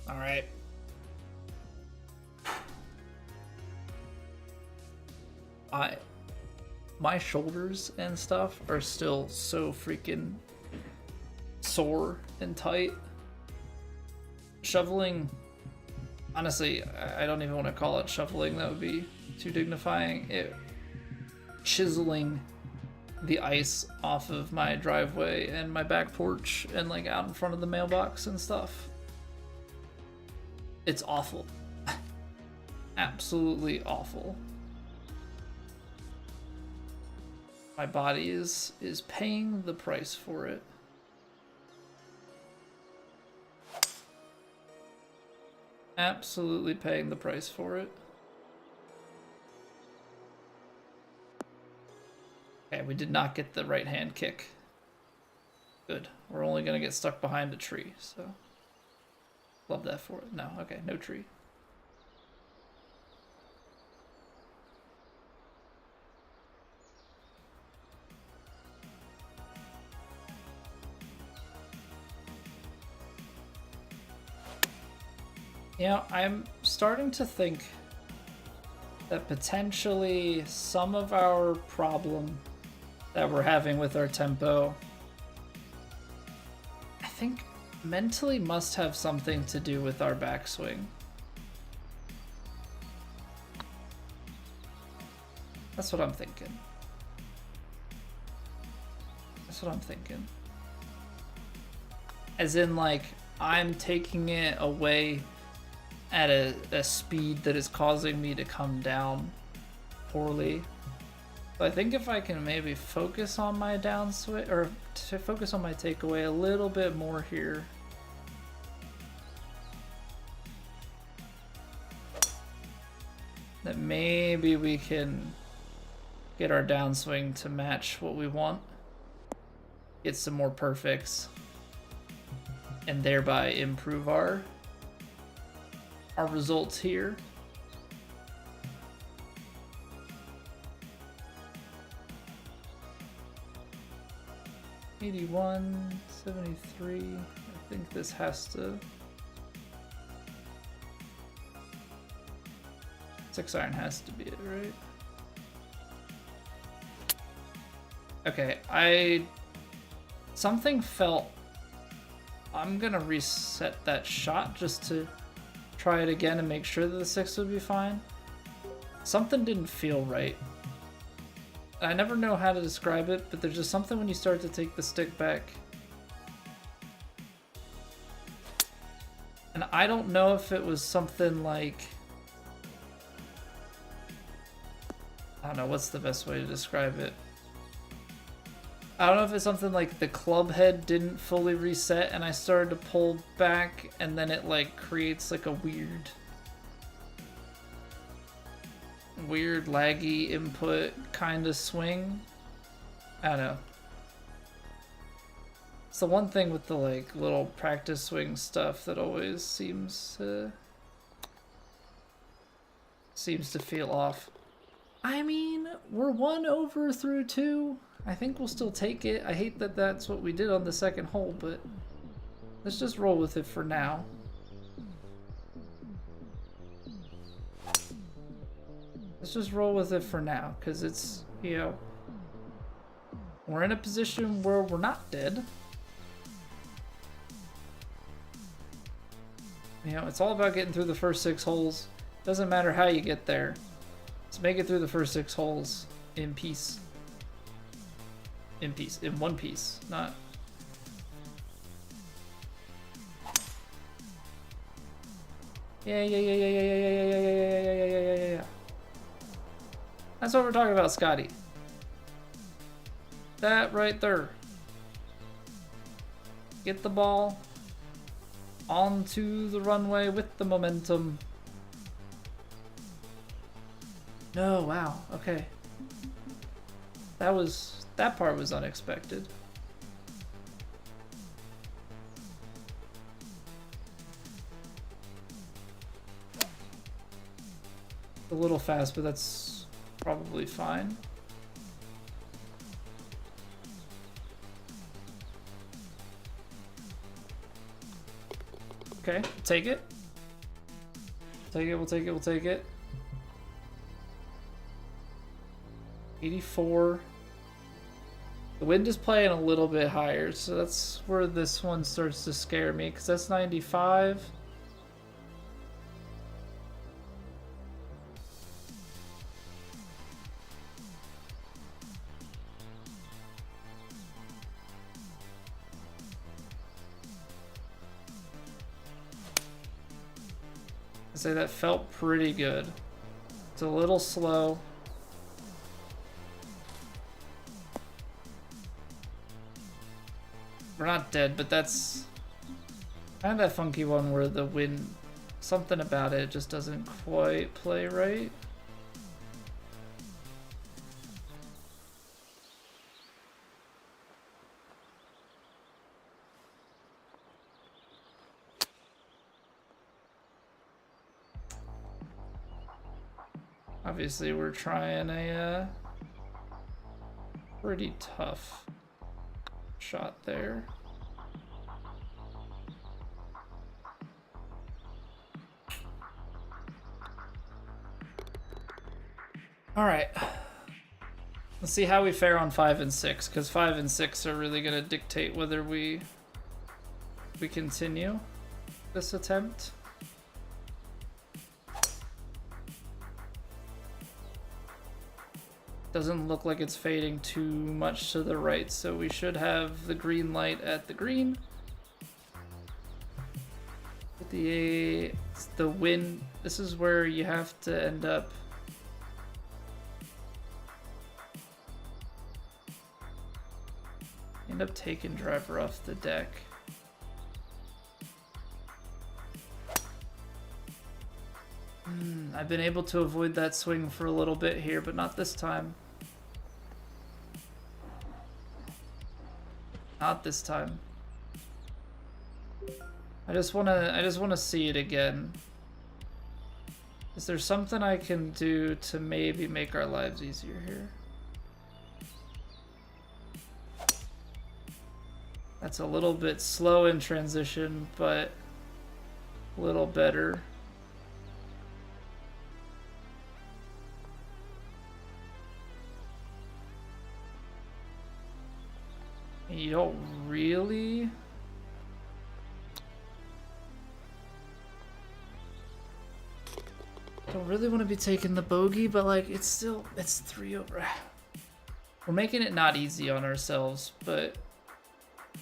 All right. My shoulders and stuff are still so freaking sore and tight. Shoveling, honestly, I don't even want to call it shoveling. That would be too dignifying. Chiseling the ice off of my driveway and my back porch and like out in front of the mailbox and stuff. It's awful. Absolutely awful. My body is paying the price for it. Absolutely paying the price for it. Okay, we did not get the right hand kick. Good. We're only gonna get stuck behind a tree, so love that for it. No, okay, no tree. You know, I'm starting to think that potentially some of our problem that we're having with our tempo, I think mentally must have something to do with our backswing. That's what I'm thinking. That's what I'm thinking. As in, like, I'm taking it away at a speed that is causing me to come down poorly. So I think if I can maybe focus on my downswing, or to focus on my takeaway a little bit more here. That maybe we can get our downswing to match what we want. Get some more perfects. And thereby improve our results here. $81, $73. I think this has to. 6-iron has to be it, right? Okay, something felt. I'm gonna reset that shot just to try it again and make sure that the 6 would be fine. Something didn't feel right. I never know how to describe it, but there's just something when you start to take the stick back. And I don't know if it was something like, I don't know, what's the best way to describe it? I don't know if it's something like the club head didn't fully reset and I started to pull back and then it like creates like a weird laggy input kind of swing. I don't know. It's the one thing with the like little practice swing stuff that always seems to feel off. I mean, we're 1 over through 2. I think we'll still take it. I hate that that's what we did on the second hole, but let's just roll with it for now. Let's just roll with it for now, because it's, you know, we're in a position where we're not dead. You know, it's all about getting through the first 6 holes. Doesn't matter how you get there. Let's make it through the first 6 holes in peace. In one piece, not. Yeah. That's what we're talking about, Scotty. That right there. Get the ball onto the runway with the momentum. No, wow, okay. That part was unexpected. A little fast, but that's probably fine. Okay, take it. We'll take it. 84. The wind is playing a little bit higher, so that's where this one starts to scare me, because that's 95. I'd say that felt pretty good. It's a little slow. We're not dead, but that's kind of that funky one where the wind, something about it just doesn't quite play right. Obviously, we're trying a pretty tough shot there. All right. Let's see how we fare on 5 and 6, because 5 and 6 are really going to dictate whether we continue this attempt. Doesn't look like it's fading too much to the right, so we should have the green light at the green. With the wind, this is where you have to end up taking driver off the deck. I've been able to avoid that swing for a little bit here, but not this time. Not this time. I just wanna see it again. Is there something I can do to maybe make our lives easier here? That's a little bit slow in transition, but a little better. You don't really... Don't really want to be taking the bogey, but like it's 3 over. We're making it not easy on ourselves, but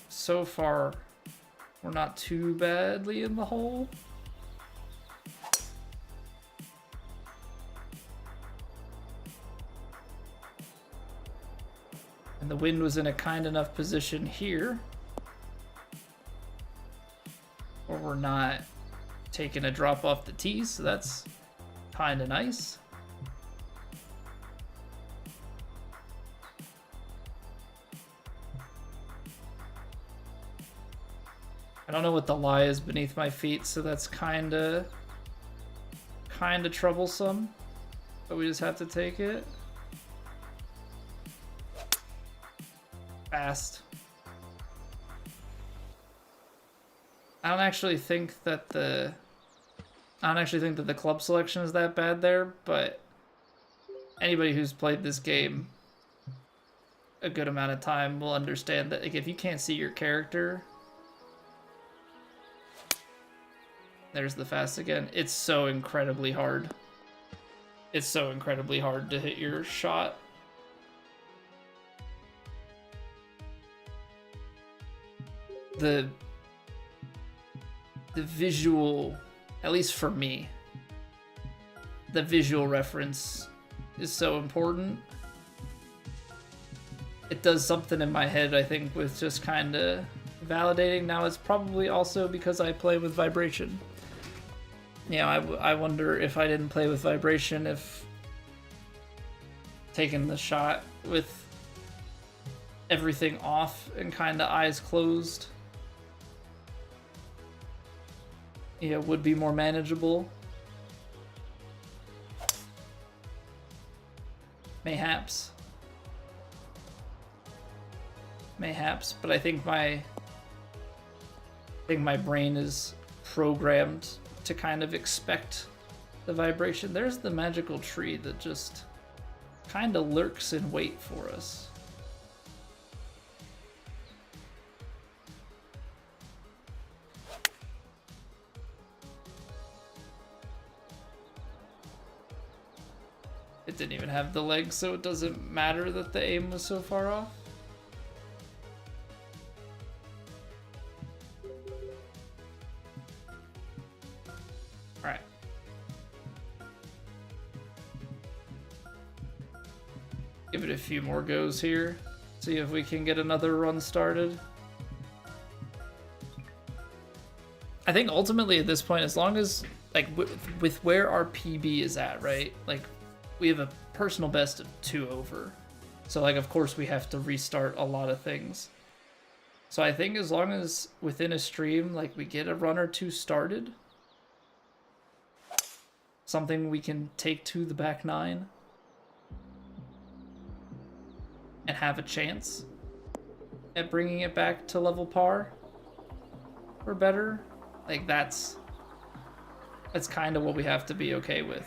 so far we're not too badly in the hole. And the wind was in a kind enough position here where we're not taking a drop off the tee, so that's kind of nice. I don't know what the lie is beneath my feet, so that's kind of troublesome, but we just have to take it. Fast. I don't actually think that the club selection is that bad there, but anybody who's played this game a good amount of time will understand that, like, if you can't see your character, there's the fast again. It's so incredibly hard. It's so incredibly hard to hit your shot. The visual, at least for me, the visual reference is so important. It does something in my head, I think, with just kind of validating. Now, it's probably also because I play with vibration. You know, I wonder if I didn't play with vibration, if taking the shot with everything off and kind of eyes closed, yeah, would be more manageable. Mayhaps. Mayhaps, but I think my brain is programmed to kind of expect the vibration. There's the magical tree that just kind of lurks in wait for us. It didn't even have the legs, so it doesn't matter that the aim was so far off. Alright. Give it a few more goes here. See if we can get another run started. I think ultimately at this point, as long as like with where our PB is at, right? Like we have a personal best of 2 over. So like of course we have to restart a lot of things. So I think as long as within a stream like we get a run or 2 started, something we can take to the back 9 and have a chance at bringing it back to level par or better, like that's kind of what we have to be okay with.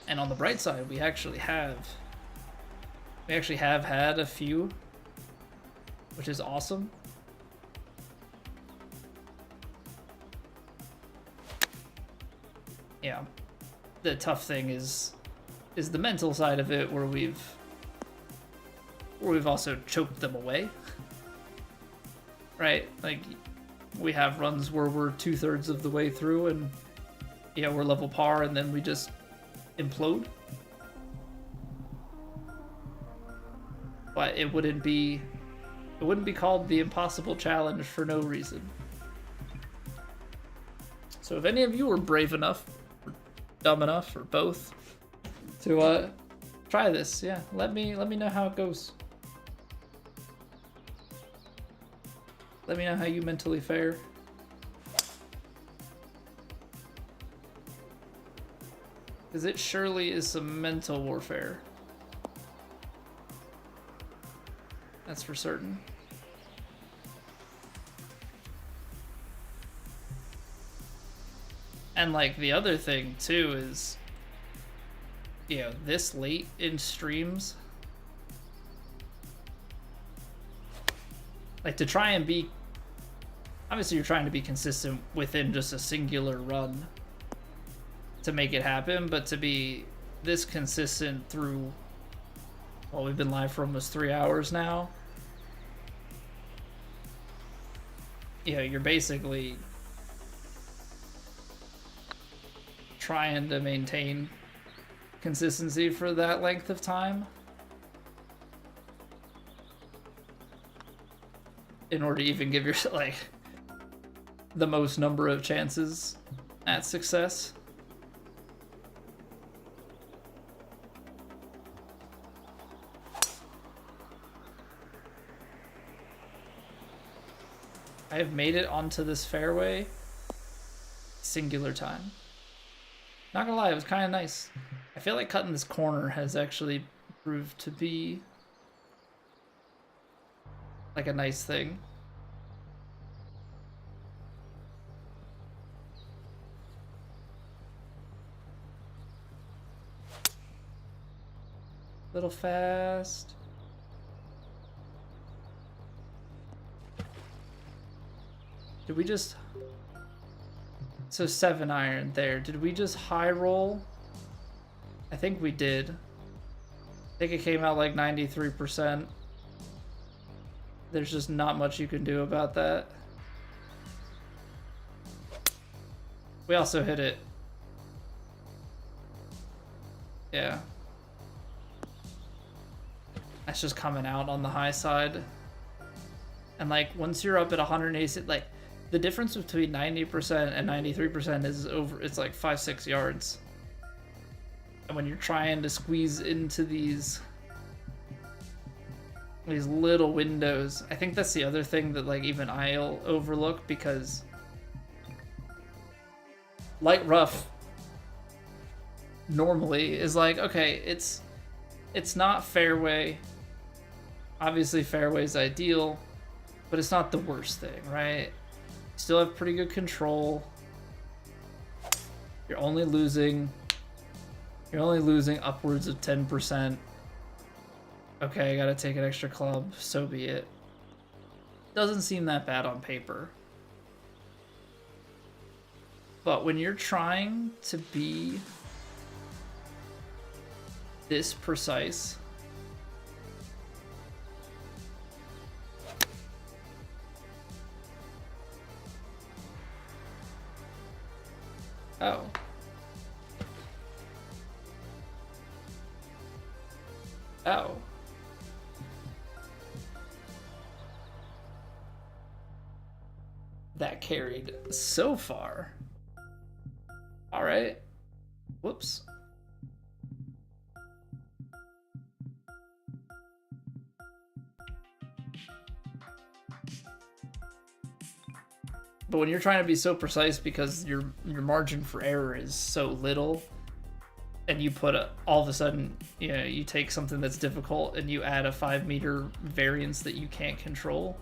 And on the bright side, we actually have had a few, which is awesome. Yeah, the tough thing is the mental side of it, where we've also choked them away, right? Like we have runs where we're 2/3 of the way through and yeah, we're level par, and then we just implode. But it wouldn't be called the impossible challenge for no reason. So if any of you are brave enough, or dumb enough, or both, to try this, yeah, let me know how it goes. Let me know how you mentally fare. Because it surely is some mental warfare. That's for certain. And like the other thing too is, you know, this late in streams, like to try and be, obviously you're trying to be consistent within just a singular run to make it happen, but to be this consistent through, well, we've been live for almost 3 hours now. You know, you're basically trying to maintain consistency for that length of time in order to even give yourself like the most number of chances at success. I have made it onto this fairway singular time. Not gonna lie, it was kind of nice. I feel like cutting this corner has actually proved to be like a nice thing. Little fast. Did we just... So 7 iron there. Did we just high roll? I think we did. I think it came out like 93%. There's just not much you can do about that. We also hit it. Yeah. That's just coming out on the high side. And like once you're up at 180, like the difference between 90% and 93% is over, it's like 5-6 yards. And when you're trying to squeeze into these little windows, I think that's the other thing that like even I'll overlook, because light rough normally is like, okay, it's not fairway. Obviously fairway's ideal, but it's not the worst thing, right? Still have pretty good control. You're only losing upwards of 10%. Okay, I gotta take an extra club, so be it. Doesn't seem that bad on paper. But when you're trying to be this precise, oh. Oh. that carried so far. All right. Whoops. But when you're trying to be so precise because your margin for error is so little, and you put all of a sudden, you know, you take something that's difficult and you add a 5-meter variance that you can't control,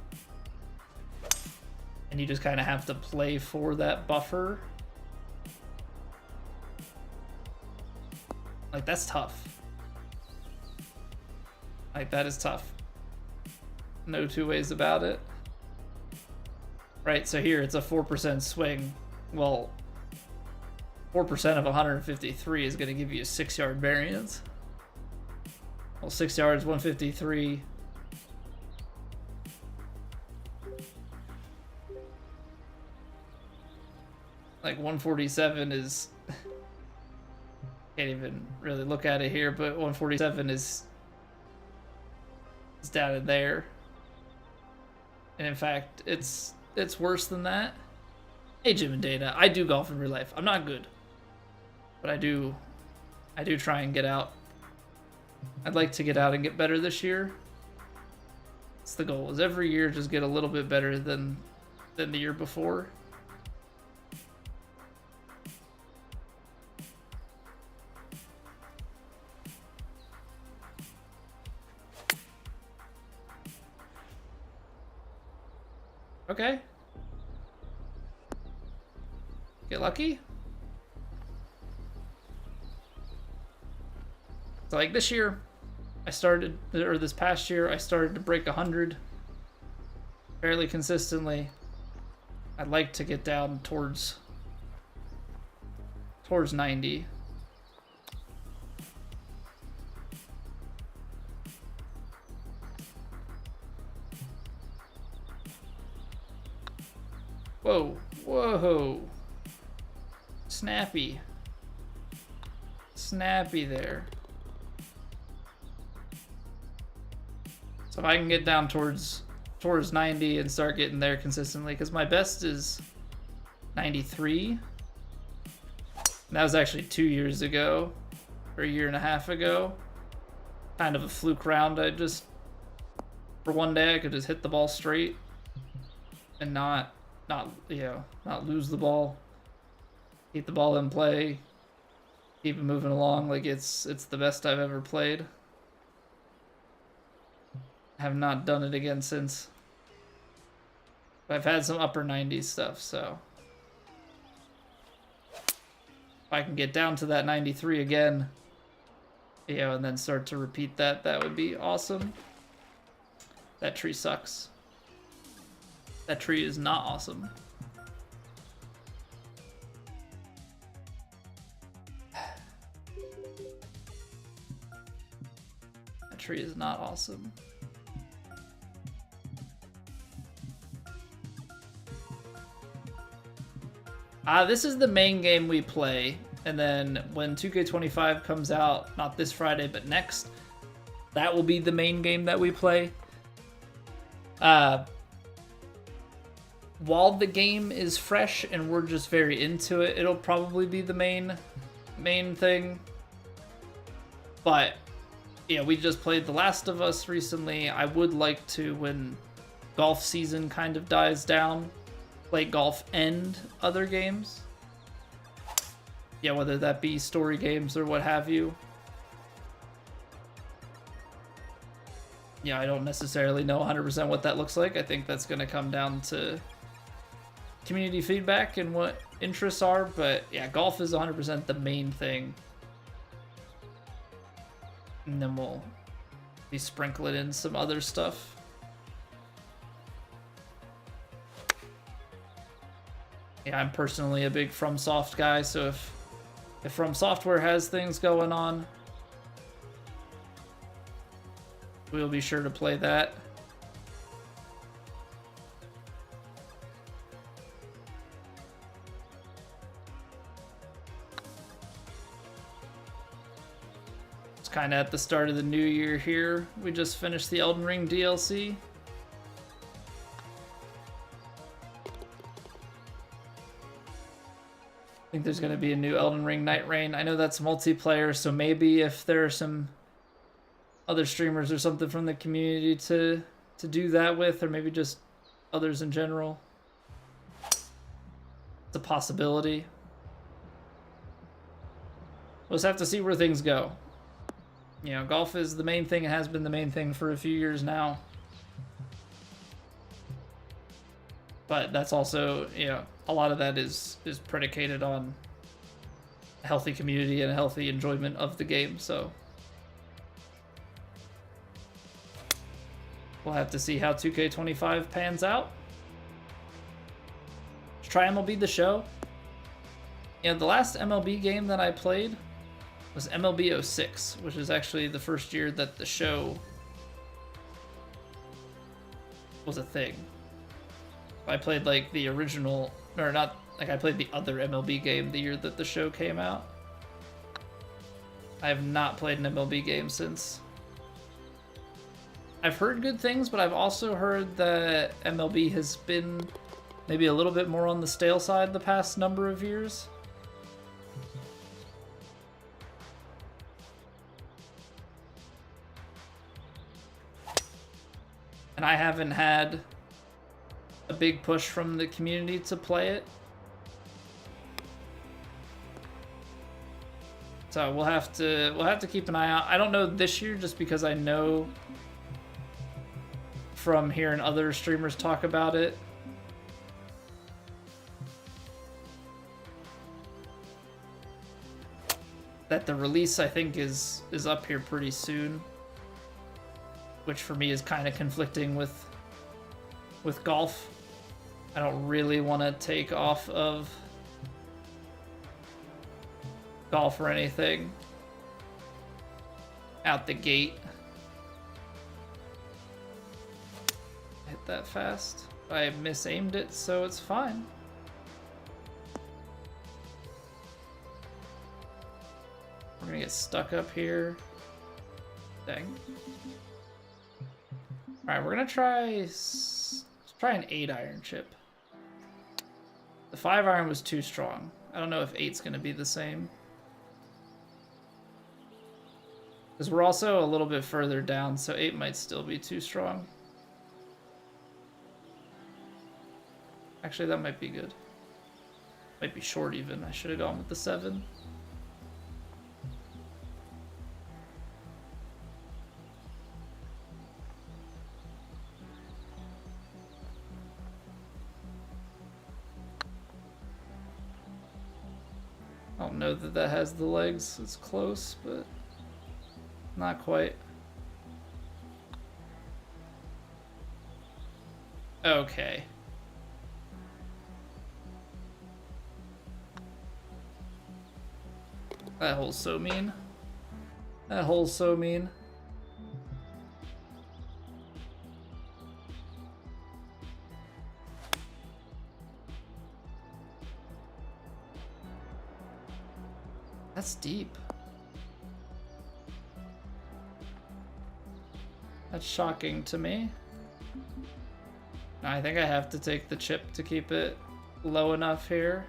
and you just kind of have to play for that buffer. Like, that's tough. Like, that is tough. No two ways about it. Right, so here it's a 4% swing. Well, 4% of 153 is going to give you a 6-yard variance. Well, 6 yards, 153. Like 147 is... Can't even really look at it here, but 147 is down in there. And in fact, it's worse than that. Hey, Jim and Dana, I do golf in real life. I'm not good, but I do try and get out. I'd like to get out and get better this year. That's the goal, is every year just get a little bit better than the year before. Okay. Get lucky. So like this year, this past year, I started to break 100 fairly consistently. I'd like to get down towards 90. Whoa, whoa. Snappy. Snappy there. So if I can get down towards 90 and start getting there consistently, because my best is 93. And that was actually 2 years ago, or a year and a half ago. Kind of a fluke round. For one day I could just hit the ball straight and not lose the ball. Keep the ball in play. Keep it moving along. Like it's the best I've ever played. Have not done it again since. But I've had some upper 90s stuff, so if I can get down to that 93 again, and then start to repeat that would be awesome. That tree sucks. That tree is not awesome. That tree is not awesome. This is the main game we play, and then when 2K25 comes out, not this Friday, but next, that will be the main game that we play. While the game is fresh and we're just very into it, it'll probably be the main thing. But yeah, we just played The Last of Us recently. I would like to, when golf season kind of dies down, play golf and other games. Yeah, whether that be story games or what have you. Yeah, I don't necessarily know 100% what that looks like. I think that's going to come down to community feedback and what interests are, but yeah, golf is 100% the main thing. And then we'll be sprinkling in some other stuff. Yeah, I'm personally a big FromSoft guy, so if From Software has things going on, we'll be sure to play that. It's kind of at the start of the new year here. We just finished the Elden Ring DLC. think there's going to be a new Elden Ring Night Rain. I know that's multiplayer, so maybe if there are some other streamers or something from the community to do that with, or maybe just others in general, it's a possibility. We'll just have to see where things go. You know, golf is the main thing. It has been the main thing for a few years now. But that's also, you know, a lot of that is predicated on a healthy community and a healthy enjoyment of the game, so we'll have to see how 2K25 pans out. Let's try MLB The Show. You know, the last MLB game that I played was MLB 06, which is actually the first year that the show was a thing. I played like the original, or not, like I played the other MLB game the year that the show came out. I have not played an MLB game since. I've heard good things, but I've also heard that MLB has been maybe a little bit more on the stale side the past number of years. And I haven't had a big push from the community to play it. So we'll have to keep an eye out. I don't know this year just because I know from hearing other streamers talk about it that the release I think is up here pretty soon, which for me is kind of conflicting with golf. I don't really want to take off of golf or anything out the gate. Hit that fast. I misaimed it, so it's fine. We're gonna get stuck up here. Dang. Alright, we're gonna try an 8-iron chip. The 5-iron was too strong. I don't know if 8's gonna be the same. Because we're also a little bit further down, so 8 might still be too strong. Actually, that might be good. Might be short even. I should have gone with the 7. I don't know that has the legs. It's close, but not quite. Okay. That hole's so mean. That hole's so mean. That's deep. That's shocking to me. I think I have to take the chip to keep it low enough here.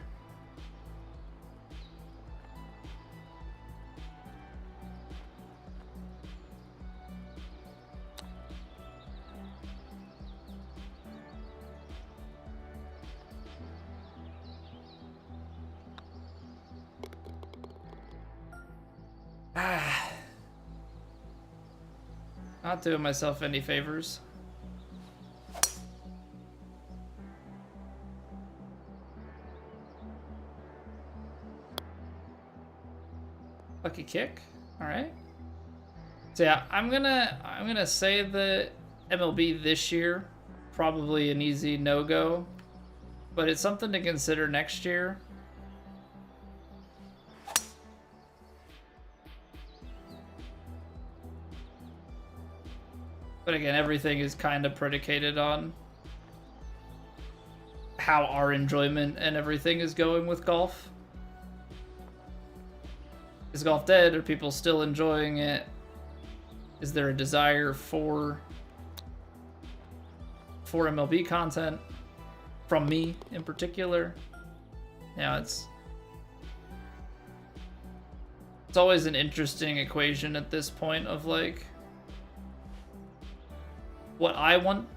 Not doing myself any favors. Lucky kick. All right. So yeah, I'm gonna say that MLB this year probably an easy no-go, but it's something to consider next year. But again, everything is kind of predicated on how our enjoyment and everything is going with golf. Is golf dead? Are people still enjoying it? Is there a desire for MLB content from me in particular? Yeah, it's It's always an interesting equation at this point of like what I want,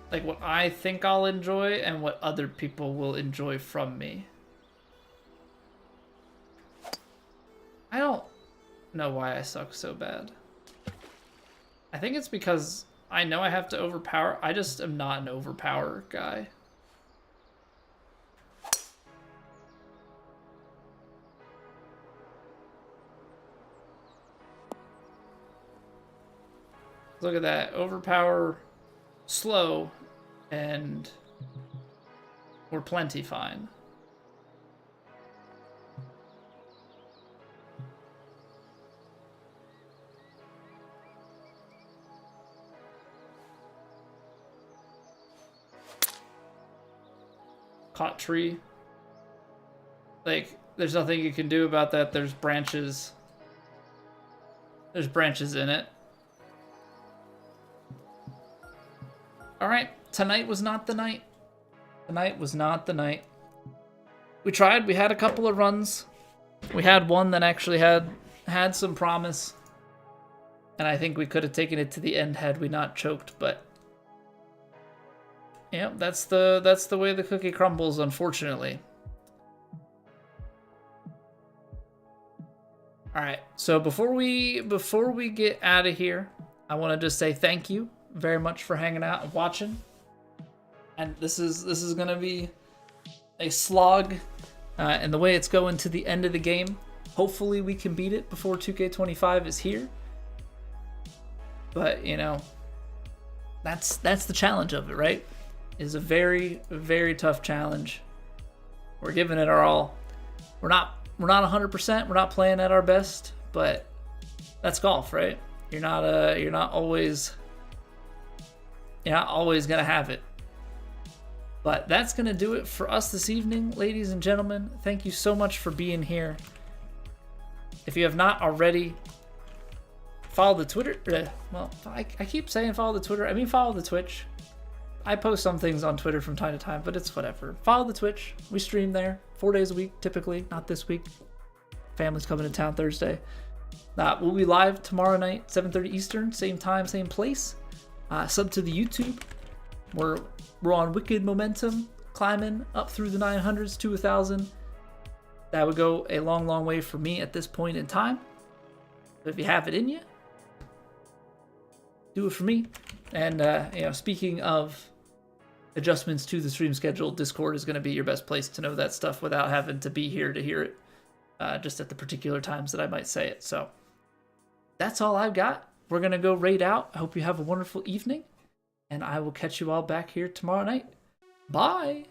like what I think I'll enjoy and what other people will enjoy from me. I don't know why I suck so bad. I think it's because I know I have to overpower. I just am not an overpower guy. Look at that. Overpower, slow, and we're plenty fine. Caught tree. Like, there's nothing you can do about that. There's branches. There's branches in it. Alright, tonight was not the night. Tonight was not the night. We tried, we had a couple of runs. We had one that actually had some promise. And I think we could have taken it to the end had we not choked, but yeah, that's the way the cookie crumbles, unfortunately. Alright, so before we get out of here, I want to just say thank you very much for hanging out and watching. And this is gonna be a slog, and the way it's going to the end of the game. Hopefully we can beat it before 2K25 is here. But you know, that's the challenge of it, right? It's a very, very tough challenge. We're giving it our all. We're not 100%. We're not playing at our best, but that's golf, right? You're not always gonna have it. But that's gonna do it for us this evening, ladies and gentlemen. Thank you so much for being here. If you have not already, follow the Twitter. Well, I keep saying follow the Twitter. I mean follow the Twitch. I post some things on Twitter from time to time, but it's whatever. Follow the Twitch. We stream there 4 days a week, typically. Not this week. Family's coming to town Thursday. We'll be live tomorrow night, 7:30 Eastern, same time, same place. Sub to the YouTube. We're on wicked momentum, climbing up through the 900s to 1,000. That would go a long, long way for me at this point in time. But if you have it in you, do it for me. And speaking of adjustments to the stream schedule, Discord is going to be your best place to know that stuff without having to be here to hear it, just at the particular times that I might say it. So that's all I've got. We're going to go raid out. I hope you have a wonderful evening, and I will catch you all back here tomorrow night. Bye!